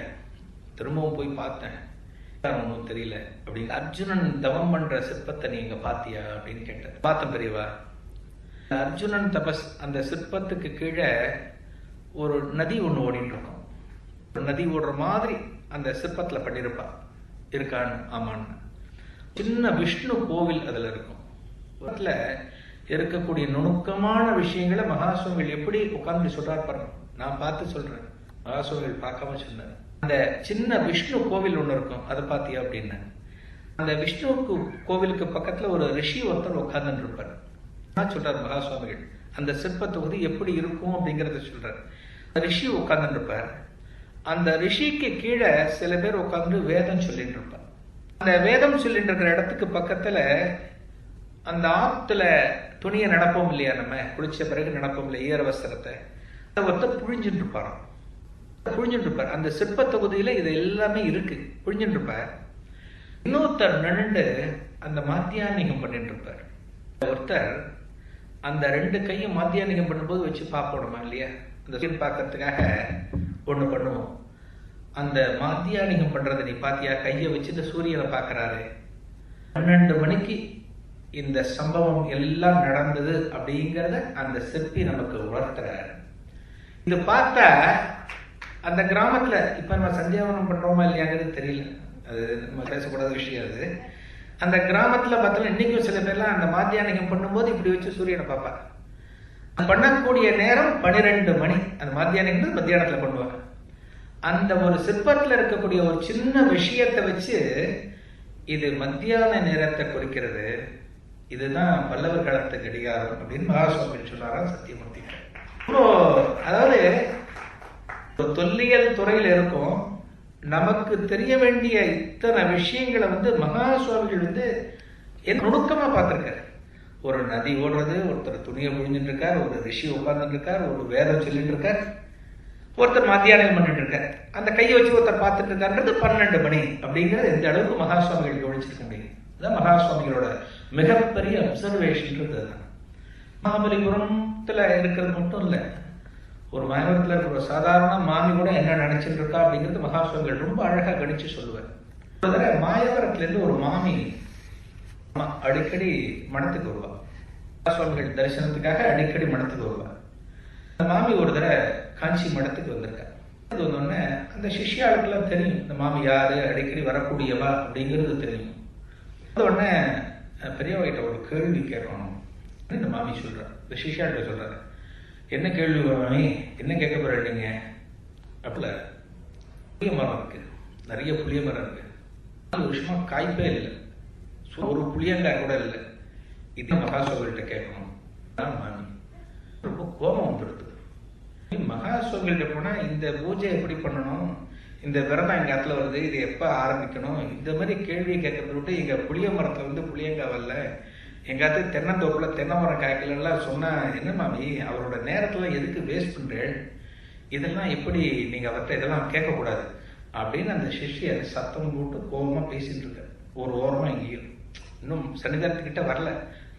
திரும்பவும் போய் பார்த்தேன், ஒன்றும் தெரியல அப்படின்னு. அர்ஜுனன் தவம் பண்ற சிற்பத்தை நீங்க பாத்தியா அப்படின்னு கேட்டார். பார்த்தேன் பெரியவா. அர்ஜுனன் தபஸ் அந்த சிற்பத்துக்கு கீழே ஒரு நதி ஒண்ணு ஓடிட்டு இருக்கும். ஒரு நதி ஓடுற மாதிரி அந்த சிற்பத்துல பண்ணிருப்பா. இருக்கான்னு? ஆமான்னு. சின்ன விஷ்ணு கோவில் அதுல இருக்கும். அதுல இருக்கக்கூடிய நுணுக்கமான விஷயங்களை மகாசுவாமிகள் எப்படி உட்கார்ந்து சொல்றாரு பாருங்க. நான் பார்த்து சொல்றேன், மகாசுவாமிகள் பார்க்காம சொன்னார். அந்த சின்ன விஷ்ணு கோவில் ஒண்ணு இருக்கும், அதை பார்த்தியா அப்படின்னு. அந்த விஷ்ணு கோவிலுக்கு பக்கத்துல ஒரு ரிஷி ஒருத்தர் உட்கார்ந்து இருப்பார். சொல்றார் மகாசுவாமிகள், அந்த சிற்ப தொகுதி எப்படி இருக்கும் அப்படிங்கறத சொல்றார். ரிஷி உட்கார்ந்து இருப்பார். அந்த ரிஷிக்கு கீழே சில பேர் உட்கார்ந்து வேதம் சொல்லிட்டு இருப்பார். அந்த வேதம் சொல்லிட்டு இருக்கிற இடத்துக்கு பக்கத்துல அந்த ஆத்துல துணியை நடப்போம் இல்லையா, நம்ம குளிச்ச பிறகு நடப்போம் இல்லையா ஈர வஸ்திரத்தை, அதை ஒருத்தர் புழிஞ்சுட்டு இருப்பாராம். புழிஞ்சுட்டு இருப்பார். அந்த சிற்ப தொகுதியில இது எல்லாமே இருக்கு, புழிஞ்சுட்டு இருப்பார். இன்னொருத்தர் நின்று அந்த மாத்தியானிகம் பண்ணிட்டு இருப்பார். ஒருத்தர் அந்த ரெண்டு கையும் மாத்தியானிகம் பண்ணும்போது வச்சு பார்ப்போமா இல்லையா, அந்த பார்க்கறதுக்காக ஒண்ணு பண்ணுவோம். அந்த மாத்தியானிகம் பண்றதை நீ பாத்தியா, கையை வச்சுட்டு சூரியனை பாக்குறாரு. 12 மணிக்கு இந்த சம்பவம் எல்லாம் நடந்தது அப்படிங்கறத அந்த சிற்பி நமக்கு உணர்த்துறாரு. இது பார்த்தா அந்த கிராமத்துல இப்ப நம்ம சந்தியாவனம் பண்றோமா இல்லையாங்கிறது தெரியல, அது நம்ம பேசக்கூடாத விஷயம். அது அந்த கிராமத்துல பார்த்தோம்னா இன்னைக்கும் சில பேர்லாம் அந்த மாத்தியானிகம் பண்ணும்போது இப்படி வச்சு சூரியனை பார்ப்பாங்க. பண்ணக்கூடிய நேரம் 12 மணி. அந்த மாத்தியானிகம் மத்தியானத்துல பண்ணுவாங்க. அந்த ஒரு சிற்பத்துல இருக்கக்கூடிய ஒரு சின்ன விஷயத்தை வச்சு இது மத்தியான நேரத்தை குறிக்கிறது, இதுதான் பல்லவர் காலத்து கடிகாரம் அப்படின்னு மகாசுவாமி சொன்னாரா சத்தியமூர்த்தி. இப்போ அதாவது தொல்லியல் துறையில இருக்கும், நமக்கு தெரிய வேண்டிய இத்தனை விஷயங்களை மகா சுவாமிகள் என்ன நுணுக்கமா பார்த்திருக்காரு. ஒரு நதி ஓடுறது, ஒருத்தர் துணியை புழிஞ்சுட்டு இருக்கார், ஒரு ரிஷி உட்கார்ந்துட்டு இருக்கார், ஒரு வேதம் சொல்லிட்டு இருக்கார், ஒருத்தர் மத்தியானம் பண்ணிட்டு இருக்கார், அந்த கையை வச்சு ஒருத்தர் பார்த்துட்டு இருக்காருன்றது 12 மணி அப்படிங்கிறது எந்த அளவுக்கு மகா சுவாமிகள் கவனிச்சிருக்க முடியும். அதுதான் மகா சுவாமிகளோட மிகப்பெரிய அப்சர்வேஷன்ன்றது. மகாபலிபுரத்துல இருக்கிறது மட்டும் இல்லை, ஒரு மாயவரத்தில் இருக்கிற ஒரு சாதாரண மாமி கூட என்ன நினைச்சிட்டு இருக்கா அப்படிங்கிறது மகா சுவாமிகள் ரொம்ப அழகா கணிச்சு சொல்லுவார். ஒரு தடவை மாயவரத்துல இருந்து ஒரு மாமி அடிக்கடி மடத்துக்கு வருவா. மகா சுவாமிகள் தரிசனத்துக்காக அடிக்கடி மடத்துக்கு வருவா. அந்த மாமி ஒரு தடவை காஞ்சி மடத்துக்கு வந்திருக்கா. அது வந்தோடனே அந்த சிஷ்யாளுக்கெல்லாம் தெரியும் இந்த மாமி யாரு, அடிக்கடி வரக்கூடியவா அப்படிங்கிறது தெரியும். அது உடனே பெரியவகிட்ட ஒரு கேள்வி கேட்கணும் இந்த மாமி சொல்ற, இந்த சிஷ்யாள்கிட்ட சொல்றாரு, என்ன கேள்வி மாமி, என்ன கேட்க போறீங்க? அப்பல புளிய மரம் இருக்கு, நிறைய புளிய மரம் இருக்கு, 4 வருஷமா காய்ப்பே இல்லை, ஒரு புளியங்காய் கூட இல்லை, இது மகாசுவாமிகிட்ட கேட்கணும். மாமி ரொம்ப கோபம் வந்துடுது. மகாசுவாமிகிட்ட போனா இந்த பூஜை எப்படி பண்ணணும், இந்த விரதம் எங்க இடத்துல வருது, இது எப்ப ஆரம்பிக்கணும், இந்த மாதிரி கேள்வியை கேட்கறத விட்டு எங்க புளிய மரத்துல புளியங்காய் வரல, எங்காவது தென்னந்தோப்புல தென்னை மரம் காய்க்கலாம் சொன்னா என்ன மாமி, அவரோட நேரத்துல எதுக்கு வேஸ்ட் பண்றேன், இதெல்லாம் எப்படி நீங்க அவர்கிட்ட இதெல்லாம் கேட்கக்கூடாது அப்படின்னு அந்த சிஷ்யர் சத்தம் போட்டு கோபமா பேசிட்டு இருக்க. ஒரு ஓரமா எங்கேயும் இன்னும் சன்னிதானத்துக்கிட்ட வரல,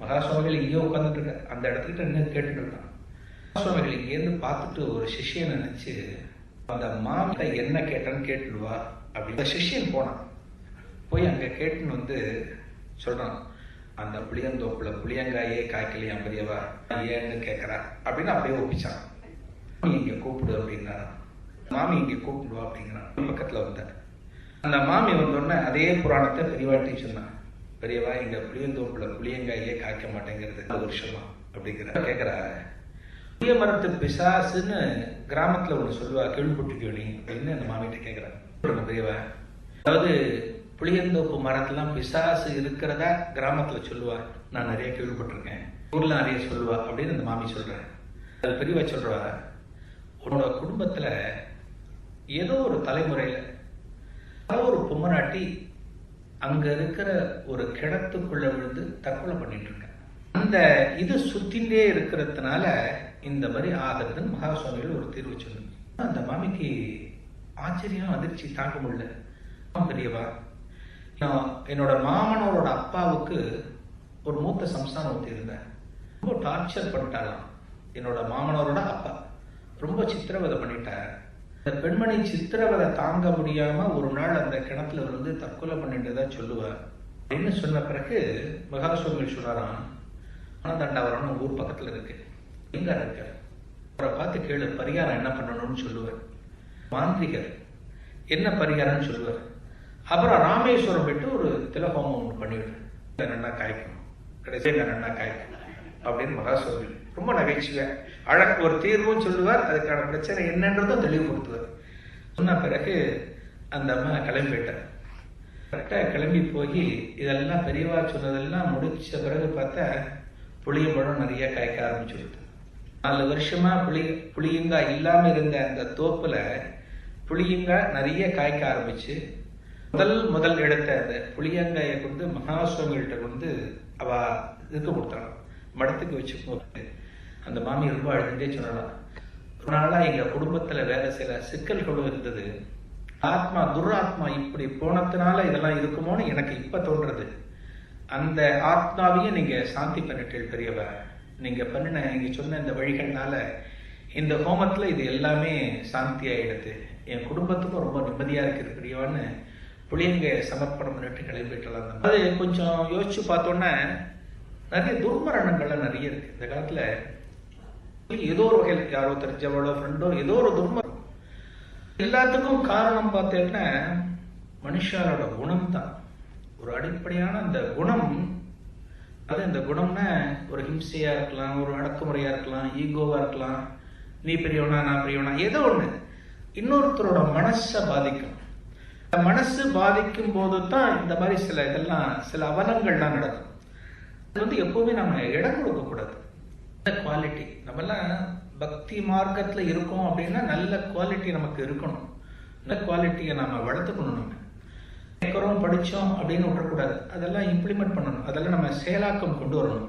மகாசுவாமிகள் எங்கேயோ உட்கார்ந்துட்டு இருக்க, அந்த இடத்துக்கிட்ட இன்னும் கேட்டுட்டு இருக்கான். மகாசுவாமிகள் இங்கேருந்து பார்த்துட்டு ஒரு சிஷ்யன் நினைச்சு அந்த மாமிட்ட என்ன கேட்டான்னு கேட்டுடுவா அப்படின்னு சிஷ்யன் போனான். போய் அங்க கேட்டுன்னு சொல்றான், அந்த புளியந்தோப்புல புளியங்காயே காய்க்கலையா பெரியவா, ஏன்னு கேட்கறா அப்படின்னு அப்படியே ஒப்பிச்சான். மாமி இங்க கூப்பிடு அப்படின்னா, மாமி இங்க கூப்பிடுவா அப்படிங்கிறான். பக்கத்துல அந்த மாமி வந்தோடனே அதே புராணத்தை பெரியவாட்டி சொன்னான், பெரியவா இங்க புளியந்தோப்புல புளியங்காயே காய்க்க மாட்டேங்கிறது 4 வருஷமா அப்படிங்கிற கேட்கறா. புளிய மரத்து பிசாசுன்னு கிராமத்துல ஒண்ணு சொல்லுவா, கேள்விப்பட்டிருக்கோ நீ அப்படின்னு அந்த மாமிகிட்ட கேட்கறான். பெரியவா, அதாவது புளியந்தோப்பு மரத்துலாம் பிசாசு இருக்கிறதா கிராமத்துல சொல்லுவா, நான் நிறைய கேள்விப்பட்டிருக்கேன், ஊர்ல நிறைய சொல்லுவா அப்படின்னு அந்த மாமி சொல்றேன். அது பெரியவா சொல்றா, உன்னோட குடும்பத்துல ஏதோ ஒரு தலைமுறையில ஒரு பொம்மநாட்டி அங்க இருக்கிற ஒரு கிணத்துக்குள்ள விழுந்து தற்கொலை பண்ணிட்டு இருக்க, அந்த இது சுத்தின்றே இருக்கிறதுனால இந்த மாதிரி ஆகிறதுன்னு மகாசுவாமிகள் ஒரு தீர்வு சொன்னாங்க. அந்த மாமிக்கு ஆச்சரியம் அதிர்ச்சி தாக்க முடியல. பெரியவா, என்னோட மாமனோட அப்பாவுக்கு ஒரு மூத்த சம்ஸ்தானம் ஊத்தி இருந்தேன், ரொம்ப டார்ச்சர் பண்ணிட்டாலாம். என்னோட மாமனோரோட அப்பா ரொம்ப சித்திரவதை பண்ணிட்டார். அந்த பெண்மணி சித்திரவதை தாங்க முடியாம ஒரு நாள் அந்த கிணத்துல தற்கொலை பண்ணிட்டதா சொல்லுவார் அப்படின்னு சொன்ன பிறகு மகாசுவாமிகள் சொல்றாராம், ஆனந்தாண்டவரம் ஊர் பக்கத்துல இருக்கு, எங்க இருக்க, அவரை பார்த்து கேளு, பரிகாரம் என்ன பண்ணணும்னு சொல்லுவார். மாந்திரிகர் என்ன பரிகாரம்னு சொல்லுவார். அப்புறம் ராமேஸ்வரம் போயிட்டு ஒரு திலஹோமம் ஒன்று பண்ணிவிடு, நன்னா காய்க்கணும், கடைசியாக நன்னா காய்க்கணும் அப்படின்னு மகாசுவாமிகள் ரொம்ப நகைச்சுவை அழகு ஒரு தீர்வும் சொல்லுவார். அதுக்கான பிரச்சனை என்னன்றதும் தெளிவுபடுத்துவார். சொன்ன பிறகு அந்த அம்மா கிளம்பி போயிட்டார். கரெக்டாக கிளம்பி போய் இதெல்லாம் பெரியவா சொன்னதெல்லாம் முடிச்ச பிறகு பார்த்தா புளியம்பழம் நிறைய காய்க்க ஆரம்பிச்சுடுது. 4 வருஷமா புளியங்காய் இல்லாம இருந்த அந்த தோப்புல புளியங்காய் நிறைய காய்க்க ஆரம்பிச்சு முதல் எடுத்த அந்த புளியங்காயை மகாசுவாமிகள்கிட்ட அவ இதுக்கு கொடுத்தாலும் மடத்துக்கு வச்சு போட்டு அந்த மாமி ரொம்ப அழுதுட்டே சொல்லலாம், ஒரு நாளா எங்க குடும்பத்துல வேற சில சிக்கல்களும் இருந்தது, ஆத்மா துராத்மா இப்படி போனதுனால இதெல்லாம் இருக்குமோன்னு எனக்கு இப்ப தோன்றது, அந்த ஆத்மாவையும் நீங்க சாந்தி பண்ணிட்டீர்கள் பெரியவ, நீங்க பண்ணின நீங்க சொன்ன இந்த வழிகள்னால இந்த ஹோமத்துல இது எல்லாமே சாந்தி ஆயிடுது, என் குடும்பத்துக்கும் ரொம்ப நிம்மதியா இருக்கு பெரியவான்னு புளியங்க சமர்ப்பணம் பண்ணிட்டு கிளம்பிட்டலாம். அது கொஞ்சம் யோசிச்சு பார்த்தோன்னா நிறைய துர்மரணங்கள்லாம் நிறைய இருக்கு இந்த காலத்துல. ஏதோ ஒரு வகையில் யாரோ தெரிஞ்சவளோ ஃப்ரெண்டோ ஏதோ ஒரு துர்மரணம். எல்லாத்துக்கும் காரணம் பார்த்தேன்னா மனுஷாரோட குணம் தான். ஒரு அடிப்படையான அந்த குணம், அது இந்த குணம்னா ஒரு ஹிம்சையா இருக்கலாம், ஒரு அடக்குமுறையா இருக்கலாம், ஈகோவா இருக்கலாம், நீ பெரியவனா நான் பெரியவனா, ஏதோ ஒண்ணு இன்னொருத்தரோட மனசை பாதிக்கும். மனசு பாதிக்கும் போது தான் இந்த மாதிரி சில அவலங்கள்லாம் நடக்கும். அது வந்து எப்பவுமே நம்ம இடம் கொடுக்க கூடாது. குவாலிட்டி, நம்மெல்லாம் பக்தி மார்க்கத்துல இருக்கோம் அப்படின்னா நல்ல குவாலிட்டி நமக்கு இருக்கணும். நல்ல குவாலிட்டியை நாம வளர்த்துக்கணும். நம்ம கேட்கிறோம் படிச்சோம் அப்படின்னு விட்டுறக்கூடாது. அதெல்லாம் இம்ப்ளிமெண்ட் பண்ணணும். அதெல்லாம் நம்ம செயலாக்கம் கொண்டு வரணும்.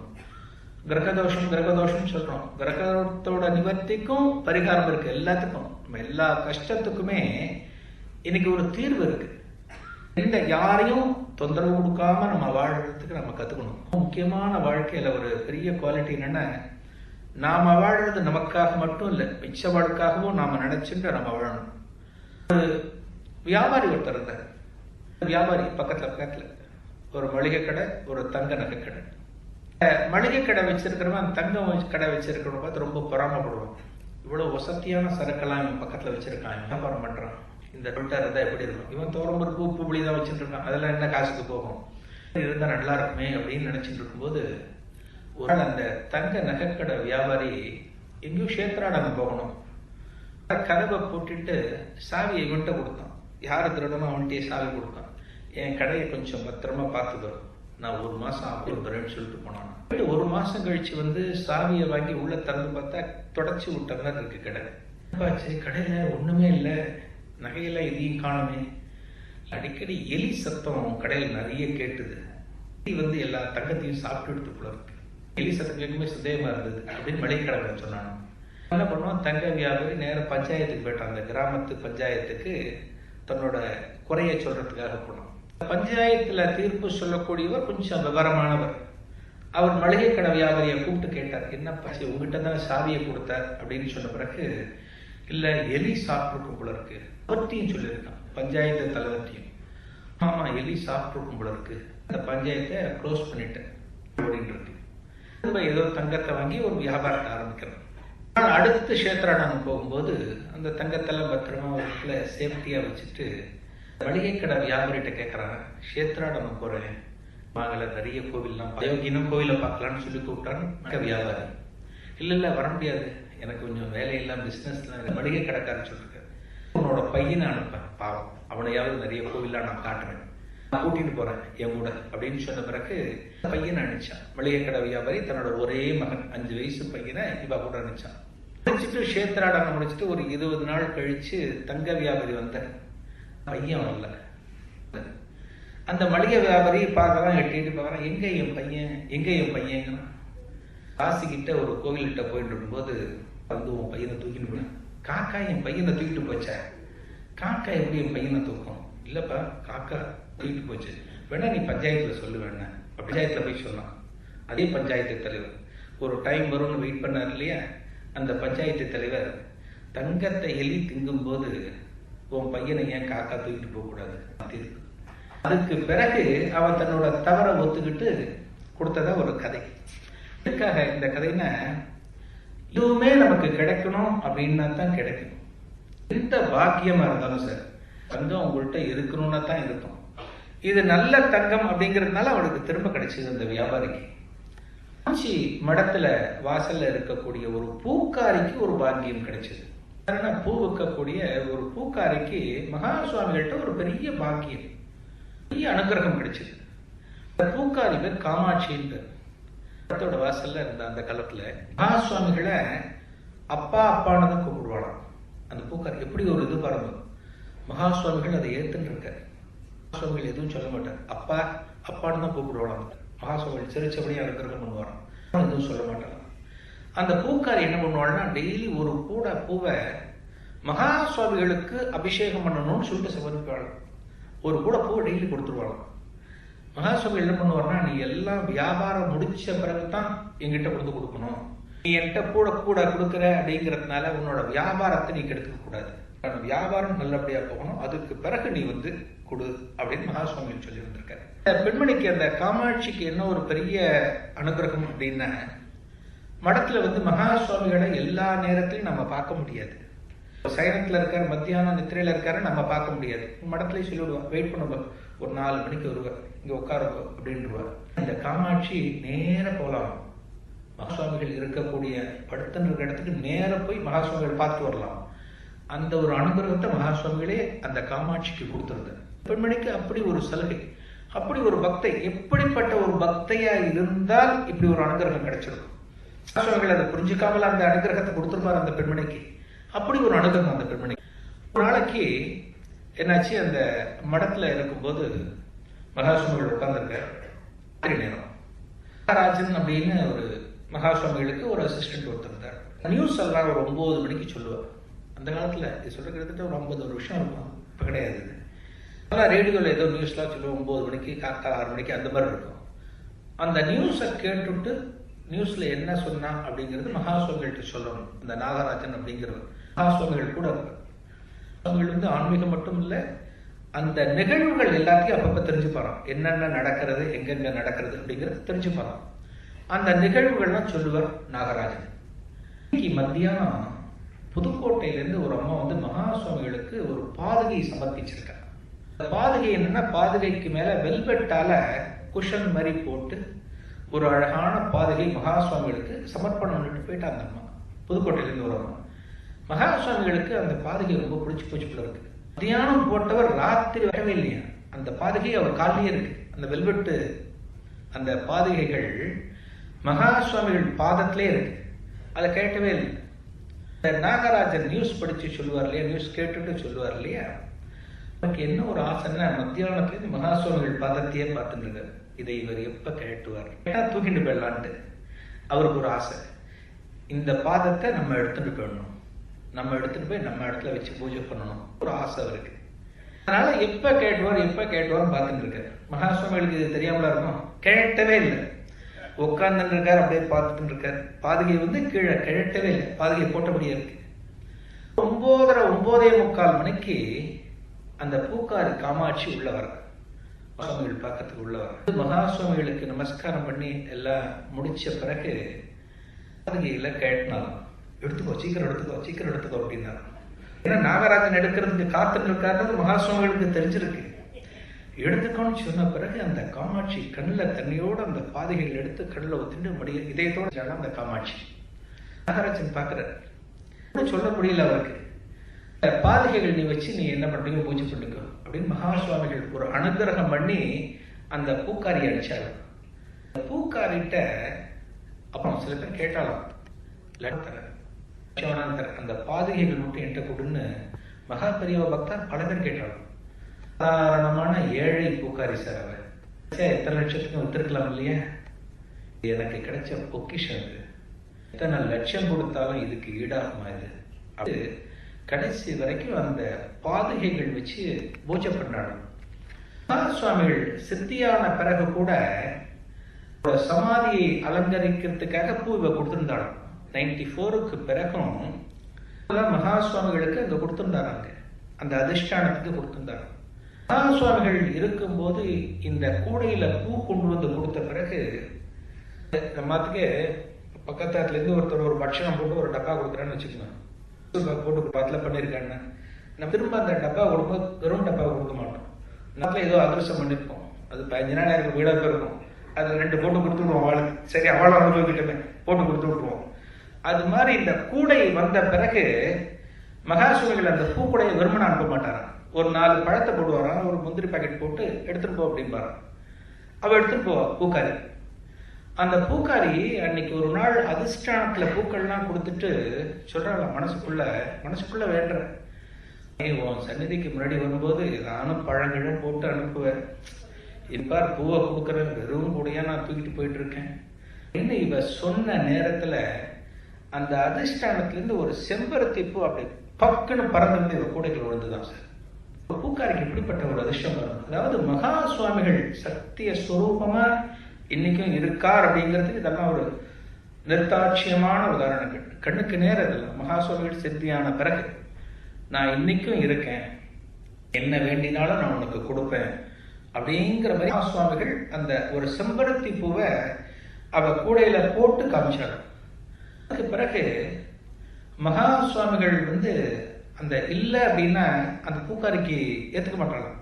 கிரகதோஷம் சொல்றோம். கிரகத்தோட நிவர்த்திக்கும் பரிகாரம் இருக்கு. எல்லாத்துக்கும், நம்ம எல்லா கஷ்டத்துக்குமே இன்னைக்கு ஒரு தீர்வு இருக்கு. இந்த யாரையும் தொந்தரவு கொடுக்காம நம்ம வாழ்றதுக்கு நம்ம கத்துக்கணும். முக்கியமான வாழ்க்கையில ஒரு பெரிய குவாலிட்டி என்னன்னா, நாம வாழ்றது நமக்காக மட்டும் இல்லை, மிச்ச வாழ்க்காகவும் நாம நினைச்சுட்டு நம்ம வாழணும். ஒரு வியாபாரி ஒருத்தர் இருந்தார். வியாபாரி பக்கத்துல ஒரு மளிகை கடை, ஒரு தங்க நகை கடை. மளிகை கடை வச்சிருக்கிறவன் தங்க கடை வச்சிருக்கிறவன் பார்த்து ரொம்ப பொறாமப்படுவான். இவ்வளவு வசதியான சரக்கெல்லாம் இவன் பக்கத்துல வச்சிருக்கான், வியாபாரம் பண்றான், இந்த டொட்டர் இருந்தா எப்படி இருக்கும், இவன் தோரம்பருப்பு உப்பு புளி தான் வச்சுட்டு இருக்கான், அதெல்லாம் என்ன காசுக்கு போகும், இருந்தா நல்லா இருக்குமே அப்படின்னு நினைச்சிட்டு இருக்கும்போது ஒரு அந்த தங்க நகைக்கடை வியாபாரி எங்கேயும் கஷேத்ராடம் போகணும். கதவை போட்டுட்டு சாவியை இவன்ட்ட கொடுத்தான். யாரு திருடனும் அவன்கிட்டயே சாவி கொடுத்தான். என் கடையை கொஞ்சம் பத்திரமா பார்த்துக்கோ, நான் 1 மாசம் ஆப்பிடுறேன்னு சொல்லிட்டு போனான். 1 மாசம் கழிச்சு வந்து சாவியை வாங்கி உள்ள திறந்து பார்த்தா தொடச்சி விட்ட மாதிரி இருக்கு கடை. கடையில ஒண்ணுமே இல்லை, நகையில இதையும் காணுமே. அடிக்கடி எலி சத்தம் கடையில் நிறைய கேட்டுது. எலி வந்து எல்லா தங்கத்தையும் சாப்பிட்டு எடுத்து போல இருக்கு. எலி சத்தம் கேட்குமே சந்தேகமா இருந்தது அப்படின்னு மளிகை கடை சொன்னான். என்ன பண்ணுவான், தங்க வியாபாரி நேரம் பஞ்சாயத்துக்கு போயிட்டான். அந்த கிராமத்து பஞ்சாயத்துக்கு தன்னோட குறைய சொல்றதுக்காக போனோம். பஞ்சாயத்துல தீர்ப்பு சொல்லக்கூடியவர் கொஞ்சம் விவரமானவர். அவர் மளிகை கடை வியாபாரியை கூப்பிட்டு கேட்டார், என்னப்பா உங்ககிட்ட தான் சாவியை கொடுத்தார் அப்படின்னு சொன்ன பிறகு, இல்ல எலி சாப்பிட்டுருக்கும் போல இருக்கு. அவர்த்தையும் சொல்லியிருக்கான், பஞ்சாயத்து தலைவர்த்தையும். ஆமா எலி சாப்பிட்டுருக்கும் போல இருக்கு, அந்த பஞ்சாயத்தை க்ளோஸ் பண்ணிட்டேன் ஓடிட்டு இருக்கு. ஏதோ தங்கத்தை வாங்கி ஒரு வியாபாரத்தை ஆரம்பிக்கிறோம். அடுத்த கஷேத்ராடம் போகும்போது அந்த தங்கத்தெல்லாம் பத்திரமா ஒரு இடத்துல சேஃப்டியா வச்சுட்டு மளிகை கடை வியாபாரிகிட்ட கேட்கறான், கஷேத்ராடம் போறேன், மகள நிறைய கோவில்லாம் அயோக்கியனும் கோவில பார்க்கலான்னு சொல்லி கூப்பிட்டான்னு வியாபாரி. இல்ல வர முடியாது, எனக்கு கொஞ்சம் வேலையெல்லாம் பிசினஸ்லாம். மளிகை கடைக்காரன் சொல்லிருக்காரு, உன்னோட பையனை அனுப்பேன், பாவம் அவனையாவது நிறைய கோவில்லாம் நான் காட்டுறேன், நான் கூட்டிட்டு போறேன் என் கூட அப்படின்னு சொன்ன பிறகு பையனை அனுப்பிச்சான். மளிகை கடை வியாபாரி தன்னோட ஒரே மகன் 5 வயசு பையனை இவ கூட அனுப்பிச்சான். முடிச்சுட்டு கஷேத்ராடம் முடிச்சுட்டு ஒரு 20 நாள் கழிச்சு தங்க வியாபாரி வந்த பையன் வரல. அந்த மளிகை வியாபாரி பார்க்கலாம், எட்டிட்டு பார்க்கலாம், எங்க என் பையன் காசிக்கிட்ட ஒரு கோவில்கிட்ட போயிட்டு இருக்கும்போது வந்து உன் பையனை தூக்கிட்டு போன. காக்கா என் பையனை தூக்கிட்டு போச்ச. காக்கா எப்படி என் பையனை தூக்கும்? இல்லப்பா காக்கா தூக்கிட்டு போச்சு, வேணா நீ பஞ்சாயத்துல சொல்லு. வேணா பஞ்சாயத்துல போய் சொன்னான். அதே பஞ்சாயத்து தலைவர் ஒரு டைம் வரும்னு வெயிட் பண்ணார் இல்லையா, அந்த பஞ்சாயத்து தலைவர் தங்கத்தை எலி திங்கும் போது உன் பையனை ஏன் காக்கா தூக்கிட்டு போக கூடாது தீர்ப்பு. அதுக்கு பிறகு அவன் தன்னோட தவறை ஒத்துக்கிட்டு கொடுத்ததா ஒரு கதை. இதுக்காக இந்த கதைன்னா, இதுவுமே நமக்கு கிடைக்கணும் அப்படின்னா தான் கிடைக்கும். எந்த பாக்கியமா இருந்தாலும் சார், தங்கம் உங்கள்கிட்ட இருக்கணும்னா தான் இருக்கும். இது நல்ல தங்கம் அப்படிங்கிறதுனால அவனுக்கு திரும்ப கிடைச்சது. அந்த வியாபாரிக்கு காஞ்சி மடத்துல வாசல்ல இருக்கக்கூடிய ஒரு பூக்காரிக்கு ஒரு பாக்கியம் கிடைச்சது. பூ விற்கக்கூடிய ஒரு பூக்காரிக்கு மகா சுவாமிகள்கிட்ட ஒரு பெரிய பாக்கியம், பெரிய அனுகிரகம் கிடைச்சது. அந்த பூக்காரி பேர் காமாட்சின்னு பேர். மடத்தோட வாசல்ல இருந்த அந்த காலத்துல மகா சுவாமிகளை அப்பா அப்பான்னு தான் கூப்பிடுவாளாம். அந்த பூக்காரி எப்படி ஒரு இது பாருங்க, மகா சுவாமிகள் அதை ஏத்துன்னு இருக்க. மகாசுவாமிகள் எதுவும் சொல்ல மாட்டார், அப்பா அப்பான்னு தான் கூப்பிடுவாங்க. மகாசுவாமிகள் சிரிச்சபடியே அனுகிரகம் பண்ணுவாராம், எதுவும் சொல்ல மாட்டாங்க. அந்த பூக்காரி என்ன பண்ணுவாள்னா, டெய்லி ஒரு கூட பூவை மகா சுவாமிகளுக்கு அபிஷேகம் பண்ணணும்னு சொல்லிட்டு சமர்ப்பிப்பாள். ஒரு கூட பூவை டெய்லி கொடுத்துருவாளாம். மகா சுவாமி என்ன பண்ணுவார்னா, நீ எல்லாம் வியாபாரம் முடிச்ச பிறகுதான் என்கிட்ட கொடுக்கணும், நீ என்கிட்ட கூட கொடுக்குற அப்படிங்கிறதுனால உன்னோட வியாபாரத்தை நீ கெடுத்துக்க கூடாது, வியாபாரம் நல்லபடியா போகணும், அதுக்கு பிறகு நீ வந்து கொடு அப்படின்னு மகாசுவாமிகள் சொல்லி வந்திருக்காரு. பெண்மணிக்கு அந்த காமாட்சிக்கு என்ன ஒரு பெரிய அனுகிரகம் அப்படின்னா, மடத்துல வந்து மகா சுவாமிகளை எல்லா நேரத்திலையும் நம்ம பார்க்க முடியாது. சயனத்தில் இருக்காரு, மத்தியானம் நித்திரையில் இருக்காரு, நம்ம பார்க்க முடியாது. மடத்துலேயே சொல்லிவிடுவோம், வெயிட் பண்ணுவோம், ஒரு 4 மணிக்கு வருவார், இங்கே உட்காருவோம் அப்படின்றவார். இந்த காமாட்சி நேர போகலாம், மகாசுவாமிகள் இருக்கக்கூடிய படுத்துன்ற இடத்துக்கு நேர போய் மகாசுவாமிகள் பார்த்து வரலாம். அந்த ஒரு அனுகிரகத்தை மகாசுவாமிகளே அந்த காமாட்சிக்கு கொடுத்துருது. பெண்மணிக்கு அப்படி ஒரு சலுகை, அப்படி ஒரு பக்தை. எப்படிப்பட்ட ஒரு பக்தையா இருந்தால் இப்படி ஒரு அனுகிரகம் கிடைச்சிருக்கும்? மகாசுவாமிகள் அதை புரிஞ்சுக்காமல் அந்த அனுகிரகத்தை கொடுத்துருப்பார் அந்த பெண்மணிக்கு. அப்படி ஒரு அனுகிரகம் அந்த பெண்மணி. ஒரு நாளைக்கு என்னாச்சு, அந்த மடத்துல இருக்கும்போது மகாசுவாமிகள் உட்கார்ந்துருக்கார் நேரம். ராஜன் அப்படின்னு ஒரு மகாசுவாமிகளுக்கு ஒரு அசிஸ்டன்ட் ஒருத்தர் இருந்தார். நியூஸ் எல்லாம் ஒரு 9 மணிக்கு சொல்லுவார். அந்த காலத்துல இது சொல்ற கிட்டத்தட்ட ஒரு 50 வருஷம் இருக்கும், இப்ப கிடையாது. அதெல்லாம் ரேடியோவில் ஏதோ நியூஸ்லாம் சொல்லுவோம் 9 மணிக்கு, காக்கா 6 மணிக்கு, அந்த மாதிரி இருக்கும். அந்த நியூஸை கேட்டுட்டு நியூஸ்ல என்ன சொன்னா அப்படிங்கிறது மகாசுவாமிகள்கிட்ட சொல்லணும். இந்த நாகராஜன் அப்படிங்கிறவர் மகாசுவாமிகள் கூட அவங்களுக்கு ஆன்மீகம் மட்டும் இல்லை, அந்த நிகழ்வுகள் எல்லாத்தையும் அப்பப்ப தெரிஞ்சுப்பாராம். என்னென்ன நடக்கிறது, எங்கெங்க நடக்கிறது அப்படிங்கிறது தெரிஞ்சுப்பாராம். அந்த நிகழ்வுகள்லாம் சொல்லுவார் நாகராஜன். இன்னைக்கு மத்தியானம் புதுக்கோட்டையிலேருந்து ஒரு அம்மா வந்து மகாசுவாமிகளுக்கு ஒரு பாதுகை சமர்ப்பிச்சிருக்காங்க. பாதுகை என்னன்னா, பாதுகைக்கு மேல வெல்வெட்டால குஷன் மாதிரி போட்டு ஒரு அழகான பாதுகை மகாசுவாமிகளுக்கு சமர்ப்பணம் பண்ணிட்டு போயிட்டாங்க அந்த அம்மா. புதுக்கோட்டையிலேருந்து ஒரு அம்மா. மகாசுவாமிகளுக்கு அந்த பாதுகை ரொம்ப பிடிச்சி போச்சு போல இருக்கு. மத்தியானம் போட்டவர் ராத்திரி வரவே இல்லையா. அந்த பாதுகை அவர் காலையே இருக்கு. அந்த வெல்வெட்டு அந்த பாதுகைகள் மகாசுவாமிகள் பாதத்திலே இருக்கு. அதை கேட்கவே இல்லை. நாகராஜன் நியூஸ் படிச்சு சொல்லுவார் இல்லையா, நியூஸ் கேட்டுட்டு சொல்லுவார் இல்லையா, எனக்கு என்ன ஒரு ஆசைன்னா, மத்தியானத்துலேருந்து மகாசுவாமிகள் பாதத்தையே பார்த்துட்டு இதை இவர் எப்ப கேட்டுவார், தூக்கிட்டு போயிடலான்ட்டு அவருக்கு ஒரு ஆசை. இந்த பாதத்தை நம்ம எடுத்துட்டு போயிடணும், நம்ம எடுத்துட்டு போய் நம்ம இடத்துல வச்சு பூஜை பண்ணணும், ஒரு ஆசை அவருக்கு. அதனால எப்ப கேட்டுவார் பார்த்துட்டு இருக்காரு. மகாசுவாமிகளுக்கு இது தெரியாமலா இருக்கும், கேட்டவே இல்லை. உட்கார்ந்து இருக்காரு, அப்படியே பார்த்துட்டு இருக்காரு. பாதுகை வந்து கீழே கிழட்டவே இல்லை, பாதுகை போட்டபடியே இருக்கு. 9:45 மணிக்கு அந்த பூக்காரி காமாட்சி உள்ளவர் மகாசுவாமிகள் பக்கத்துக்கு உள்ளவர். மகாசுவாமிகளுக்கு நமஸ்காரம் பண்ணி எல்லாம் முடிச்ச பிறகு பாதுகையில கேட்டினாலும், எடுத்துக்கோ, சீக்கிரம் எடுத்துக்கோ அப்படின்னாரு. ஏன்னா நாகராஜன் எடுக்கிறதுக்கு காத்துட்டு இருக்காரு, மகாசுவாமிகளுக்கு தெரிஞ்சிருக்கு. எடுத்துக்கோன்னு சொன்ன பிறகு அந்த காமாட்சி கண்ணில் தண்ணியோட அந்த பாதுகைகள் எடுத்து கண்ணில் ஒத்துட்டு மடிய இதயத்தோட அந்த காமாட்சி. நாகராஜன் பார்க்கிறார், சொல்ல முடியல அவருக்கு. பாதுகைகள் நீ வச்சு நீ என்ன பண்றீங்க, பூஜை பண்ணுங்க அப்படின்னு மகாசுவாமிகள் ஒரு அனுகிரகம் பண்ணி அந்த பூக்காரி அடிச்சாங்க. பூக்காரிட்ட அப்புறம் சில பேர் கேட்டாலும் அந்த பாதுகைகள் மட்டும் என்கிட்ட கொடுன்னு மகா பெரியவ பக்தர் பல பேர் கேட்டாலும். சாதாரணமான ஏழை பூக்காரி சார் அவர். எத்தனை லட்சத்துக்கும் வித்திருக்கலாம் இல்லையா, எனக்கு கிடைச்ச பொக்கிஷன் இது, எத்தனை லட்சம் கொடுத்தாலும் இதுக்கு ஈடாகுமா இது. அது கடைசி வரைக்கும் அந்த பாதுகைகள் வச்சு பூஜை பண்ணாங்க. மகாசுவாமிகள் சித்தியான பிறகு கூட சமாதியை அலங்கரிக்கிறதுக்காக பூ இவ கொடுத்திருந்தாங்க. 94க்கு பிறகும் மகாசுவாமிகளுக்கு அங்க கொடுத்திருந்தாங்க, அந்த அதிஷ்டானத்துக்கு கொடுத்திருந்தாங்க. மகாசுவாமிகள் இருக்கும்போது இந்த கூடையில பூ கொண்டு வந்து கொடுத்த பிறகு நம்மத்துக்கு பக்கத்துல இருந்து ஒருத்தர் ஒரு பட்சணம் போட்டு ஒரு டப்பா கொடுக்குறான்னு வச்சுக்கோங்க, போட்டு பத்தில் பண்ணியிருக்காங்க. நம்ம திரும்ப அந்த டப்பா கொடுக்கும்போது வெறும் டப்பா கொடுக்க மாட்டோம். நம்மள ஏதோ அதிர்ஷ்டம் பண்ணிருப்போம், அது 15 நாள் எனக்கு வீடாக போயிருக்கும், அது 2 போட்டு கொடுத்து விடுவோம் அவளுக்கு, சரி அவளும் அனுபவிக்கிட்டமே போட்டு கொடுத்து விட்டுருவோம். அது மாதிரி இந்த கூடை வந்த பிறகு மகாசுவாமிகள் அந்த பூக்கூடையை வெறுமனை அனுப்ப மாட்டாராம். ஒரு 4 பழத்தை போடுவாராம், ஒரு முந்திரி பாக்கெட் போட்டு எடுத்துட்டு போ அப்படின்பாராம். அவ எடுத்துட்டு போவா பூக்காரி. அந்த பூக்காரி அன்னைக்கு ஒரு நாள் அதிஷ்டானத்துல பூக்கள்லாம் கொடுத்துட்டு சொல்றாங்க, மனசுக்குள்ள வேண்டுற, உன் சந்நிதிக்கு முன்னாடி வரும்போது நானும் பழங்களும் போட்டு அனுப்புவேன், இப்பார் பூவை கொடுக்கறேன், வெறும் கூடையா நான் தூக்கிட்டு போயிட்டு இருக்கேன். என்ன இவ சொன்ன நேரத்துல அந்த அதிஷ்டானத்துல இருந்து ஒரு செம்பருத்தி பூ அப்படி பக்குன்னு பறந்து இவ கூடைகள் விழுந்துதான் சார். பூக்காரிக்கு எப்படிப்பட்ட ஒரு அதிர்ஷ்டம் வரும். அதாவது மகா சுவாமிகள் சத்திய ஸ்வரூபமா இன்னைக்கும் இருக்கார் அப்படிங்கிறதுக்கு இதெல்லாம் ஒரு நிர்தாட்சியமான உதாரணங்கள். கண்ணுக்கு நேரம் இதெல்லாம். மகா சுவாமிகள் சித்தியான பிறகு நான் இன்னைக்கும் இருக்கேன், என்ன வேண்டினாலும் நான் உனக்கு கொடுப்பேன் அப்படிங்கிற மாதிரி மகா சுவாமிகள் அந்த ஒரு செம்பருத்தி பூவை அவ கூடையில போட்டு காமிச்சாங்க. அதுக்கு பிறகு மகா சுவாமிகள் அந்த இல்லை அப்படின்னா அந்த பூக்காரிக்கு ஏற்றுக்க மாட்டாளாம்.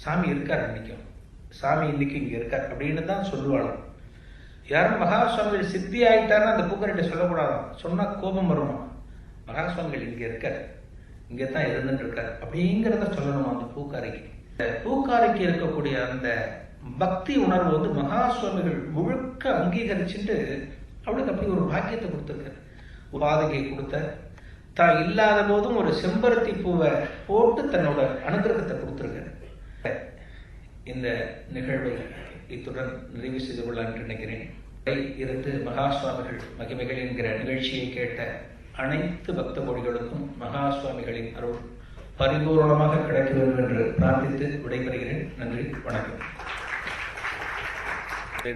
சாமி இருக்கார் அன்னைக்கும், சாமி இன்னைக்கு இங்கே இருக்கார் அப்படின்னு தான் சொல்லுவாளாம். யாரும் மகா சுவாமிகள் சித்தி ஆயிட்டாருன்னு அந்த பூக்காரிட்ட சொல்லக்கூடாதாம். சொன்னால் கோபம் வருமா. மகா சுவாமிகள் இங்கே இருக்கார், இங்கே தான் இருந்துட்டு இருக்கார் அப்படிங்கிறத சொல்லணுமா அந்த பூக்காரிக்கு. பூக்காரிக்கு இருக்கக்கூடிய அந்த பக்தி உணர்வு வந்து மகா சுவாமிகள் முழுக்க அங்கீகரிச்சுட்டு அவளுக்கு அப்படி ஒரு பாக்கியத்தை கொடுத்துருக்காரு. பாதுகை கொடுத்த தான் இல்லாத போதும் ஒரு செம்பருத்தி பூவை போட்டு தன்னோட அனுகிரகத்தை கொடுத்துருக்காரு. இந்த நிகழ்வை இத்துடன் நிறைவு செய்து கொள்ள நினைக்கிறேன். இருந்து மகா சுவாமிகள் மகிமைகள் என்கிற நிகழ்ச்சியை கேட்ட அனைத்து பக்த கோடிகளுக்கும் மகா சுவாமிகளின் அருள் பரிபூர்ணமாக கிடைக்க வேண்டும் என்று பிரார்த்தித்து விடைபெறுகிறேன். நன்றி, வணக்கம்.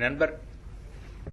நண்பர்